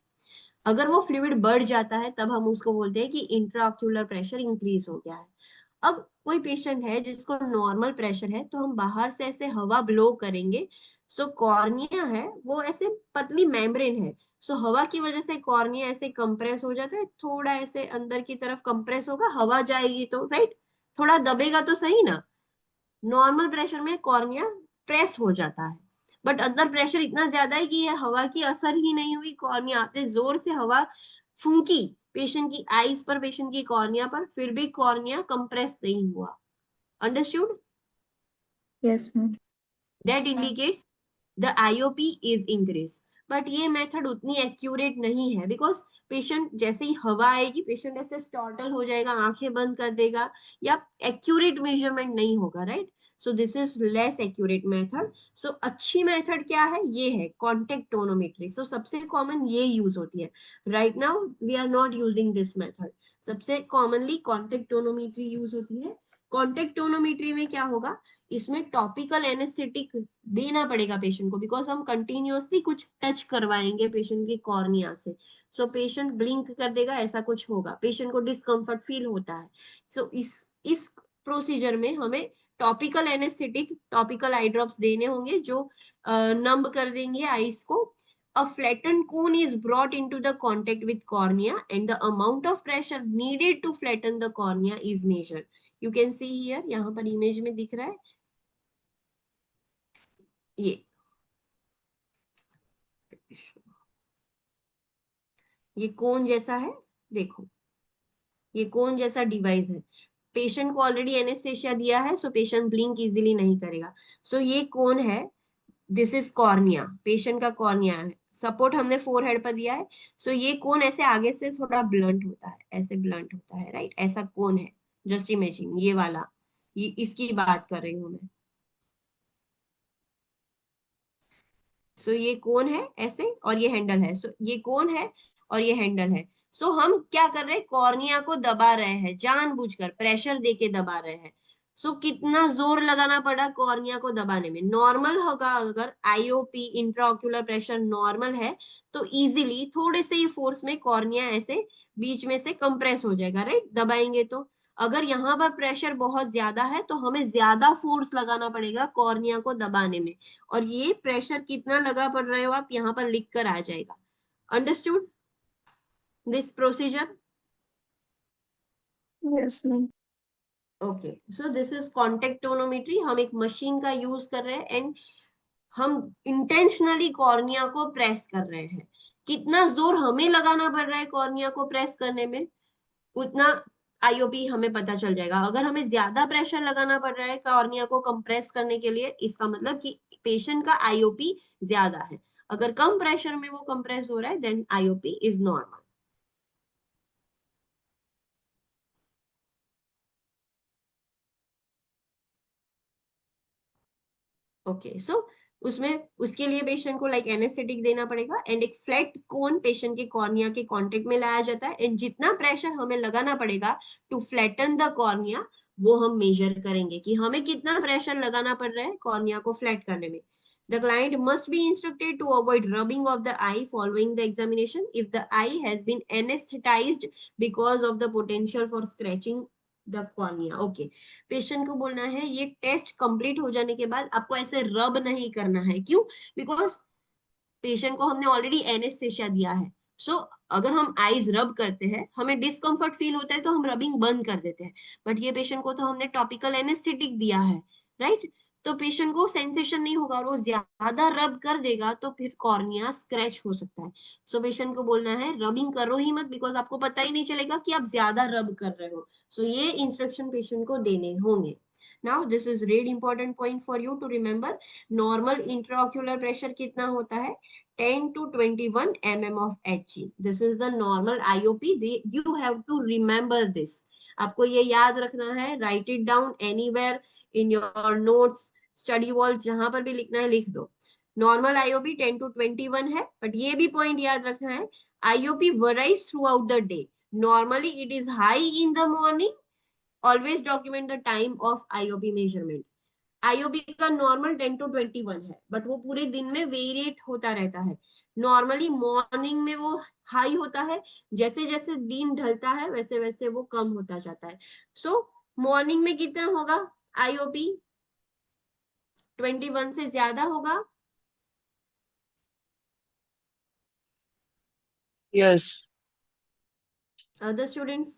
अगर वो फ्लूइड बढ़ जाता है तब हम उसको बोलते हैं कि इंट्राऑक्यूलर प्रेशर इंक्रीज हो गया है। अब कोई पेशेंट है जिसको नॉर्मल प्रेशर है, तो हम बाहर से ऐसे हवा ब्लो करेंगे, सो कॉर्निया है वो ऐसे पतली मेम्ब्रेन है, सो हवा की वजह से कॉर्निया ऐसे कंप्रेस हो जाता है, थोड़ा ऐसे अंदर की तरफ कंप्रेस होगा, हवा जाएगी तो, राइट, थोड़ा दबेगा तो सही ना। नॉर्मल प्रेशर में कॉर्निया प्रेस हो जाता है, बट अंदर प्रेशर इतना ज्यादा है कि ये हवा की असर ही नहीं हुई, कॉर्निया आते जोर से हवा फूंकी पेशेंट की आईज पर, पेशेंट की कॉर्निया पर, फिर भी कॉर्निया कंप्रेस नहीं हुआ। Understood? Yes ma'am. That indicates the IOP is increase. But ये मेथड उतनी एक्यूरेट नहीं है, बिकॉज पेशेंट जैसे ही हवा आएगी पेशेंट ऐसे स्टॉर्टल हो जाएगा, आंखें बंद कर देगा, या एक्यूरेट मेजरमेंट नहीं होगा, right. So this is less accurate method. So अच्छी मेथड क्या है, ये है कॉन्टेक्ट टोनोमेट्री। सो सबसे कॉमन ये यूज होती है। Right now we are not using this method, सबसे कॉमनली कॉन्टेक्ट टोनोमेट्री यूज होती है। कॉन्टेक्ट टोनोमेट्री में क्या होगा, इसमें टॉपिकल एनेस्थेटिक देना पड़ेगा पेशेंट को, बिकॉज हम कंटिन्यूअसली कुछ टच करवाएंगे पेशेंट की कॉर्निया से। सो पेशेंट ब्लिंक कर देगा, ऐसा कुछ होगा, पेशेंट को डिस्कम्फर्ट फील होता है। सो इस प्रोसीजर में हमें topical anaesthetic, topical eye drops देने होंगे जो नंब कर देंगे आईज को। A flattened cone is brought into the contact with cornea and the amount of pressure needed to flatten the cornea is measured. You can see here, यहाँ पर image में दिख रहा है ये कोन जैसा है, देखो ये कोन जैसा डिवाइस है। पेशेंट को ऑलरेडी एनेस्थेशिया दिया है, सो पेशेंट ब्लिंक इजीली नहीं करेगा। सो ये कोन है, दिस इज कॉर्निया, पेशेंट का कॉर्निया है, सपोर्ट हमने फोरहेड पर दिया है। सो ये कोन ऐसे आगे से थोड़ा ब्लंट होता है, ऐसे ब्लंट होता है, राइट, ऐसा कोन है। जस्ट इमेजिन ये वाला, ये इसकी बात कर रही हूँ मैं। सो ये कोन है ऐसे, और ये हैंडल है। सो ये कोन है और ये हैंडल है। सो हम क्या कर रहे हैं, कॉर्निया को दबा रहे हैं, जानबूझकर प्रेशर देके दबा रहे हैं। सो कितना जोर लगाना पड़ा कॉर्निया को दबाने में, नॉर्मल होगा अगर आईओपी इंट्राऑक्यूलर प्रेशर नॉर्मल है तो इजीली थोड़े से ही फोर्स में कॉर्निया ऐसे बीच में से कंप्रेस हो जाएगा, राइट, दबाएंगे तो। अगर यहाँ पर प्रेशर बहुत ज्यादा है तो हमें ज्यादा फोर्स लगाना पड़ेगा कॉर्निया को दबाने में, और ये प्रेशर कितना लगा पड़ रहे हो आप यहाँ पर लिख कर आ जाएगा। Understood this procedure? Yes ma'am. Okay, so this is contact tonometry. हम एक मशीन का यूज कर रहे हैं एंड हम इंटेंशनली कॉर्निया को प्रेस कर रहे हैं। कितना जोर हमें लगाना पड़ रहा है कॉर्निया को प्रेस करने में, उतना आईओपी हमें पता चल जाएगा। अगर हमें ज्यादा प्रेशर लगाना पड़ रहा है कॉर्निया को कंप्रेस करने के लिए, इसका मतलब कि पेशेंट का आईओपी ज्यादा है। अगर कम प्रेशर में वो कंप्रेस हो रहा है then IOP is normal. Okay, so उसमें उसके लिए पेशेंट को लाइक एनेस्थेटिक देना पड़ेगा एंड एक फ्लैट कोन पेशेंट के कॉर्निया के कांटेक्ट में लाया जाता है एंड जितना प्रेशर हमें लगाना पड़ेगा टू फ्लैटन द कॉर्निया वो हम मेजर करेंगे कि हमें कितना प्रेशर लगाना पड़ रहा है कॉर्निया को फ्लैट करने में। The client must be instructed to avoid rubbing of the eye following the examination if the eye has been anesthetized because of the potential for scratching the cornea. Okay. Patient को बोलना है ये test complete हो जाने के बाद आपको ऐसे रब नहीं करना है। क्यों? बिकॉज पेशेंट को हमने ऑलरेडी एनेस्थेशिया दिया है। सो अगर हम आईज रब करते हैं हमें डिस्कम्फर्ट फील होता है तो हम रबिंग बंद कर देते हैं, बट ये पेशेंट को तो हमने टॉपिकल एनेस्थेटिक दिया है, राइट, तो पेशेंट को सेंसेशन नहीं होगा और वो ज्यादा रब कर देगा तो फिर कॉर्निया स्क्रैच हो सकता है। सो पेशेंट को बोलना है रबिंग करो ही मत, बिकॉज आपको पता ही नहीं चलेगा कि आप ज्यादा रब कर रहे हो। सो ये इंस्ट्रक्शन पेशेंट को देने होंगे। Now this is really important point for you to remember. Normal intraocular pressure कितना होता है? 10 to 21 mm of Hg. This is the normal IOP. You have to remember this. आपको ये याद रखना है. Write it down anywhere in your notes, study wall, जहां पर भी लिखना है लिख दो. Normal IOP 10 to 21 है, but ये भी point याद रखना है. IOP varies throughout the day. Normally it is high in the morning always document the time of IOP measurement. IOP का नॉर्मल 10 to 21 है, बट वो पूरे दिन में वेरिएट होता रहता है। नॉर्मली मॉर्निंग में वो हाई होता है, जैसे जैसे दिन ढलता है वैसे वैसे वो कम होता जाता है। सो मॉर्निंग में कितना होगा आईओपी? 21 से ज्यादा होगा। यस। अदर स्टूडेंट्स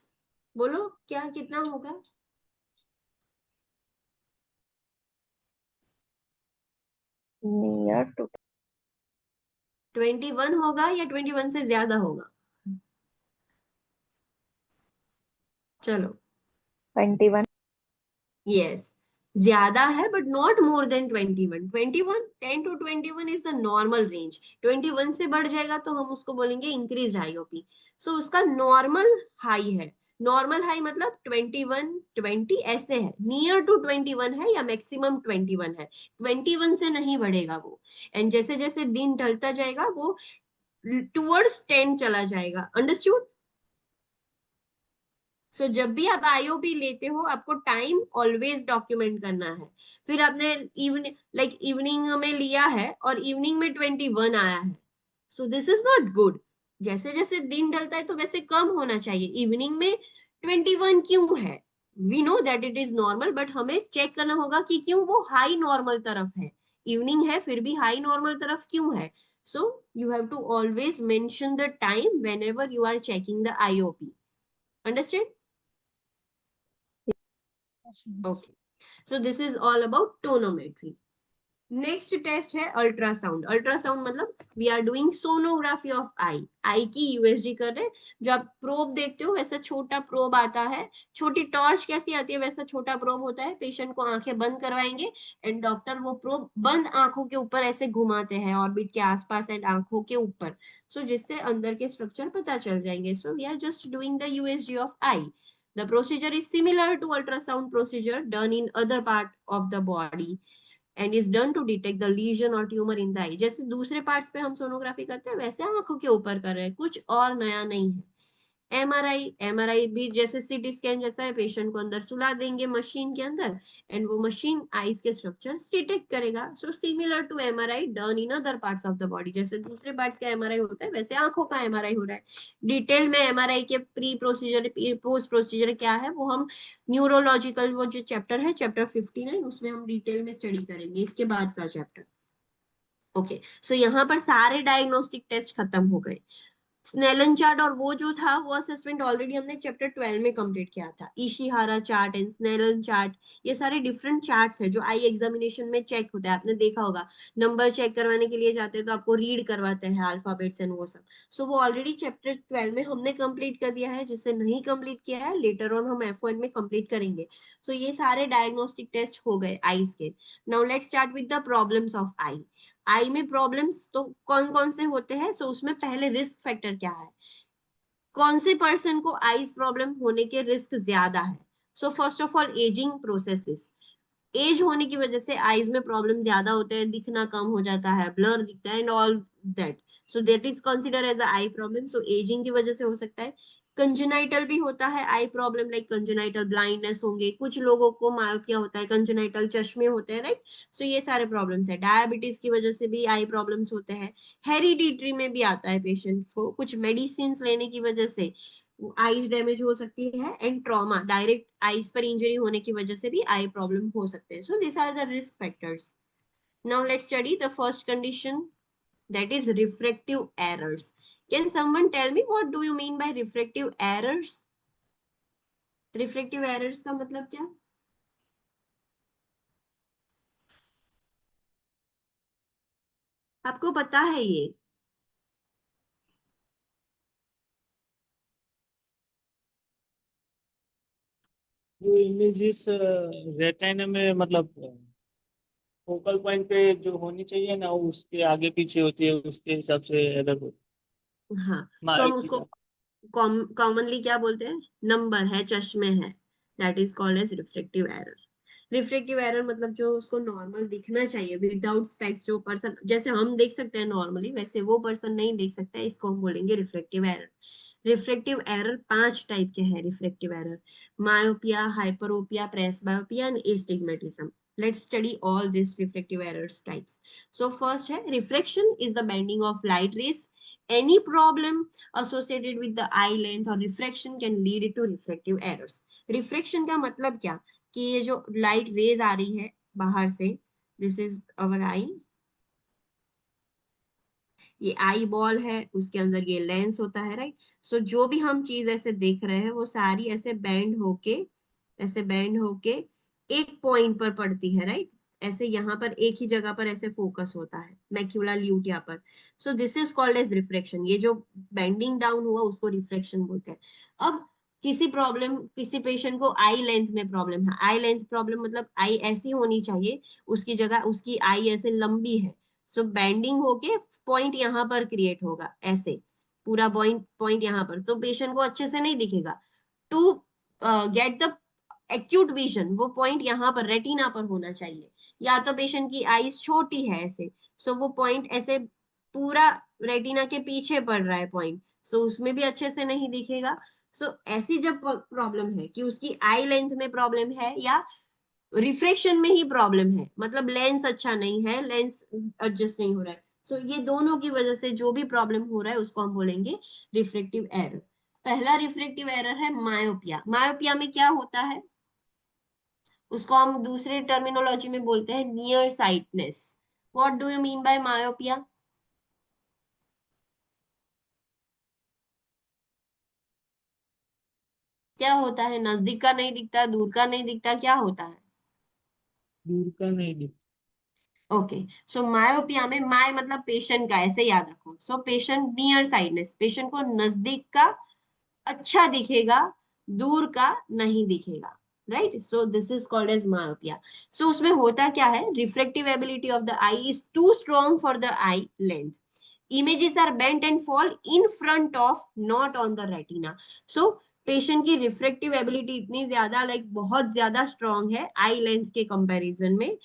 बोलो क्या कितना होगा? नियर टू 21 होगा या 21 से ज्यादा होगा? चलो 21। यस, ज्यादा है but not more than 21। 21 10 to 21 is the normal range. 21 से बढ़ जाएगा तो हम उसको बोलेंगे इंक्रीज आईओपी। सो उसका नॉर्मल हाई है। नॉर्मल हाई मतलब 21 20 ऐसे है, नियर टू 21 है या मैक्सिमम 21 है। 21 से नहीं बढ़ेगा वो। एंड जैसे जैसे दिन ढलता जाएगा वो टुवर्ड्स 10 चला जाएगा। अंडरस्टूड? सो जब भी आप आईओपी लेते हो आपको टाइम ऑलवेज डॉक्यूमेंट करना है। फिर आपने इवनिंग में लिया है और इवनिंग में 21 आया है, so this is not good. जैसे जैसे दिन ढलता है तो वैसे कम होना चाहिए। इवनिंग में 21 क्यों है? We know that it is normal, but हमें चेक करना होगा कि क्यों वो हाई नॉर्मल तरफ है। इवनिंग है फिर भी हाई नॉर्मल तरफ क्यों है? So you have to always mention the time whenever you are checking the IOP. Understand? Okay, so this is all about tonometry. Next test है अल्ट्रासाउंड। अल्ट्रासाउंड मतलब we are doing sonography of eye. Eye की USG कर रहे हैं। जो आप probe देखते हो वैसा छोटा प्रोब आता है, छोटी टॉर्च कैसी आती है वैसा छोटा प्रोब होता है। पेशेंट को आंखें बंद करवाएंगे एंड डॉक्टर वो प्रोब बंद आंखों के ऊपर ऐसे घुमाते हैं ऑर्बिट के आसपास एंड आंखों के ऊपर, सो जिससे अंदर के स्ट्रक्चर पता चल जाएंगे। So we are just doing the USG of eye. The procedure is similar to ultrasound procedure done in other part of the body and is done to detect the lesion or tumor in the eye. जैसे दूसरे parts पे हम sonography करते हैं वैसे आंखों के ऊपर कर रहे हैं, कुछ और नया नहीं है। एमआरआई भी जैसे सीटी स्कैन जैसा है। पेशेंट को अंदर सुला देंगे मशीन के अंदर एंड वो मशीन आईज के स्ट्रक्चर्स डिटेक्ट करेगा। So similar to MRI done in other parts of the body. जैसे दूसरे पार्ट्स का एमआरआई होता है वैसे आंखों का एमआरआई हो रहा है। डिटेल में एमआरआई के प्री प्रोसीजर पोस्ट प्रोसीजर क्या है वो हम न्यूरोलॉजिकल वो जो चैप्टर है चैप्टर 59 उसमें हम डिटेल में स्टडी करेंगे इसके बाद का चैप्टर। ओके, सो यहाँ पर सारे डायग्नोस्टिक टेस्ट खत्म हो गए। स्नेलन चार्ट और वो जो था वो असेसमेंट ऑलरेडी हमने चैप्टर 12 में कंप्लीट किया था। Ishihara chart and Snellen chart, ये सारे डिफरेंट चार्ट्स है जो आई एग्जामिनेशन में चेक होता है। आपने देखा होगा नंबर चेक करवाने के लिए जाते हैं तो आपको रीड करवाते हैं अल्फाबेट्स एंड वो सब। सो वो ऑलरेडी चैप्टर 12 में हमने कंप्लीट कर दिया है। जिससे नहीं कंप्लीट किया है लेटर ऑन हम F1 में कंप्लीट करेंगे। सो ये सारे डायग्नोस्टिक टेस्ट हो गए आईज के। Now let's start with the problems of eye. Eye में प्रॉब्लम्स तो कौन कौन से होते हैं? सो उसमें पहले रिस्क फैक्टर क्या है, कौन से पर्सन को आईज प्रॉब्लम होने के रिस्क ज्यादा है? So first of all aging processes. Age होने की वजह से आईज में प्रॉब्लम ज्यादा होते हैं, दिखना कम हो जाता है, ब्लर दिखता है and all that. So that is consider as eye problem. So aging की वजह से हो सकता है। कंजेनाइटल भी होता है आई प्रॉब्लम, लाइक कंजेनाइटल ब्लाइंडनेस होंगे, कुछ लोगों को क्या होता है कंजेनाइटल चश्मे होते हैं, राइट। सो ये सारे प्रॉब्लम्स है। डायबिटीज की वजह से भी आई प्रॉब्लम्स होते हैं। हेरिडिटरी में भी आता है पेशेंट्स को, कुछ मेडिसिन लेने की वजह से आईज डैमेज हो सकती है एंड ट्रॉमा डायरेक्ट आईज पर इंजरी होने की वजह से भी आई प्रॉब्लम हो सकते हैं। So this are the risk factors. Now let's study the first condition, that is refractive errors. Can someone tell me what do you mean by refractive errors? Refractive errors का मतलब क्या? आपको पता है ये? जो इमेजेस रेटिना में मतलब फोकल पॉइंट पे जो होनी चाहिए ना वो उसके आगे पीछे होती है, उसके हिसाब से अलग होती हाँ, है। so हम उसको कॉमनली क्या बोलते हैं? नंबर है, चश्मे है, that is called as refractive error. Refractive error मतलब जो उसको नॉर्मल दिखना चाहिए विदाउट स्पेक्स, जो पर्सन जैसे हम देख सकते हैं नॉर्मली वैसे वो पर्सन नहीं देख सकता है, इसको हम बोलेंगे refractive error. Refractive error 5 type के हैं refractive error, myopia, hyperopia, presbyopia and astigmatism. Let's study all these refractive errors types. So first है refraction is the bending of light rays. Any problem associated with the eye length or refraction can lead to refractive errors. Refraction का मतलब क्या कि ये जो light rays आ रही है बाहर से, this is our eye, ये आई बॉल है, उसके अंदर ये लेंस होता है, राइट. सो जो भी हम चीज ऐसे देख रहे हैं वो सारी ऐसे बेंड होके एक पॉइंट पर पड़ती है, राइट. ऐसे यहाँ पर एक ही जगह पर ऐसे फोकस होता है मैक्यूला ल्यूटिया पर. So this is called as refraction. ये जो बेंडिंग डाउन हुआ उसको रिफ्रेक्शन बोलते हैं. अब किसी पेशेंट को आई लेंथ में प्रॉब्लम है. आई लेंथ प्रॉब्लम मतलब आई ऐसी होनी चाहिए, उसकी जगह उसकी आई ऐसे लंबी है. सो बेंडिंग होके पॉइंट यहाँ पर क्रिएट होगा, ऐसे पूरा पॉइंट यहाँ पर, तो पेशेंट को अच्छे से नहीं दिखेगा. To get the acute vision वो पॉइंट यहाँ पर रेटिना पर होना चाहिए. या तो पेशेंट की आईज छोटी है ऐसे, सो वो पॉइंट ऐसे पूरा रेटिना के पीछे पड़ रहा है पॉइंट, सो उसमें भी अच्छे से नहीं दिखेगा. सो ऐसी जब प्रॉब्लम है कि उसकी आई लेंथ में प्रॉब्लम है या रिफ्रेक्शन में ही प्रॉब्लम है, मतलब लेंस अच्छा नहीं है, लेंस एडजस्ट नहीं हो रहा है, सो ये दोनों की वजह से जो भी प्रॉब्लम हो रहा है उसको हम बोलेंगे रिफ्रेक्टिव एरर. पहला रिफ्रेक्टिव एरर है मायोपिया. मायोपिया में क्या होता है, उसको हम दूसरी टर्मिनोलॉजी में बोलते हैं near sightedness. What do you mean by myopia? क्या होता है, नजदीक का नहीं दिखता, दूर का नहीं दिखता, क्या होता है? दूर का नहीं दिख. ओके. सो मायोपिया में माय मतलब पेशेंट का, ऐसे याद रखो. So patient near sightedness, patient को नजदीक का अच्छा दिखेगा, दूर का नहीं दिखेगा, right. So this is called as myopia. सो उसमें होता क्या है, refractive ability of the eye is too strong for the eye length. Images are bent and fall in front of, not on the retina. So patient की refractive ability इतनी ज्यादा बहुत ज्यादा स्ट्रॉन्ग है आई लेंस के comparison में.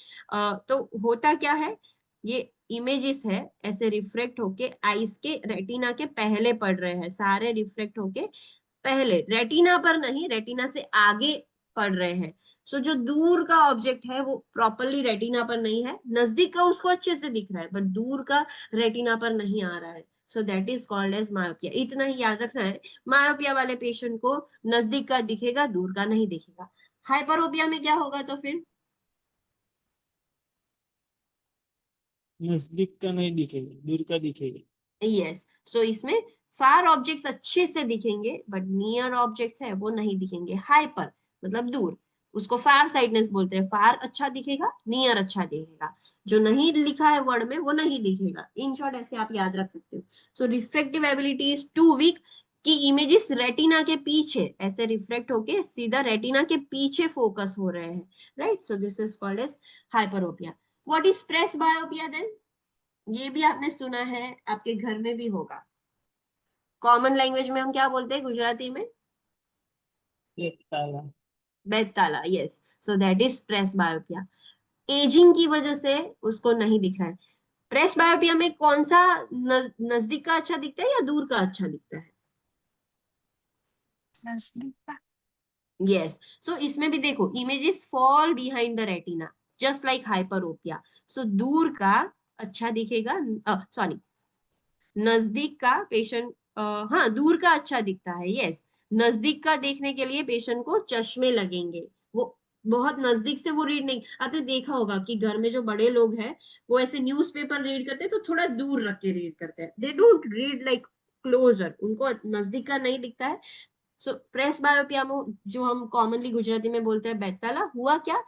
तो होता क्या है, ये इमेजेस है ऐसे रिफ्रेक्ट होके आईज के रेटिना के पहले पड़ रहे हैं, सारे रिफ्रेक्ट होके पहले, रेटिना पर नहीं, रेटिना से आगे पड़ रहे हैं. सो जो दूर का ऑब्जेक्ट है वो प्रॉपरली रेटिना पर नहीं है, नजदीक का उसको अच्छे से दिख रहा है बट दूर का रेटिना पर नहीं आ रहा है. So that is called as myopia. इतना ही याद रखना है, मायोपिया वाले पेशेंट को नजदीक का दिखेगा, दूर का नहीं दिखेगा. हाइपरोपिया में क्या होगा तो फिर? नजदीक का नहीं दिखेगा, दूर का दिखेगा. यस. सो इसमें फार ऑब्जेक्ट्स अच्छे से दिखेंगे बट नियर ऑब्जेक्ट्स है वो नहीं दिखेंगे. हाइपर मतलब दूर, उसको फार साइडनेस बोलते हैं. फार अच्छा दिखेगा, नियर अच्छा दिखेगा, जो नहीं लिखा है वर्ड में वो नहीं दिखेगा. इन शॉर्ट ऐसे आप याद रख सकते हो. So refractive ability is too weak कि इमेजेस रेटिना के पीछे ऐसे रिफ्लेक्ट होके सीधा रेटिना के पीछे फोकस हो रहे हैं, right. So this is called as hyperopia. What is presbyopia then? ये भी आपने सुना है, आपके घर में भी होगा. कॉमन लैंग्वेज में हम क्या बोलते हैं गुजराती में? एक ताला. बेताला. Yes. So that is presbyopia. Ageing की वजह से उसको नहीं दिख रहा है. प्रेसबायोपिया में कौन सा नजदीक का अच्छा दिखता है या दूर का अच्छा दिखता है? नजदीक का. यस. सो इसमें भी देखो, images fall behind the retina just like hyperopia. So दूर का अच्छा दिखेगा, सॉरी, नजदीक का पेशेंट, हाँ दूर का अच्छा दिखता है. यस. नजदीक का देखने के लिए पेशेंट को चश्मे लगेंगे. वो बहुत नजदीक से वो रीड नहीं, आपने देखा होगा कि घर में जो बड़े लोग हैं वो ऐसे न्यूज़पेपर रीड करते हैं तो थोड़ा दूर रख के रीड करते हैं. They don't read like closer, उनको नजदीक का नहीं दिखता है. सो प्रेस बायोपिया में जो हम कॉमनली गुजराती में बोलते हैं बेताला, हुआ क्या,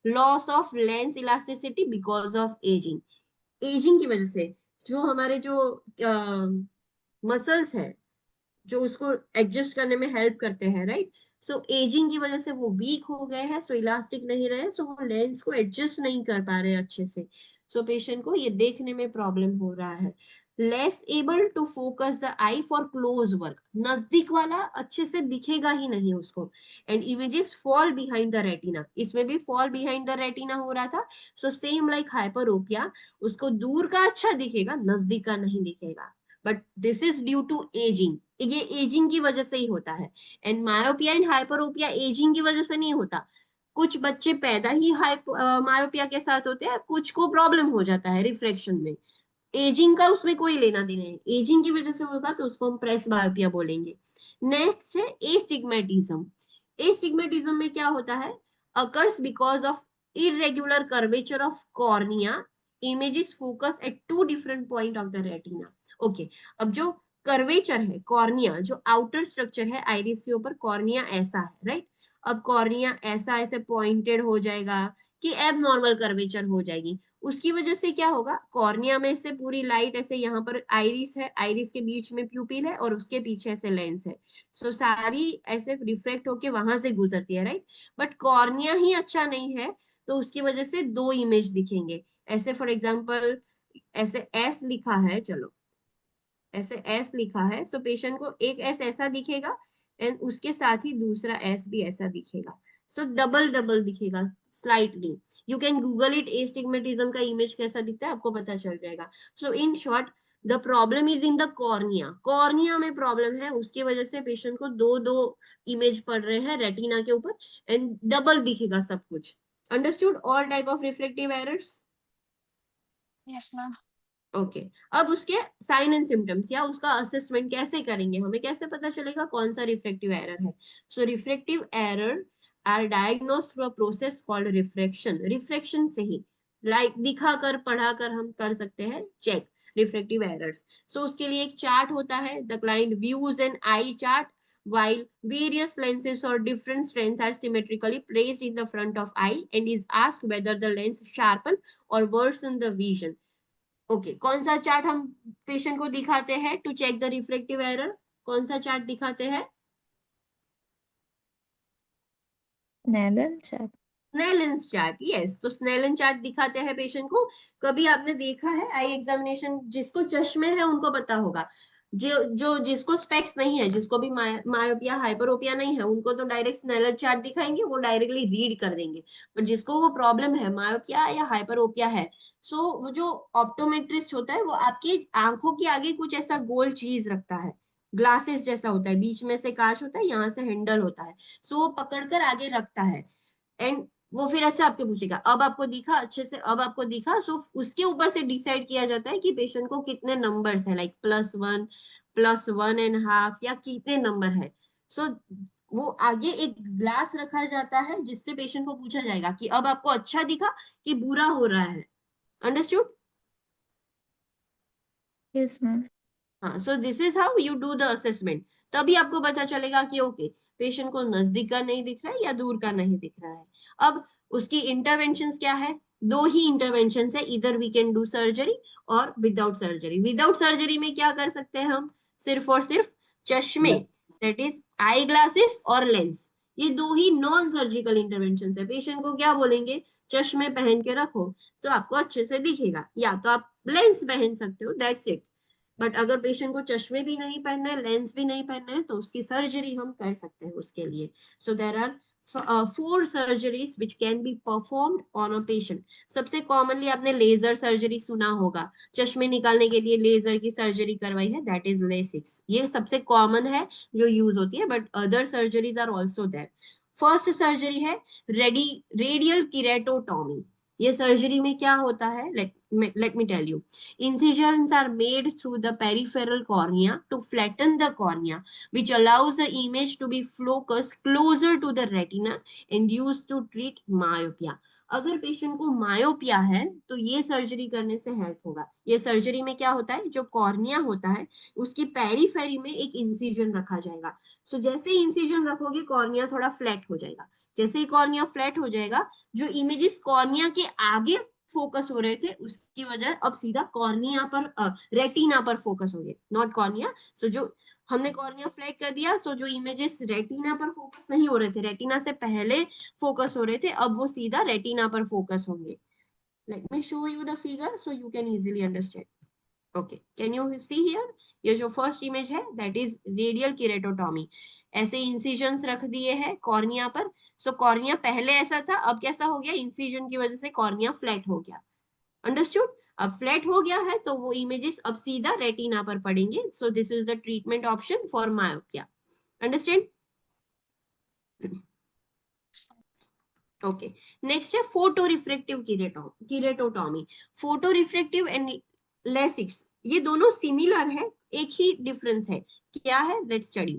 loss of lens elasticity because of ageing. Ageing की वजह से जो हमारे जो मसल्स है जो उसको एडजस्ट करने में हेल्प करते हैं, राइट. सो एजिंग की वजह से वो वीक हो गए हैं, सो इलास्टिक नहीं रहे, सो वो लेंस को एडजस्ट नहीं कर पा रहे अच्छे से. सो पेशेंट को ये देखने में प्रॉब्लम हो रहा है. Less able to focus the eye for close work, नजदीक वाला अच्छे से दिखेगा ही नहीं उसको. And images fall behind the retina, इसमें भी फॉल बिहाइंड द रेटिना हो रहा था. सो सेम लाइक हाइपरोपिया, उसको दूर का अच्छा दिखेगा, नजदीक का नहीं दिखेगा. But this is due to aging. ये एजिंग की वजह से ही होता है। And myopia and hyperopia aging की वजह से नहीं होता। कुछ बच्चे पैदा ही मायोपिया के साथ होते हैं, कुछ को प्रॉब्लम हो जाता है रिफ्रैक्शन में। एजिंग का उसमें कोई लेना देना है, एजिंग की वजह से होगा तो उसको हम प्रेस मायोपिया बोलेंगे। नेक्स्ट है एस्टिग्मेटिज्म। एस्टिग्मेटिज्म में क्या होता है? Occurs because of irregular curvature of cornea, images focus at two different point of the retina. Okay, अब जो कर्वेचर है कॉर्निया, जो आउटर स्ट्रक्चर है आइरिस के ऊपर, कॉर्निया ऐसा है, राइट? अब कॉर्निया ऐसा ऐसे पॉइंटेड हो जाएगा कि एबनॉर्मल कर्वेचर हो जाएगी। उसकी वजह से क्या होगा? कॉर्निया में से पूरी लाइट ऐसे, यहाँ पर आइरिस है, आइरिस के बीच में प्यूपिल है और उसके पीछे ऐसे लेंस है, सो सारी ऐसे रिफ्लेक्ट होके वहां से गुजरती है, राइट? बट कॉर्निया ही अच्छा नहीं है तो उसकी वजह से दो इमेज दिखेंगे ऐसे। फॉर एग्जांपल ऐसे एस लिखा है, चलो ऐसे एस लिखा है, सो पेशेंट को एक एस ऐसा दिखेगा एंड उसके साथ ही दूसरा एस भी ऐसा दिखेगा, सो डबल डबल दिखेगा slightly. You can Google it, astigmatism का इमेज कैसा दिखता है आपको पता चल जाएगा। So in short the problem is in the cornea, cornea में प्रॉब्लम है, उसकी वजह से पेशेंट को दो दो इमेज पड़ रहे हैं रेटिना के ऊपर एंड डबल दिखेगा सब कुछ। Understood all type of reflective errors? Yes ma'am. Okay, अब उसके साइन एंड सिम्टम्स या उसका असेसमेंट कैसे करेंगे, हमें कैसे पता चलेगा कौन सा रिफ्रेक्टिव एरर है? So refractive error are diagnosed through a process called refraction. Refraction से ही लाइक दिखाकर पढ़ाकर हम कर सकते हैं चेक रिफ्रेक्टिव एरर्स। सो उसके लिए एक चार्ट होता है, the client views an eye chart while various lenses or different strengths are symmetrically placed in the front of eye and is asked whether the lens sharpen or worsen the vision. Okay, कौन सा chart हम patient को दिखाते हैं to check the reflective error? कौन सा chart दिखाते हैं? Snellen chart. Snellen chart, yes. तो स्नेलन चार्ट दिखाते हैं पेशेंट को। कभी आपने देखा है आई एग्जामिनेशन, जिसको चश्मे है उनको पता होगा, जो जो जिसको स्पेक्स नहीं है, जिसको भी मायोपिया हाइपरोपिया नहीं है, उनको तो डायरेक्ट स्नेलन चार्ट दिखाएंगे, वो डायरेक्टली रीड कर देंगे। पर जिसको वो प्रॉब्लम है मायोपिया या हाइपरोपिया है, सो वो जो ऑप्टोमेट्रिस्ट होता है वो आपकी आंखों के आगे कुछ ऐसा गोल चीज रखता है, ग्लासेस जैसा होता है, बीच में से कांच होता है, यहाँ से हैंडल होता है, सो वो पकड़कर आगे रखता है एंड वो फिर ऐसे आपके पूछेगा अब आपको दिखा अच्छे से, अब आपको दिखा, सो उसके ऊपर से डिसाइड किया जाता है कि पेशेंट को कितने नंबर्स है, लाइक +1 +1.5 या कितने नंबर है। सो वो आगे एक ग्लास रखा जाता है जिससे पेशेंट को पूछा जाएगा कि अब आपको अच्छा दिखा कि बुरा हो रहा है। अंडरस्टूड? Yes ma'am. हाँ, so this is how you do the assessment. तभी आपको पता चलेगा कि ओके पेशेंट को नजदीक का नहीं दिख रहा है या दूर का नहीं दिख रहा है। अब उसकी इंटरवेंशंस क्या है? दो ही इंटरवेंशंस है, इधर वी कैन डू सर्जरी और विदाउट सर्जरी। विदाउट सर्जरी में क्या कर सकते हैं हम? सिर्फ और सिर्फ चश्मे, दैट इज आई ग्लासेस और लेंस, ये दो ही नॉन सर्जिकल इंटरवेंशन है। पेशेंट को क्या बोलेंगे? चश्मे पहन के रखो तो आपको अच्छे से दिखेगा, या तो आप लेंस पहन सकते हो, दैट्स इट। बट अगर पेशेंट को चश्मे भी नहीं पहनना है, लेंस भी नहीं पहनना है, तो उसकी सर्जरी हम कर सकते हैं उसके लिए। So there are 4 surgeries which can be performed on a patient. सबसे कॉमनली आपने लेजर सर्जरी सुना होगा, चश्मे निकालने के लिए लेजर की सर्जरी करवाई है, दैट इज लेसिक्स। ये सबसे कॉमन है जो यूज होती है, but other surgeries are also there. First surgery है रेडियल किरेटोटॉमी। ये सर्जरी में क्या होता है? let me tell you. Incisions are made through the peripheral cornea to flatten the cornea, which allows the image to be focused closer to the retina and used to treat myopia. अगर patient को myopia है तो ये surgery करने से help होगा। ये surgery में क्या होता है, जो कॉर्निया होता है उसकी पेरिफेरी में एक इंसिजन रखा जाएगा। सो जैसे ही इंसिजन रखोगे कॉर्निया थोड़ा फ्लैट हो जाएगा। जैसे ही कॉर्निया फ्लैट हो जाएगा, जो इमेजेस कॉर्निया के आगे फोकस हो रहे थे उसकी वजह अब सीधा कॉर्निया पर रेटिना पर फोकस हो गए, नॉट कॉर्निया। सो जो हमने कॉर्निया फ्लैट कर दिया, सो जो इमेजेस रेटिना पर फोकस नहीं हो रहे थे, रेटिना से पहले फोकस हो रहे थे, अब वो सीधा रेटिना पर फोकस होंगे। Let me show you the figure so you can easily understand. Okay, can you see here? ये जो फर्स्ट इमेज है दैट इज रेडियल किरेटोटॉमी। ऐसे इंसिजन्स रख दिए हैं कॉर्निया पर। सो कॉर्निया पहले ऐसा था, अब कैसा हो गया? इंसिजन की वजह से कॉर्निया फ्लैट हो गया। अंडरस्टूड? अब फ्लैट हो गया है तो वो इमेजेस अब सीधा रेटिना पर पड़ेंगे. So this is the treatment option for myopia. Understand? Okay. Next है photo refractive keratotomy. Photo refractive and LASIKs ये दोनों सिमिलर है, एक ही डिफरेंस है. क्या है? Let's study.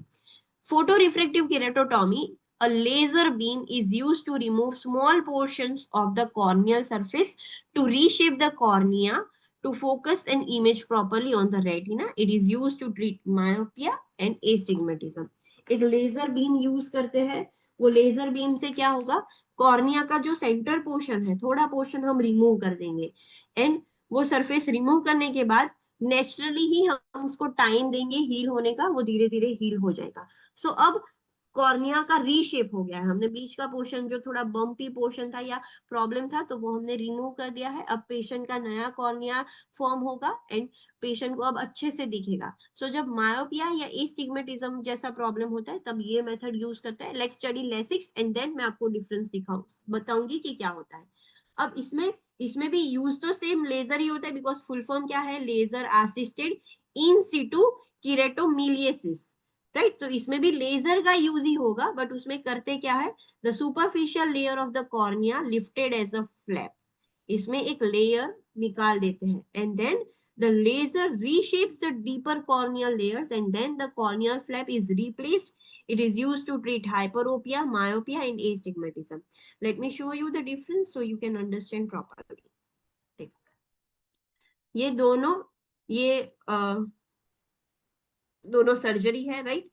Photo refractive keratotomy, a laser beam is used to remove small portions of the corneal surface to reshape the cornea to focus an image properly on the retina. It is used to treat myopia and astigmatism. एक laser beam use करते हैं. वो laser beam से क्या होगा, cornea का जो centre portion है थोड़ा पोर्शन हम रिमूव कर देंगे, एंड वो सरफेस रिमूव करने के बाद नेचुरली ही हम उसको टाइम देंगे हील होने का, वो धीरे धीरे हील हो जाएगा. सो अब कॉर्निया का रीशेप हो गया है. हमने बीच का पोर्शन जो थोड़ा बम्पी पोर्शन था या प्रॉब्लम था तो वो हमने रिमूव कर दिया है. अब पेशेंट का नया कॉर्निया फॉर्म होगा एंड पेशेंट को अब अच्छे से दिखेगा. सो जब मायोपिया या एस्टिग्मेटिज्म जैसा प्रॉब्लम होता है तब ये मेथड यूज करता है. Let's study LASIKs and then मैं आपको डिफरेंस बताऊंगी कि क्या होता है. अब इसमें भी यूज तो सेम लेजर ही होता है, बिकॉज फुल फॉर्म क्या है, laser assisted in situ keratomileusis, right. तो इसमें भी लेजर का यूज ही होगा, बट उसमें करते क्या है, the superficial layer of the cornea lifted as a flap. इसमें एक लेयर निकाल देते हैं and then the laser reshapes the deeper corneal layers and then the corneal flap is replaced. It is used to treat hyperopia, myopia and astigmatism. Let me show you the difference so you can understand properly. देखो, ये दोनों surgery है, right.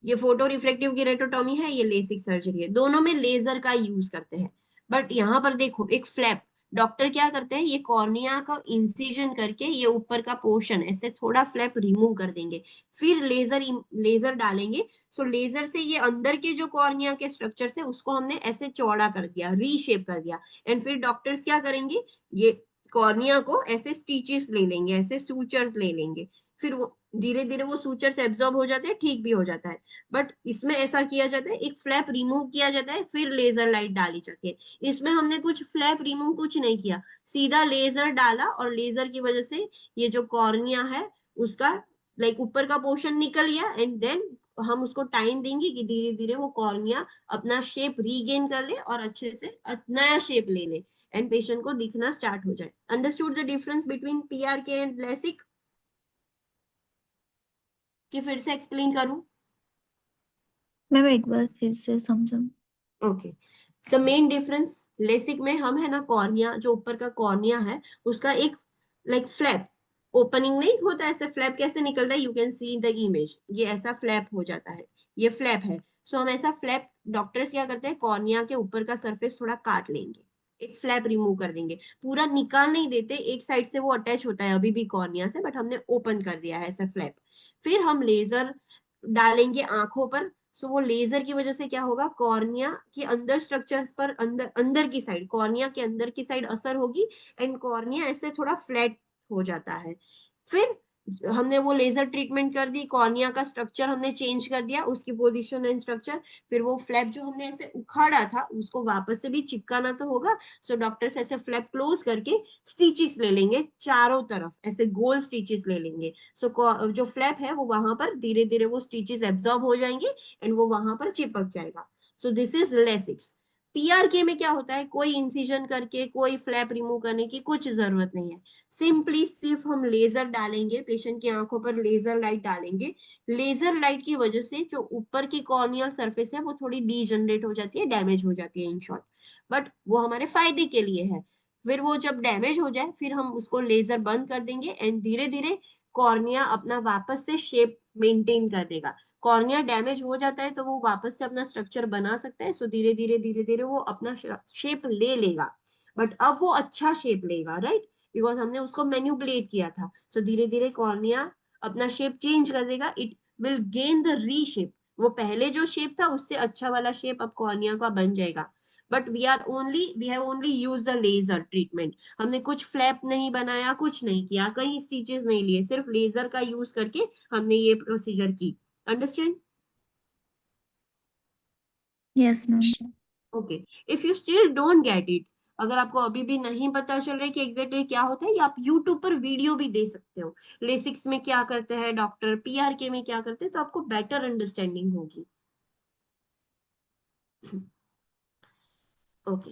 ये photo reflective कीरेटोटॉमी है, ये LASIK surgery है. दोनों में लेजर का यूज करते हैं. बट यहाँ पर देखो एक फ्लैप, डॉक्टर क्या करते हैं, ये कॉर्निया का इंसिजन करके ये ऊपर का पोर्शन ऐसे थोड़ा फ्लैप रिमूव कर देंगे, फिर लेजर डालेंगे. सो लेजर से ये अंदर के जो कॉर्निया के स्ट्रक्चर है उसको हमने ऐसे चौड़ा कर दिया, रीशेप कर दिया. एंड फिर डॉक्टर्स क्या करेंगे, ये कॉर्निया को ऐसे स्टिचेस ले लेंगे, ऐसे सूचर्स ले लेंगे. फिर वो धीरे धीरे वो सूचर्स एब्जॉर्ब हो जाते हैं, ठीक भी हो जाता है. बट इसमें ऐसा किया जाता है, एक फ्लैप रिमूव किया जाता है, फिर लेजर लाइट डाली जाती है. इसमें हमने कुछ फ्लैप रिमूव कुछ नहीं किया, सीधा लेजर डाला और लेजर की वजह से ये जो कॉर्निया है उसका ऊपर का पोर्शन निकल गया. एंड देन हम उसको टाइम देंगे कि धीरे धीरे वो कॉर्निया अपना शेप रीगेन कर ले और अच्छे से नया शेप ले ले एंड पेशेंट को दिखना स्टार्ट हो जाए. Understood the difference between PRK and LASIK? कि फिर से एक्सप्लेन करूं? मैम एक बार फिर से समझो. Okay. The main difference, LASIK में हम है ना कॉर्निया, जो ऊपर का कॉर्निया है उसका एक फ्लैप ओपनिंग नहीं होता, ऐसे फ्लैप कैसे निकलता है, you can see the image, ये ऐसा फ्लैप हो जाता है, ये फ्लैप है. सो हम ऐसा फ्लैप, डॉक्टर्स क्या करते हैं, कॉर्निया के ऊपर का सरफेस थोड़ा काट लेंगे, एक फ्लैप रिमूव कर देंगे, पूरा निकाल नहीं देते, एक साइड से वो अटैच होता है अभी भी कॉर्निया से, बट हमने ओपन कर दिया है ऐसा फ्लैप. फिर हम लेजर डालेंगे आंखों पर. सो वो लेजर की वजह से क्या होगा, कॉर्निया के अंदर स्ट्रक्चर्स पर अंदर की साइड, कॉर्निया के अंदर की साइड असर होगी एंड कॉर्निया ऐसे थोड़ा फ्लैट हो जाता है. फिर हमने वो लेजर ट्रीटमेंट कर दी, कॉर्निया का स्ट्रक्चर हमने चेंज कर दिया, उसकी पोजीशन एंड स्ट्रक्चर. फिर वो फ्लैप जो हमने ऐसे उखाड़ा था उसको वापस से भी चिपकाना तो होगा. सो डॉक्टर्स ऐसे फ्लैप क्लोज करके स्टिचेस ले लेंगे, चारों तरफ ऐसे गोल स्टिचेस ले लेंगे. सो जो फ्लैप है वो वहां पर धीरे धीरे वो स्टिचेस एब्जॉर्ब हो जाएंगे एंड वो वहां पर चिपक जाएगा. सो दिस इज लेसिक्स. PRK में क्या होता है, कोई इंसिजन करके कोई फ्लैप रिमूव करने की कुछ जरूरत नहीं है. सिंपली सिर्फ हम लेजर डालेंगे, पेशेंट की आंखों पर लेजर लाइट डालेंगे. लेजर लाइट की वजह से जो ऊपर की कॉर्नियल सरफेस है वो थोड़ी डीजनरेट हो जाती है, डैमेज हो जाती है इन शॉर्ट, बट वो हमारे फायदे के लिए है. फिर वो जब डैमेज हो जाए फिर हम उसको लेजर बंद कर देंगे एंड धीरे धीरे कॉर्निया अपना वापस से शेप मेंटेन कर देगा. कॉर्निया डैमेज हो जाता है तो वो वापस से अपना स्ट्रक्चर बना सकता है. सो धीरे धीरे वो अपना शेप ले लेगा, बट अब वो अच्छा शेप लेगा, राइट, बिकॉज हमने उसको मैन्युपुलेट किया था. सो धीरे धीरे कॉर्निया अपना शेप चेंज कर देगा, it will gain the reshape. वो पहले जो शेप था उससे अच्छा वाला शेप अब कॉर्निया का बन जाएगा. But we have only use the laser treatment. हमने कुछ फ्लैप नहीं बनाया, कुछ नहीं किया, कहीं स्टिचेस नहीं लिए, सिर्फ लेजर का यूज करके हमने ये प्रोसीजर की. Understand? Yes, ma'am. Okay. If you still don't get it, अगर आपको अभी भी नहीं पता चल रहा है कि एग्जैक्टली क्या होता है, या आप यूट्यूब पर वीडियो भी दे सकते हो, लेसिक्स में क्या करते हैं डॉक्टर, पीआरके में क्या करते हैं, तो आपको बेटर अंडरस्टैंडिंग होगी। Okay,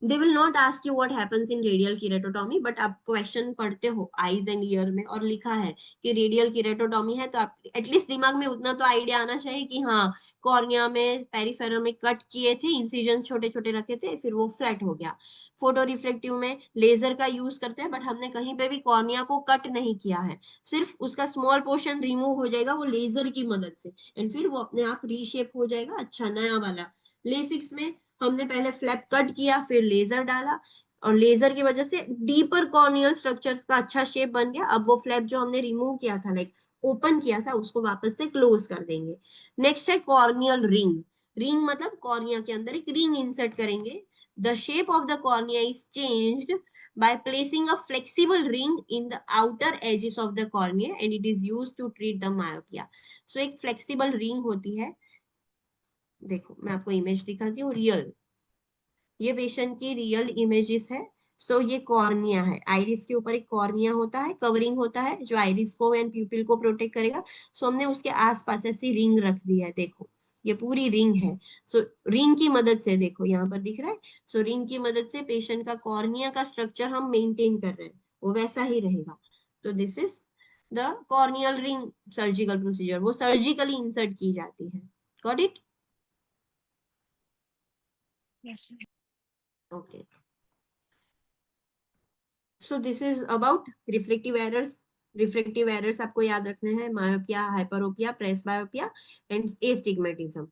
they will not ask you what happens in radial keratotomy, but आप क्वेश्चन पढ़ते हो आईज एंड ईयर में और लिखा है कि रेडियल कीरेटोटॉमी है, तो आप एटलीस्ट दिमाग में उतना तो आइडिया आना चाहिए कि हाँ कॉर्निया में पेरिफेरल में कट किए थे, इंसिजन छोटे छोटे रखे थे, फिर वो फ्लैट हो गया। फोटो रिफ्लेक्टिव में लेजर का यूज करते हैं, बट हमने कहीं पे भी कॉर्निया को कट नहीं किया है, सिर्फ उसका स्मॉल पोर्शन रिमूव हो जाएगा वो लेजर की मदद से, एंड फिर वो अपने आप रीशेप हो जाएगा, अच्छा नया वाला। लेसिक्स में हमने पहले फ्लैप कट किया, फिर लेजर डाला, और लेजर की वजह से डीपर कॉर्नियल स्ट्रक्चर्स का अच्छा शेप बन गया। अब वो फ्लैप जो हमने रिमूव किया था, लाइक ओपन किया था, उसको वापस से क्लोज कर देंगे। नेक्स्ट है कॉर्नियल रिंग। रिंग मतलब कॉर्निया के अंदर एक रिंग इंसर्ट करेंगे। The shape of the cornea is changed by placing a flexible ring in the outer edges of the cornea and it is used to treat the myopia. So एक flexible ring होती है, देखो मैं आपको image दिखाती हूँ real, ये patient की रियल इमेजेस है। सो ये कॉर्निया है, आइरिस के ऊपर एक कॉर्निया होता है, कवरिंग होता है जो आइरिस को एंड प्यूपिल को प्रोटेक्ट करेगा। सो हमने उसके आसपास ऐसी रिंग रख दी है, देखो ये पूरी रिंग है। सो रिंग की मदद से, देखो यहाँ पर दिख रहा है, सो रिंग की मदद से पेशेंट का कॉर्निया का स्ट्रक्चर हम मेंटेन कर रहे हैं, वो वैसा ही रहेगा। तो this is the corneal ring surgical procedure, वो सर्जिकली इंसर्ट की जाती है। Got it? Okay, so this is about refractive errors. refractive errors आपको याद रखने हैं, myopia, hyperopia, presbyopia and astigmatism.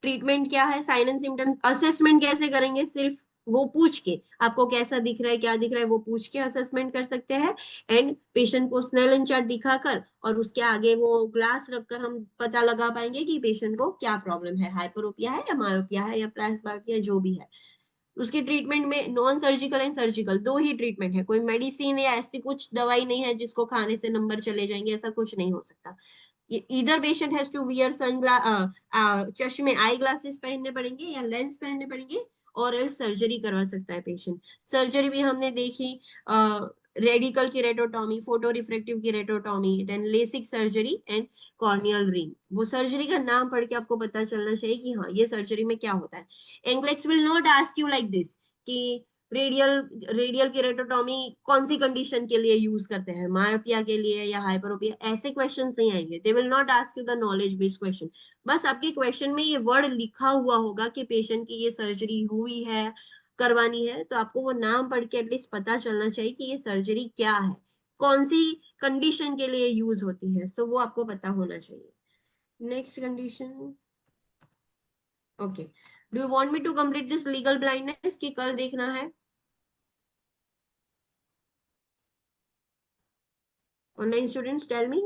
Treatment क्या है, साइन एंड सिम्टम्स। असेसमेंट कैसे करेंगे, सिर्फ वो पूछ के, आपको कैसा दिख रहा है क्या दिख रहा है वो पूछ के असेसमेंट कर सकते हैं, एंड पेशेंट को स्नेलन चार्ट दिखाकर और उसके आगे वो ग्लास रखकर हम पता लगा पाएंगे कि पेशेंट को क्या प्रॉब्लम है, हाइपरोपिया है या मायोपिया है या प्रेसबायोपिया, जो भी है। उसके ट्रीटमेंट में नॉन सर्जिकल एंड सर्जिकल दो ही ट्रीटमेंट है, कोई मेडिसिन या ऐसी कुछ दवाई नहीं है जिसको खाने से नंबर चले जाएंगे, ऐसा कुछ नहीं हो सकता। Either patient has to wear चश्मे, आई ग्लासेस पहनने पड़ेंगे या लेंस पहनने पड़ेंगे, और एल्स सर्जरी करवा सकता है पेशेंट। सर्जरी भी हमने देखी, radical keratotomy, photo refractive keratotomy, then LASIK surgery and corneal ring. वो सर्जरी का नाम पढ़ के आपको पता चलना चाहिए कि हाँ ये सर्जरी में क्या होता है। NCLEX will not ask you like this कि रेडियल कीरेटोटॉमी कौन सी कंडीशन के लिए यूज करते हैं, मायोपिया के लिए या हाइपरोपिया, ऐसे क्वेश्चंस नहीं आएंगे। दे will not ask you the knowledge based question. बस आपके क्वेश्चन में ये वर्ड लिखा हुआ होगा कि पेशेंट की ये सर्जरी हुई है, करवानी है, तो आपको वो नाम पढ़ के एटलीस्ट पता चलना चाहिए कि ये सर्जरी क्या है, कौन सी कंडीशन के लिए यूज होती है, सो वो आपको पता होना चाहिए। Next condition, okay, do you want me to complete this legal blindness कि कल देखना है? Online students tell me,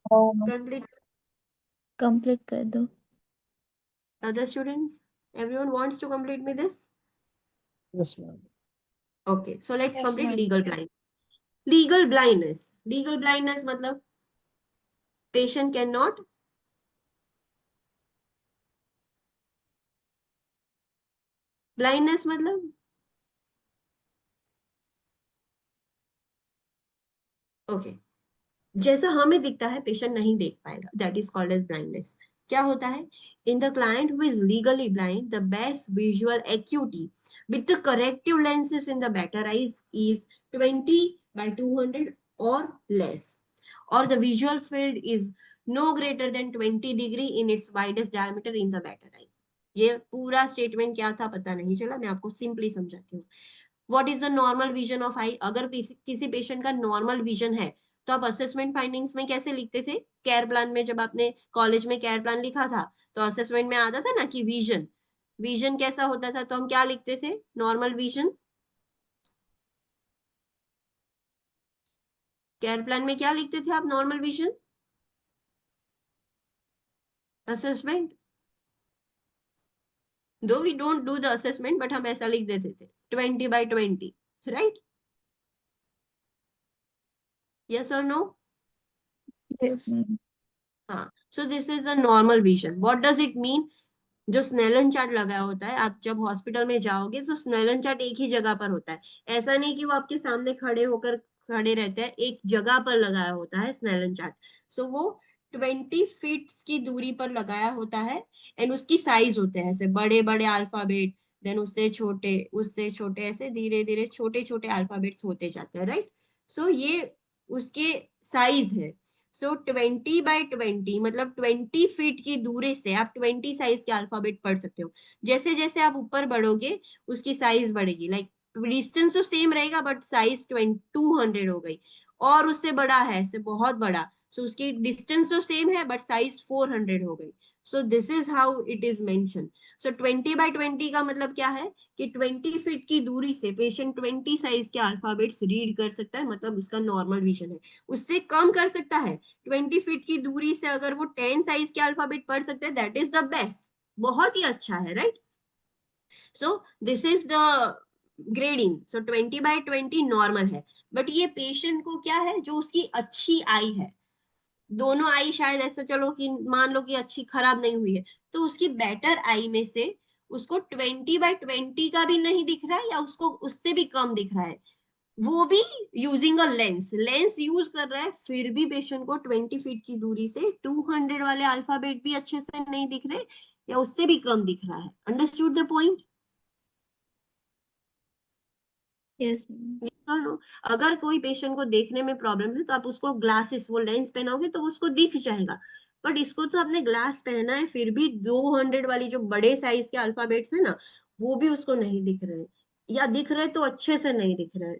complete. Complete कर दो। Other students, everyone wants to complete me this? Yes, ma'am. Okay, so let's Yes, complete ma'am. legal blind. Legal blindness. Legal blindness मतलब patient cannot blindness मतलब okay, जैसा हमें दिखता है patient नहीं देख पाएगा, that is called as blindness. क्या होता है, in the client who is legally blind the best visual acuity with the corrective lenses in the better eyes is 20/200 or less, or the visual field is no greater than 20 degree in its widest diameter in the better eye. ये पूरा statement क्या था पता नहीं चला, मैं आपको simply समझाती हूँ। What is the normal vision of eye, अगर किसी पेशेंट का नॉर्मल विजन है तो आप असेसमेंट फाइंडिंग्स में कैसे लिखते थे, केयर प्लान में, जब आपने कॉलेज में केयर प्लान लिखा था तो असेसमेंट में आता था ना कि विजन, विजन कैसा होता था, तो हम क्या लिखते थे, नॉर्मल विजन। केयर प्लान में क्या लिखते थे आप, normal vision assessment, though we don't do the assessment but हम ऐसा लिख देते थे 20/20, राइट? यस और नो? Yes. हाँ, so this is the normal vision. What does it mean? जो स्नेलन चार्ट लगाया होता है, आप जब हॉस्पिटल में जाओगे तो स्नेलन चार्ट एक ही जगह पर होता है, ऐसा नहीं कि वो आपके सामने खड़े रहते हैं, एक जगह पर लगाया होता है स्नेलन चार्ट। सो वो 20 फीट की दूरी पर लगाया होता है, एंड उसकी साइज होते हैं ऐसे बड़े बड़े अल्फाबेट, देन उससे छोटे ऐसे धीरे धीरे छोटे छोटे अल्फाबेट्स होते जाते हैं, राइट। सो ये उसके साइज है। सो 20 by 20 मतलब 20 फीट की दूरी से आप 20 साइज के अल्फाबेट पढ़ सकते हो। जैसे जैसे आप ऊपर बढ़ोगे उसकी साइज बढ़ेगी, लाइक डिस्टेंस तो सेम रहेगा बट साइज 200 हो गई, और उससे बड़ा है ऐसे बहुत बड़ा, सो उसकी डिस्टेंस तो सेम है बट साइज 400 हो गई। सो this is how it is mention. So 20 by 20 का मतलब क्या है कि 20 फीट की दूरी से पेशेंट 20 साइज के अल्फाबेट्स रीड कर सकता है, मतलब उसका नॉर्मल विजन है। उससे कम कर सकता है, 20 फीट की दूरी से अगर वो 10 साइज के अल्फाबेट पढ़ सकते हैं, दैट इज द बेस्ट, बहुत ही अच्छा है, right. So this is the grading. So 20 by 20 normal है, बट ये पेशेंट को क्या है, जो उसकी अच्छी आई है, दोनों आई शायद ऐसा चलो कि मान लो कि अच्छी खराब नहीं हुई है, तो उसकी बेटर आई में से उसको 20 by 20 का भी नहीं दिख रहा है, या उसको उससे भी कम दिख रहा है, वो भी यूजिंग अ लेंस यूज कर रहा है, फिर भी पेशेंट को 20 फीट की दूरी से 200 वाले अल्फाबेट भी अच्छे से नहीं दिख रहे, या उससे भी कम दिख रहा है। Understood the point? यस अगर कोई पेशेंट को देखने में प्रॉब्लम है तो आप उसको ग्लासेस, वो लेंस पहनाओगे तो उसको दिख जाएगा, बट इसको तो आपने ग्लास पहना है फिर भी 200 वाली जो बड़े साइज के अल्फाबेट्स है ना, वो भी उसको नहीं दिख रहे, या दिख रहे तो अच्छे से नहीं दिख रहे,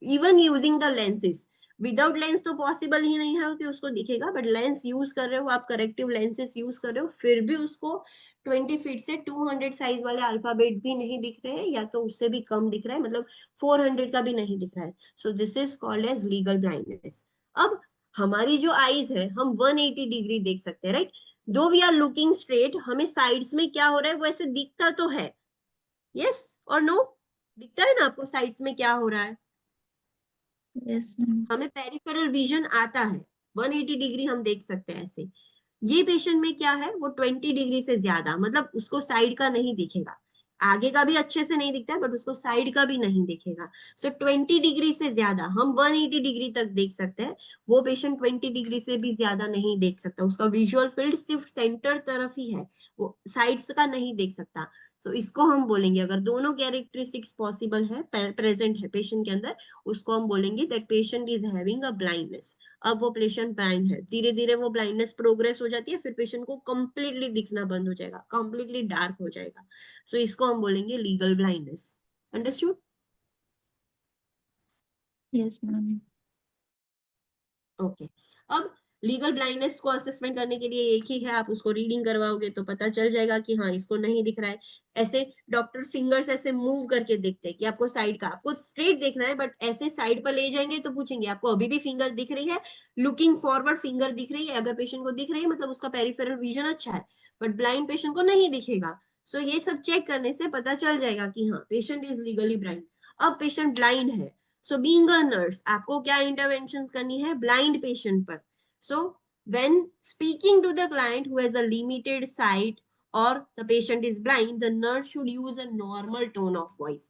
even using the lenses. Without lens तो पॉसिबल ही नहीं है कि उसको दिखेगा, बट लेंस यूज कर रहे हो आप, करेक्टिव लेंसेज यूज कर रहे हो, फिर भी उसको 20 फीट से 200 साइज वाले अल्फाबेट भी नहीं दिख रहे हैं, या तो उससे भी कम दिख रहा है, मतलब 400 का भी नहीं दिख रहा है। So this is called as legal blindness. अब हमारी जो आईज है, हम 180 डिग्री देख सकते हैं, राइट। दो वी आर लुकिंग स्ट्रेट, हमें साइड्स में क्या हो रहा है वो ऐसे दिखता तो है, यस और नो, दिखता है ना आपको साइड्स में क्या हो रहा है, यस मैम हमें पेरिफेरल विजन आता है, 180 डिग्री हम देख सकते हैं ऐसे। ये पेशेंट में क्या है, वो 20 डिग्री से ज्यादा, मतलब उसको साइड का नहीं दिखेगा, आगे का भी अच्छे से नहीं दिखता है बट उसको साइड का भी नहीं दिखेगा। सो 20 डिग्री से ज्यादा हम 180 डिग्री तक देख सकते हैं, वो पेशेंट 20 डिग्री से भी ज्यादा नहीं देख सकता, उसका विजुअल फील्ड सिर्फ सेंटर तरफ ही है, वो साइड्स का नहीं देख सकता। सो इसको हम बोलेंगे, अगर दोनों कैरेक्टरिस्टिक्स पॉसिबल है, प्रेजेंट है पेशेंट के अंदर, उसको हम बोलेंगे that patient is having a blindness. अब वो पेशेंट ब्लाइंड है, धीरे धीरे वो ब्लाइंडनेस प्रोग्रेस हो जाती है, फिर पेशेंट को कंप्लीटली दिखना बंद हो जाएगा, कंप्लीटली डार्क हो जाएगा। सो इसको हम बोलेंगे legal blindness. Understood? Yes ma'am okay. अब लीगल ब्लाइंडनेस को असेसमेंट करने के लिए एक ही है, आप उसको रीडिंग करवाओगे तो पता चल जाएगा कि हाँ इसको नहीं दिख रहा है। ऐसे डॉक्टर फिंगर्स ऐसे मूव करके देखते हैं कि आपको साइड का, आपको स्ट्रेट देखना है बट ऐसे साइड पर ले जाएंगे तो पूछेंगे आपको अभी भी फिंगर दिख रही है, लुकिंग फॉरवर्ड फिंगर दिख रही है, अगर पेशेंट को दिख रही है मतलब उसका पेरिफेरल विजन अच्छा है, बट ब्लाइंड पेशेंट को नहीं दिखेगा। सो ये सब चेक करने से पता चल जाएगा कि हाँ पेशेंट इज लीगली ब्लाइंड। अब पेशेंट ब्लाइंड है, सो बीइंग अ नर्स आपको क्या इंटरवेंशन करनी है ब्लाइंड पेशेंट पर। सो when speaking to the client who has a limited sight or the patient is blind, the nurse should use a normal tone of voice.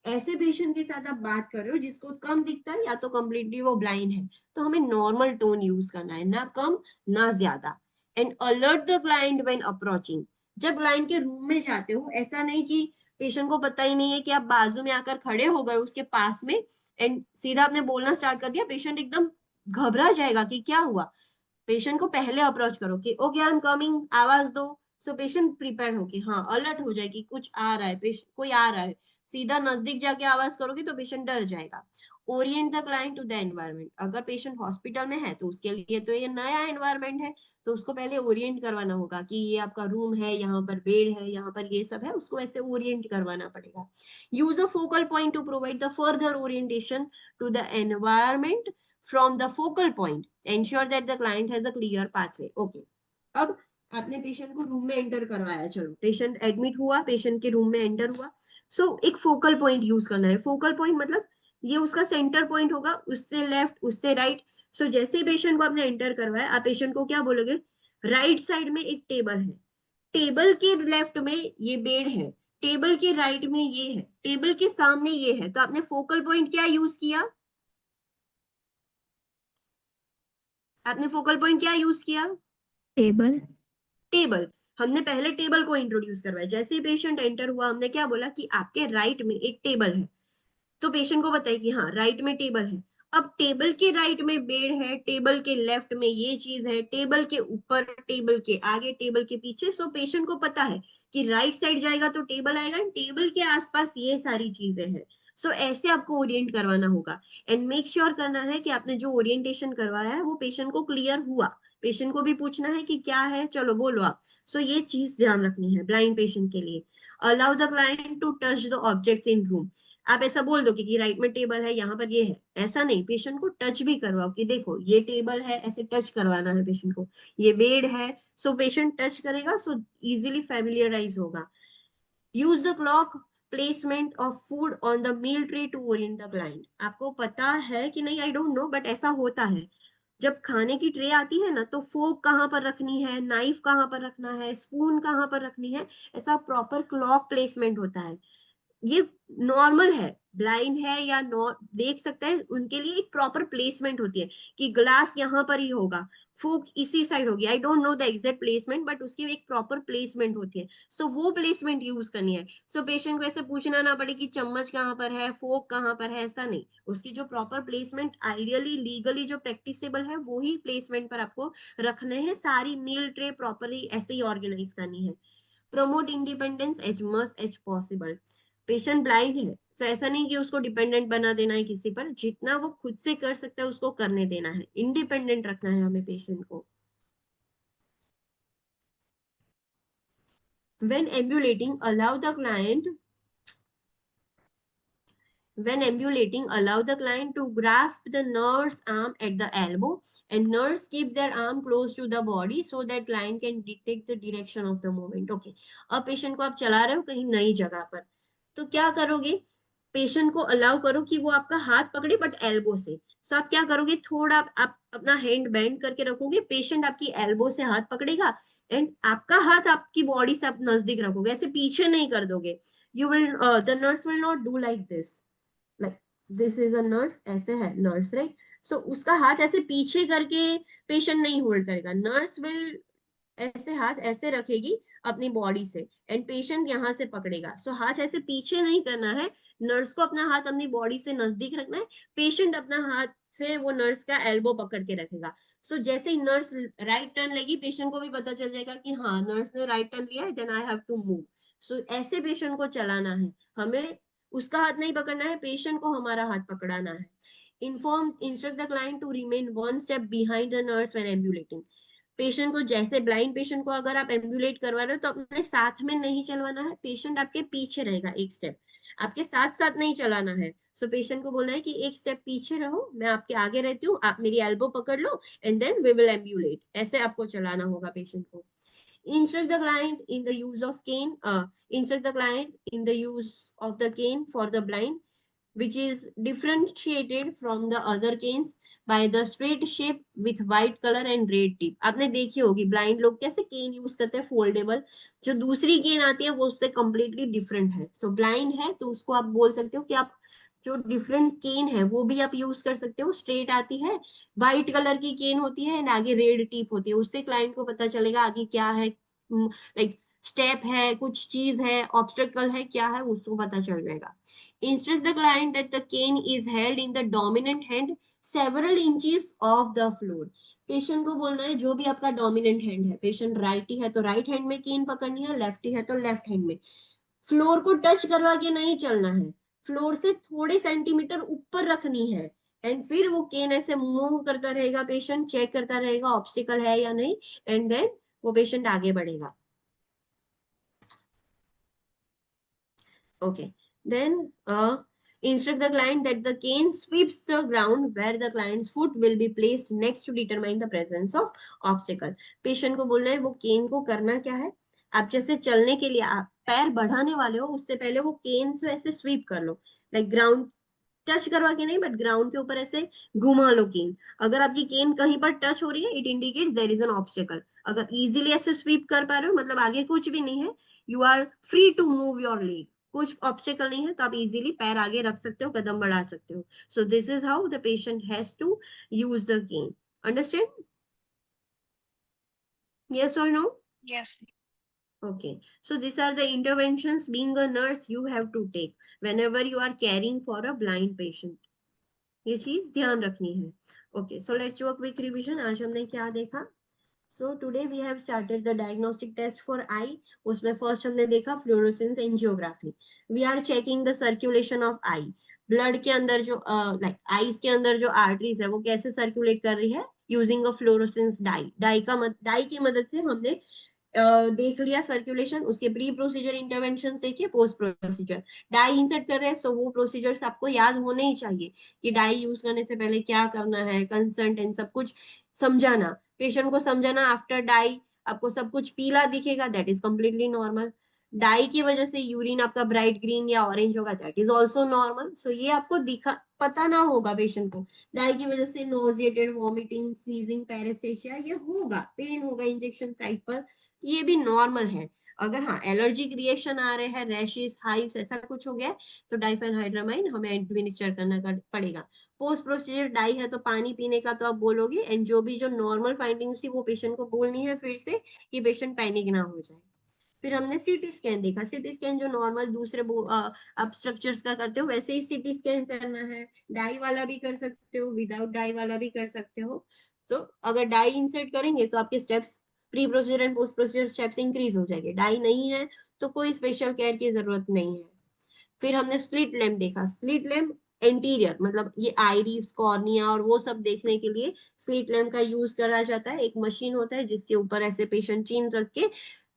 ऐसे patient के साथ आप बात कर रहे हो जिसको कम दिखता है या तो कंप्लीटली वो ब्लाइंड है, तो हमें नॉर्मल टोन यूज करना है, ना कम ना ज्यादा। And alert the client when approaching. जब क्लाइंट के रूम में जाते हो, ऐसा नहीं कि पेशेंट को पता ही नहीं है कि आप बाजू में आकर खड़े हो गए उसके पास में एंड सीधा आपने बोलना स्टार्ट कर दिया, पेशेंट एकदम घबरा जाएगा कि क्या हुआ। पेशेंट को पहले अप्रोच करो कि ओके आई एम कमिंग, आवाज दो। सो पेशेंट प्रिपेयर हो कि हाँ अलर्ट हो जाए कि कुछ आ रहा है, कोई आ रहा है। सीधा नजदीक जाके आवाज करोगे तो पेशेंट डर जाएगा। Orient the client to the environment. अगर पेशेंट हॉस्पिटल में है तो उसके लिए तो ये नया एनवायरमेंट है, तो उसको पहले ओरिएंट करवाना होगा कि ये आपका रूम है, यहाँ पर बेड है, यहाँ पर ये सब है, उसको ऐसे ओरिएंट करवाना पड़ेगा। Use a focal point to provide the further orientation to the environment from the focal point, ensure that the client has a clear pathway. Okay. अब आपने पेशेंट को रूम में एंटर करवाया, चलो पेशेंट एडमिट हुआ, patient के room में enter हुआ। सो एक फोकल पॉइंट यूज करना है। फोकल पॉइंट मतलब ये उसका सेंटर पॉइंट होगा, उससे लेफ्ट उससे राइट। सो जैसे ही पेशेंट को आपने एंटर करवाया, आप पेशेंट को क्या बोलोगे, राइट साइड में एक टेबल है, टेबल के लेफ्ट में ये बेड है, टेबल के राइट में ये है, टेबल के सामने ये है, तो आपने फोकल पॉइंट क्या यूज किया? आपने फोकल पॉइंट क्या यूज किया? टेबल। टेबल। हमने पहले टेबल को इंट्रोड्यूस करवाया। जैसे ही पेशेंट एंटर हुआ हमने क्या बोला कि आपके राइट में एक टेबल है, तो पेशेंट को बताइए कि हाँ राइट में टेबल है। अब टेबल के राइट में बेड है, टेबल के लेफ्ट में ये चीज है, टेबल के ऊपर, टेबल के आगे, टेबल के पीछे। सो पेशेंट को पता है कि राइट साइड जाएगा तो टेबल आएगा, टेबल के आसपास ये सारी चीजें हैं। सो ऐसे आपको ओरिएंट करवाना होगा एंड मेक श्योर करना है कि आपने जो ओरिएंटेशन करवाया है वो पेशेंट को क्लियर हुआ। पेशेंट को भी पूछना है कि क्या है, चलो बोलो आप। सो ये चीज ध्यान रखनी है ब्लाइंड पेशेंट के लिए। Allow the client to touch the objects in room. आप ऐसा बोल दो कि राइट में टेबल है, यहाँ पर ये है, ऐसा नहीं, पेशेंट को टच भी करवाओ कि देखो ये टेबल है, ऐसे टच करवाना है पेशेंट को, ये बेड है। सो पेशेंट टच करेगा, सो इजीली फैमिलियराइज होगा। Use the clock placement of food on the meal tray to orient the client. आपको पता है कि नहीं आई डोंट नो, बट ऐसा होता है जब खाने की ट्रे आती है ना, तो फोक कहाँ पर रखनी है, नाइफ कहाँ पर रखना है, स्पून कहाँ पर रखनी है, ऐसा प्रॉपर क्लॉक प्लेसमेंट होता है। ये नॉर्मल है, ब्लाइंड है या देख सकता है, उनके लिए एक प्रॉपर प्लेसमेंट होती है कि ग्लास यहाँ पर ही होगा, फोक इसी साइड होगी। I don't know the exact placement, but उसकी एक प्रॉपर प्लेसमेंट होती है। सो वो प्लेसमेंट यूज करनी है। सो पेशेंट को ऐसे पूछना ना पड़े कि चम्मच कहाँ पर है, फोक कहाँ पर है, ऐसा नहीं। उसकी जो प्रॉपर प्लेसमेंट आइडियली लीगली जो प्रैक्टिसेबल है वो ही प्लेसमेंट पर आपको रखने हैं। सारी मील ट्रे प्रॉपरली ऐसे ही ऑर्गेनाइज करनी है। Promote independence as much as possible. Patient blind है तो ऐसा नहीं कि उसको डिपेंडेंट बना देना है किसी पर, जितना वो खुद से कर सकता है उसको करने देना है, इंडिपेंडेंट रखना है हमें पेशेंट को। When ambulating, allow the client to grasp the nurse arm at the elbow and nurse keep their arm close to the body so that client can detect the direction of the movement. Okay, अब patient को आप चला रहे हो कहीं नई जगह पर, तो क्या करोगे? पेशेंट को अलाउ करो कि वो आपका हाथ पकड़े बट एल्बो से। सो आप क्या करोगे, थोड़ा आप अपना हैंड बेंड करके रखोगे, पेशेंट आपकी एल्बो से हाथ पकड़ेगा एंड आपका हाथ आपकी बॉडी से आप नजदीक रखोगे, ऐसे पीछे नहीं कर दोगे। You will the nurse will not do like this, like this is a nurse, ऐसे है नर्स राइट। सो उसका हाथ ऐसे पीछे करके पेशेंट नहीं होल्ड करेगा, नर्स विल ऐसे हाथ ऐसे रखेगी अपनी बॉडी से एंड पेशेंट यहाँ से पकड़ेगा। सो हाथ ऐसे पीछे नहीं करना है, नर्स को अपना हाथ अपनी बॉडी से नजदीक रखना है, पेशेंट अपना हाथ से वो नर्स का एल्बो पकड़ के रखेगा। सो जैसे ही नर्स राइट टर्न लेगी, पेशेंट को भी पता चल जाएगा कि हाँ नर्स ने राइट टर्न लिया है, then I have to move. So ऐसे पेशेंट को चलाना है हमें, उसका हाथ नहीं पकड़ना है, पेशेंट को हमारा हाथ पकड़ाना है। Instruct the client to remain one step behind the nurse when ambulating. Patient को, जैसे ब्लाइंड पेशेंट को अगर आप एम्बुलेट करवा रहे हो तो अपने साथ में नहीं चलवाना है, पेशेंट आपके पीछे रहेगा, एक स्टेप आपके साथ साथ नहीं चलाना है। सो पेशेंट को बोलना है कि एक स्टेप पीछे रहो, मैं आपके आगे रहती हूँ, आप मेरी एल्बो पकड़ लो एंड देन वी विल एम्बुलेट, ऐसे आपको चलाना होगा पेशेंट को। Instruct the client in the use of cane. Instruct the client in the use of the cane for the blind, which is differentiated from the other canes by the straight shape with white color and red tip. आपने देखी होगी blind लोग कैसे केन use करते हैं, foldable. जो दूसरी केन आती है वो उससे कम्प्लीटली डिफरेंट है। सो ब्लाइंड है तो उसको आप बोल सकते हो कि आप जो डिफरेंट केन है वो भी आप यूज कर सकते हो। स्ट्रेट आती है, व्हाइट कलर की केन होती है एंड आगे रेड टिप होती है, उससे क्लाइंट को पता चलेगा आगे क्या है, लाइक स्टेप है, कुछ चीज है, ऑब्स्टेकल है, क्या है, उसको पता चल जाएगा। Instruct the client that the cane is held in the dominant hand several inches off the floor. Patient को बोलना है जो भी आपका डोमिनेंट हैंड है, पेशेंट राइटी है तो राइट हैंड में केन पकड़नी है, लेफ्टी है तो लेफ्ट हैंड में। फ्लोर को टच करवा के नहीं चलना है, फ्लोर से थोड़े सेंटीमीटर ऊपर रखनी है एंड फिर वो केन ऐसे मूव करता रहेगा, पेशेंट चेक करता रहेगा ऑब्स्टिकल है या नहीं एंड देन वो पेशेंट आगे बढ़ेगा। Okay, then instruct the client that the cane sweeps the ground where the client's foot will be placed next to determine the presence of obstacle. Patient को बोलना है वो केन को करना क्या है, आप जैसे चलने के लिए आप पैर बढ़ाने वाले हो उससे पहले वो केन से ऐसे स्वीप कर लो, लाइक ग्राउंड टच करवा के नहीं, बट ग्राउंड के ऊपर ऐसे घुमा लो केन। अगर आपकी केन कहीं पर टच हो रही है, it indicates there is an obstacle. अगर इजीली ऐसे स्वीप कर पा रहे हो, मतलब आगे कुछ भी नहीं है, you are free to move your leg, कुछ ऑब्स्टेकल नहीं है, तो आप इजीली पैर आगे रख सकते हो, कदम बढ़ा सकते हो। So this is how the patient has to use the cane. Understand? Yes or no? Yes. Okay. So these are the interventions being a nurse you have to take whenever you are caring for a blind patient. ये चीज ध्यान रखनी है. Okay. So let's do a quick revision. आज हमने क्या देखा? So today we have started the diagnostic test for eye. उसमें first हमने देखा fluorescence angiography. We are checking the circulation of eye. Blood के अंदर जो लाइक आईज के अंदर जो आर्टरीज है वो कैसे सर्कुलेट कर रही है, using a fluorescence dye. Dye की मदद से हमने देख लिया सर्कुलेशन. उसके प्री प्रोसीजर इंटरवेंशन देखिए, पोस्ट प्रोसीजर डाई इंसर्ट कर रहे हैं, सो वो प्रोसीजर्स आपको याद होने ही चाहिए कि डाई यूज करने से पहले क्या करना है, कंसर्ट एंड सब कुछ समझाना, पेशेंट को समझाना. आफ्टर डाई आपको सब कुछ पीला दिखेगा, that is completely normal. Dye की वजह से यूरिन आपका ब्राइट ग्रीन या ऑरेंज होगा, that is also normal. So ये आपको दिखा पता ना होगा पेशेंट को, डाई की वजह से नोजिएटेड, वॉमिटिंग, सीजिंग, पैरासेशिया ये होगा, पेन होगा इंजेक्शन साइट पर, ये भी नॉर्मल है. अगर हाँ एलर्जिक रिएक्शन आ रहे हैं, रैशेस, हाइव्स ऐसा कुछ हो गया तो डाइफेनहाइड्रामाइन हमें एडमिनिस्टर करना पड़ेगा. पोस्ट प्रोसीजर डाई है तो पानी पीने का तो आप बोलोगे, एंड जो भी जो नॉर्मल फाइंडिंग्स थी वो पेशेंट को बोलनी है फिर से कि पेशेंट पैनिक ना हो जाए. फिर हमने सीटी स्कैन देखा. सीटी स्कैन जो नॉर्मल दूसरे आप स्ट्रक्चर्स का करते हो वैसे ही सीटी स्कैन करना है. डाई वाला भी कर सकते हो, विदाउट डाई वाला भी कर सकते हो. तो अगर डाई इंसर्ट करेंगे तो आपके steps, pre procedure and post procedure steps increase हो जाएंगे. डाई नहीं है तो कोई स्पेशल केयर की जरूरत नहीं है. फिर हमने स्लिट लैम्प देखा. स्लिट लैम्प एंटीरियर मतलब ये आइरिस, कॉर्निया और वो सब देखने के लिए स्लिट लैम्प का यूज करा जाता है. एक मशीन होता है जिसके ऊपर ऐसे पेशेंट चीन रख के,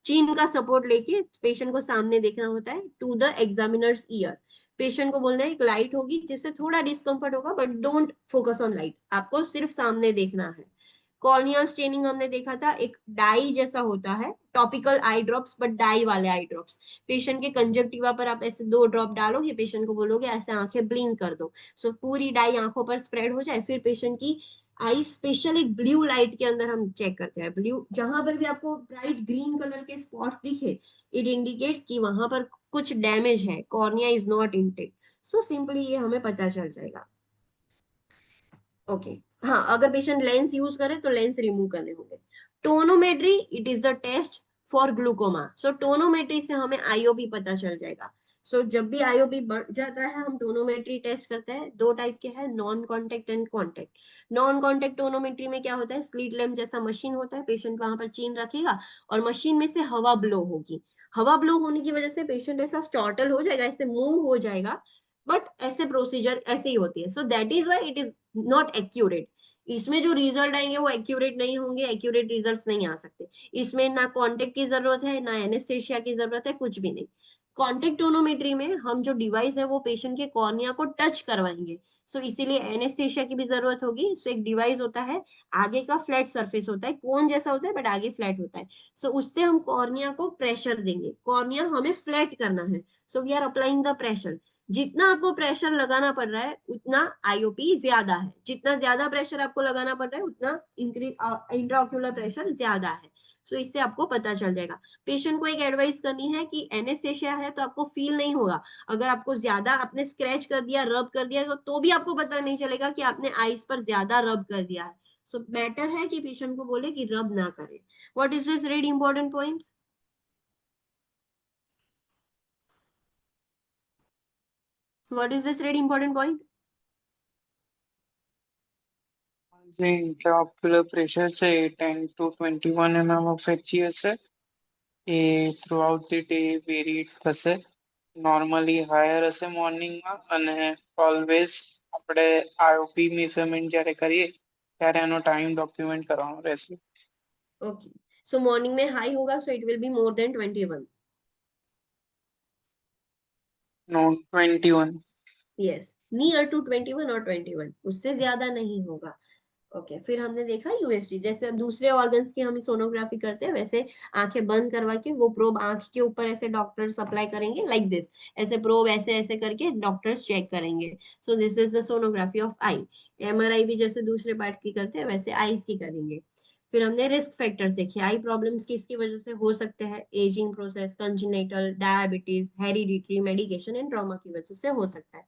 चीन का सपोर्ट लेके पेशेंट को सामने देखना होता है to the examiner's ear. Patient को बोलना है एक लाइट होगी जिससे थोड़ा डिस्कंफर्ट होगा, but don't focus on light, आपको सिर्फ सामने देखना है. कॉर्नियल स्टेनिंग हमने देखा था, एक डाई जैसा होता है, topical eye drops but dye वाले आई ड्रॉप्स. पेशेंट के कंजक्टिवा पर आप ऐसे 2 ड्रॉप डालोगे, पेशेंट को बोलोगे ऐसे आंखें ब्लिंक कर दो, सो पूरी डाई आंखों पर स्प्रेड हो जाए. फिर पेशेंट की आई स्पेशल एक ब्लू लाइट के अंदर हम चेक करते हैं. ब्लू जहां पर भी आपको ब्राइट ग्रीन कलर के स्पॉट्स दिखे, इट इंडिकेट्स कि वहां पर कुछ डैमेज है, cornea is not intact. So simply ये हमें पता चल जाएगा. ओके. हाँ, अगर पेशेंट लेंस यूज करे तो लेंस रिमूव करने होंगे. Tonometry, it is the test for glaucoma. So tonometry से हमें आईओपी पता चल जाएगा. सो जब भी आईओपी बढ़ जाता है हम टोनोमेट्री टेस्ट करते हैं. 2 टाइप के हैं, non contact and contact. Non contact tonometry में क्या होता है, स्लिट लैम्प जैसा मशीन होता है, पेशेंट वहां पर चीन रखेगा और मशीन में से हवा ब्लो होगी. हवा ब्लो होने की वजह से पेशेंट ऐसा स्टॉर्टल हो जाएगा, ऐसे मूव हो जाएगा, बट ऐसे प्रोसीजर ऐसे ही होती है. So that is why it is not accurate. इसमें जो रिजल्ट आएंगे वो एक्यूरेट नहीं होंगे, एक्यूरेट रिजल्ट्स नहीं आ सकते. इसमें ना कॉन्टेक्ट की जरूरत है, ना एनेस्थेशिया की जरूरत है, कुछ भी नहीं. कॉन्टेक्ट टोनोमेट्री में हम जो डिवाइस है वो पेशेंट के कॉर्निया को टच करवाएंगे, सो इसीलिए एनेस्थेशिया की भी जरूरत होगी. सो एक डिवाइस होता है, आगे का फ्लैट सरफेस होता है, कोन जैसा होता है बट आगे फ्लैट होता है. सो उससे हम कॉर्निया को प्रेशर देंगे, कॉर्निया हमें फ्लैट करना है. So we are applying the pressure. जितना आपको प्रेशर लगाना पड़ रहा है उतना आईओपी ज्यादा है, जितना ज्यादा प्रेशर आपको लगाना पड़ रहा है उतना इंट्राऑक्यूलर प्रेशर ज्यादा है. सो इससे आपको पता चल जाएगा. पेशेंट को एक एडवाइस करनी है कि एनेस्थेशिया है तो आपको फील नहीं होगा. अगर आपको ज्यादा आपने स्क्रैच कर दिया, रब कर दिया, तो भी आपको पता नहीं चलेगा कि आपने आईज पर ज्यादा रब कर दिया है. सो बेटर है कि पेशेंट को बोले कि रब ना करे. What is this very important point? What is this very important point? જે intraocular pressure છે એ 10 to 21 mm of HCS છે એ throughout the day varied થશે. નોર્મલી હાયર હશે મોર્નિંગમાં અને ઓલવેઝ આપણે આઈઓપી મેઝરમેન્ટ જ્યારે કરીએ ત્યારે એનો ટાઈમ ડોક્યુમેન્ટ કરવાનો રહેશે. Okay. So morning में high होगा, so it will be more than 21. No 21. Yes, near to 21 or 21. उससे ज्यादा नहीं होगा. ओके फिर हमने देखा यूएसजी, जैसे दूसरे ऑर्गन्स की हम सोनोग्राफी करते हैं वैसे आंखें बंद करवा के वो प्रोब आंख के ऊपर ऐसे डॉक्टर्स अप्लाई करेंगे लाइक दिस, ऐसे प्रोब ऐसे ऐसे करके डॉक्टर्स चेक करेंगे। सो this is the sonography of I. MRI भी जैसे दूसरे पार्ट की करते हैं वैसे आईज की करेंगे। फिर हमने रिस्क फैक्टर्स देखे, आई प्रॉब्लम्स किसकी वजह से हो सकते हैं, ageing process, congenital, diabetes, hereditary, medication and trauma की वजह से हो सकता है।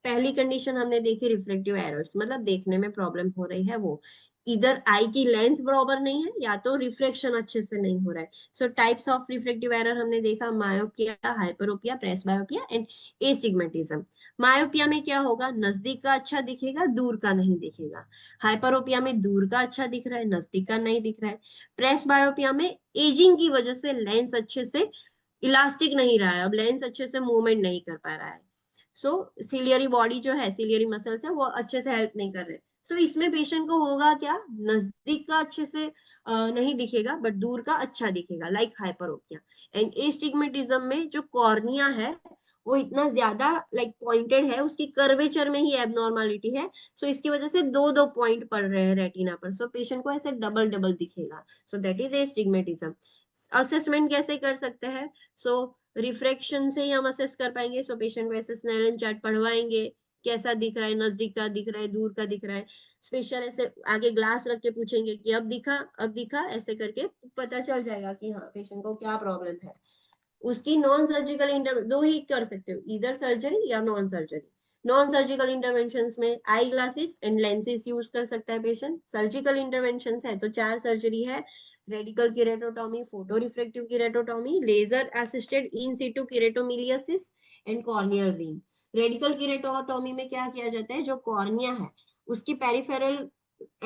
पहली कंडीशन हमने देखी रिफ्लेक्टिव एरर्स, मतलब देखने में प्रॉब्लम हो रही है, वो इधर आई की लेंथ बराबर नहीं है या तो रिफ्लेक्शन अच्छे से नहीं हो रहा है। सो टाइप्स ऑफ रिफ्लेक्टिव एरर हमने देखा, myopia, hyperopia, presbyopia and astigmatism. Myopia में क्या होगा, नजदीक का अच्छा दिखेगा, दूर का नहीं दिखेगा। हाइपरोपिया में दूर का अच्छा दिख रहा है, नजदीक का नहीं दिख रहा है। प्रेसबायोपिया में एजिंग की वजह से लेंस अच्छे से इलास्टिक नहीं रहा है, अब लेंस अच्छे से मूवमेंट नहीं कर पा रहा है। सो सिलियरी बॉडी जो है, सिलियरी मसल्स है वो अच्छे से हेल्प नहीं कर रहे। सो इसमें पेशेंट को होगा क्या, नजदीक का अच्छे से नहीं दिखेगा बट दूर का अच्छा दिखेगा, लाइक हाइपरोपिया। एंड एस्टिग्मेटिज्म में जो कॉर्निया है वो इतना ज्यादा लाइक पॉइंटेड है, उसकी कर्वेचर में ही एबनॉर्मालिटी है। सो इसकी वजह से दो दो पॉइंट पड़ रहे हैं रेटिना पर, सो पेशेंट को ऐसे डबल डबल दिखेगा। सो दैट इज एस्टिग्मेटिज्म। असेसमेंट कैसे कर सकते हैं, सो रिफ्रैक्शन से ही हम असेस कर पाएंगे। सो पेशेंट को ऐसे स्नेलन चार्ट पढ़वाएंगे, कैसा दिख रहा है, नजदीक का दिख रहा है, दूर का दिख रहा है। स्पेशल ऐसे आगे ग्लास रख के पूछेंगे कि अब दिखा, अब दिखा, ऐसे करके पता चल जाएगा कि हाँ पेशेंट को क्या प्रॉब्लम है। उसकी नॉन सर्जिकल दो ही कर सकते हो, इधर सर्जरी या non surgery. Non surgical intervention में eye glasses and lenses use कर सकता है पेशेंट। सर्जिकल इंटरवेंशन है तो 4 सर्जरी है, radical keratotomy, photo refractive keratotomy, laser assisted in situ keratomileusis and corneal ring. Radical keratotomy में क्या किया जाता है, जो कॉर्निया है उसकी पेरिफेरल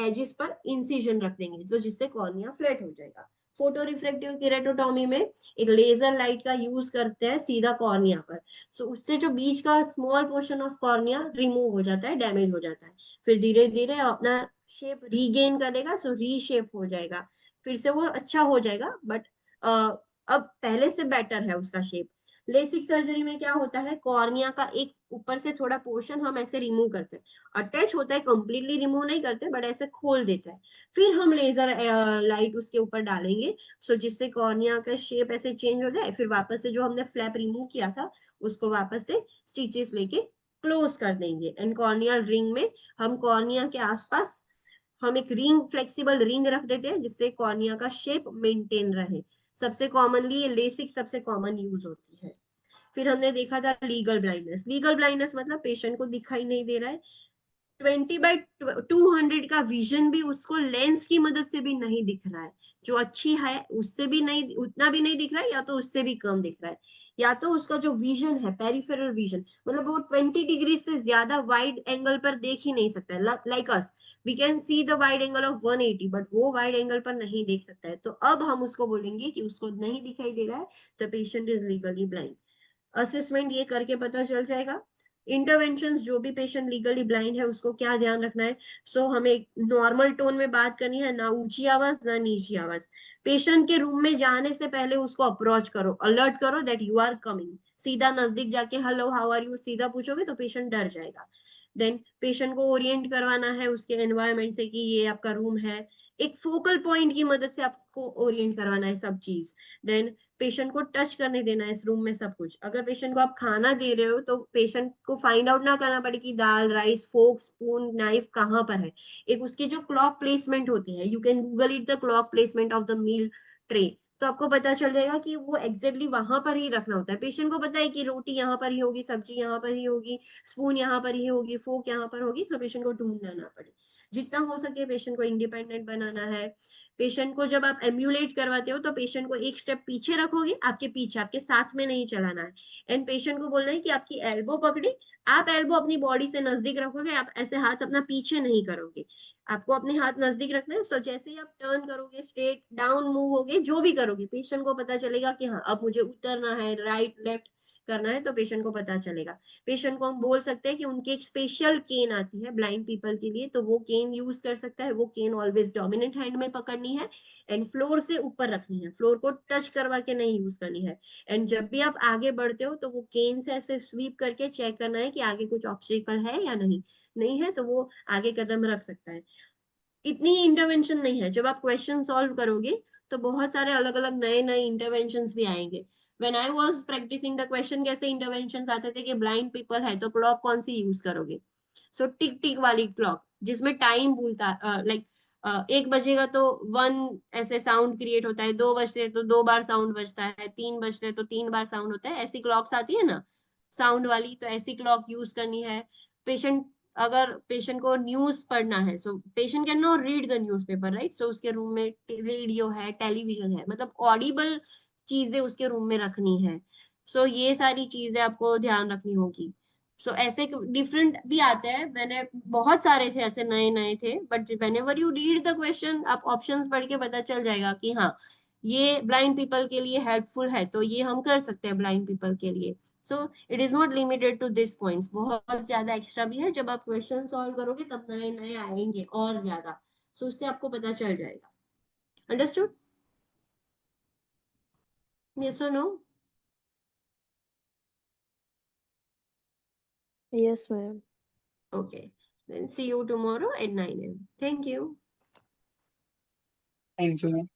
एजिस पर इंसिजन रख देंगे तो जिससे कॉर्निया फ्लैट हो जाएगा। फोटो रिफ्रेक्टिव किरेटोटॉमी में एक लेजर लाइट का यूज करते हैं सीधा कॉर्निया पर। सो उससे जो बीच का small portion of cornea remove हो जाता है, डैमेज हो जाता है, फिर धीरे धीरे अपना शेप रीगेन करेगा, सो रीशेप हो जाएगा, फिर से वो अच्छा हो जाएगा, बट अब पहले से बेटर है उसका शेप। लेसिक सर्जरी में क्या होता है, कॉर्निया का एक ऊपर से थोड़ा पोर्शन हम ऐसे रिमूव करते हैं, अटैच होता है, कंप्लीटली रिमूव नहीं करते बट ऐसे खोल देता है, फिर हम लेजर लाइट उसके ऊपर डालेंगे, सो जिससे कॉर्निया का शेप ऐसे चेंज हो जाए, फिर वापस से जो हमने फ्लैप रिमूव किया था उसको वापस से स्टिचेस लेके क्लोज कर देंगे। एंड कॉर्नियल रिंग में हम कॉर्निया के आसपास हम एक रिंग, फ्लेक्सिबल रिंग रख देते हैं जिससे कॉर्निया का शेप मेंटेन रहे। सबसे कॉमनली ये लेसिक सबसे कॉमन यूज होती है। फिर हमने देखा था लीगल ब्लाइंडनेस। लीगल ब्लाइंडनेस मतलब पेशेंट को दिखाई नहीं दे रहा है, 20/200 का विजन भी उसको लेंस की मदद से भी नहीं दिख रहा है, जो अच्छी है उससे भी नहीं, उतना भी नहीं दिख रहा है या तो उससे भी कम दिख रहा है, या तो उसका जो विजन है पेरिफेरल विजन, मतलब वो 20 डिग्री से ज्यादा वाइड एंगल पर देख ही नहीं सकता है। Like us we can see the wide angle of 180 but वो वाइड एंगल पर नहीं देख सकता है, तो अब हम उसको बोलेंगे कि उसको नहीं दिखाई दे रहा है, the patient is legally blind. Assessment ये करके पता चल जाएगा। इंटरवेंशंस, जो भी पेशेंट लीगली ब्लाइंड है उसको क्या ध्यान रखना है, सो हमें नॉर्मल टोन में बात करनी है, ना ऊंची आवाज ना नीची आवाज। पेशेंट के रूम में जाने से पहले उसको अप्रोच करो, अलर्ट करो दैट यू आर कमिंग। सीधा नजदीक जाके हेलो हाउ आर यू सीधा पूछोगे तो पेशेंट डर जाएगा। देन पेशेंट को ओरिएंट करवाना है उसके एनवायरमेंट से कि ये आपका रूम है, एक फोकल पॉइंट की मदद से आपको ओरिएंट करवाना है सब चीज। देन पेशेंट को टच करने देना है इस रूम में सब कुछ। अगर पेशेंट को आप खाना दे रहे हो तो पेशेंट को फाइंड आउट ना करना पड़े कि दाल, राइस, फोक, स्पून, नाइफ कहाँ पर है। एक उसकी जो क्लॉक प्लेसमेंट होती है, you can Google it, the clock placement of the meal tray, तो आपको पता चल जाएगा कि वो एग्जैक्टली वहां पर ही रखना होता है। पेशेंट को पता है कि रोटी यहाँ पर ही होगी, सब्जी यहाँ पर ही होगी, स्पून यहाँ पर ही होगी, फोक यहाँ पर होगी, तो पेशेंट को ढूंढना ना पड़े। जितना हो सके पेशेंट को इंडिपेंडेंट बनाना है। पेशेंट को जब आप एम्यूलेट करवाते हो तो पेशेंट को एक स्टेप पीछे रखोगे, आपके पीछे, आपके साथ में नहीं चलाना है। एंड पेशेंट को बोलना है कि आपकी एल्बो पकड़ी, आप एल्बो अपनी बॉडी से नजदीक रखोगे, आप ऐसे हाथ अपना पीछे नहीं करोगे, आपको अपने हाथ नजदीक रखना है। सो जैसे ही आप टर्न करोगे, स्ट्रेट डाउन मूव होगे, जो भी करोगे, पेशेंट को पता चलेगा कि हाँ अब मुझे उतरना है, राइट लेफ्ट करना है, तो पेशेंट को पता चलेगा। पेशेंट को हम बोल सकते हैं कि उनकी एक स्पेशल केन आती है ब्लाइंड पीपल के लिए, तो वो केन यूज कर सकता है। वो केन ऑलवेज डोमिनेंट हैंड में पकड़नी है एंड फ्लोर से ऊपर रखनी है, फ्लोर को टच करवा के नहीं यूज करनी है। एंड जब भी आप आगे बढ़ते हो तो वो केन से ऐसे स्वीप करके चेक करना है कि आगे कुछ ऑब्स्टिकल है या नहीं, नहीं है तो वो आगे कदम रख सकता है। इतनी ही इंटरवेंशन नहीं है, जब आप क्वेश्चन सॉल्व करोगे तो बहुत सारे अलग अलग नए नए इंटरवेंशंस भी आएंगे। When I was practising the question, कैसे इंटरवेंशंस आते थे कि ब्लाइंड पीपल है तो क्लॉक कौन सी यूज करोगे, सो टिक टिक वाली क्लॉक जिसमें टाइम बोलता, लाइक 1 बजेगा तो 1 ऐसे साउंड क्रिएट होता है, 2 बजते तो 2 बार साउंड बजता है, 3 बजते तो 3 बार साउंड होता है, ऐसी क्लॉक्स आती है ना साउंड वाली, तो ऐसी क्लॉक यूज करनी है। पेशेंट, अगर पेशेंट को न्यूज पढ़ना है, so patient can not read the newspaper, right, so उसके रूम में रेडियो है, टेलीविजन है, मतलब ऑडिबल चीजें उसके रूम में रखनी है। सो ये सारी चीजें आपको ध्यान रखनी होगी। सो ऐसे डिफरेंट भी आते हैं, मैंने बहुत सारे थे ऐसे नए नए थे, but whenever you read the question आप ऑप्शंस पढ़ के पता चल जाएगा कि हाँ ये ब्लाइंड पीपल के लिए हेल्पफुल है, तो ये हम कर सकते हैं ब्लाइंड पीपल के लिए। So it is not limited to this points, बहुत ज्यादा एक्स्ट्रा भी है, जब आप क्वेश्चन सॉल्व करोगे तब नए नए आएंगे और ज्यादा, सो उससे आपको पता चल जाएगा। अंडरस्टूड? यस और no? Yes, ma'am. Okay, then see you tomorrow at 9 a.m. Thank you. Thank you, ma'am.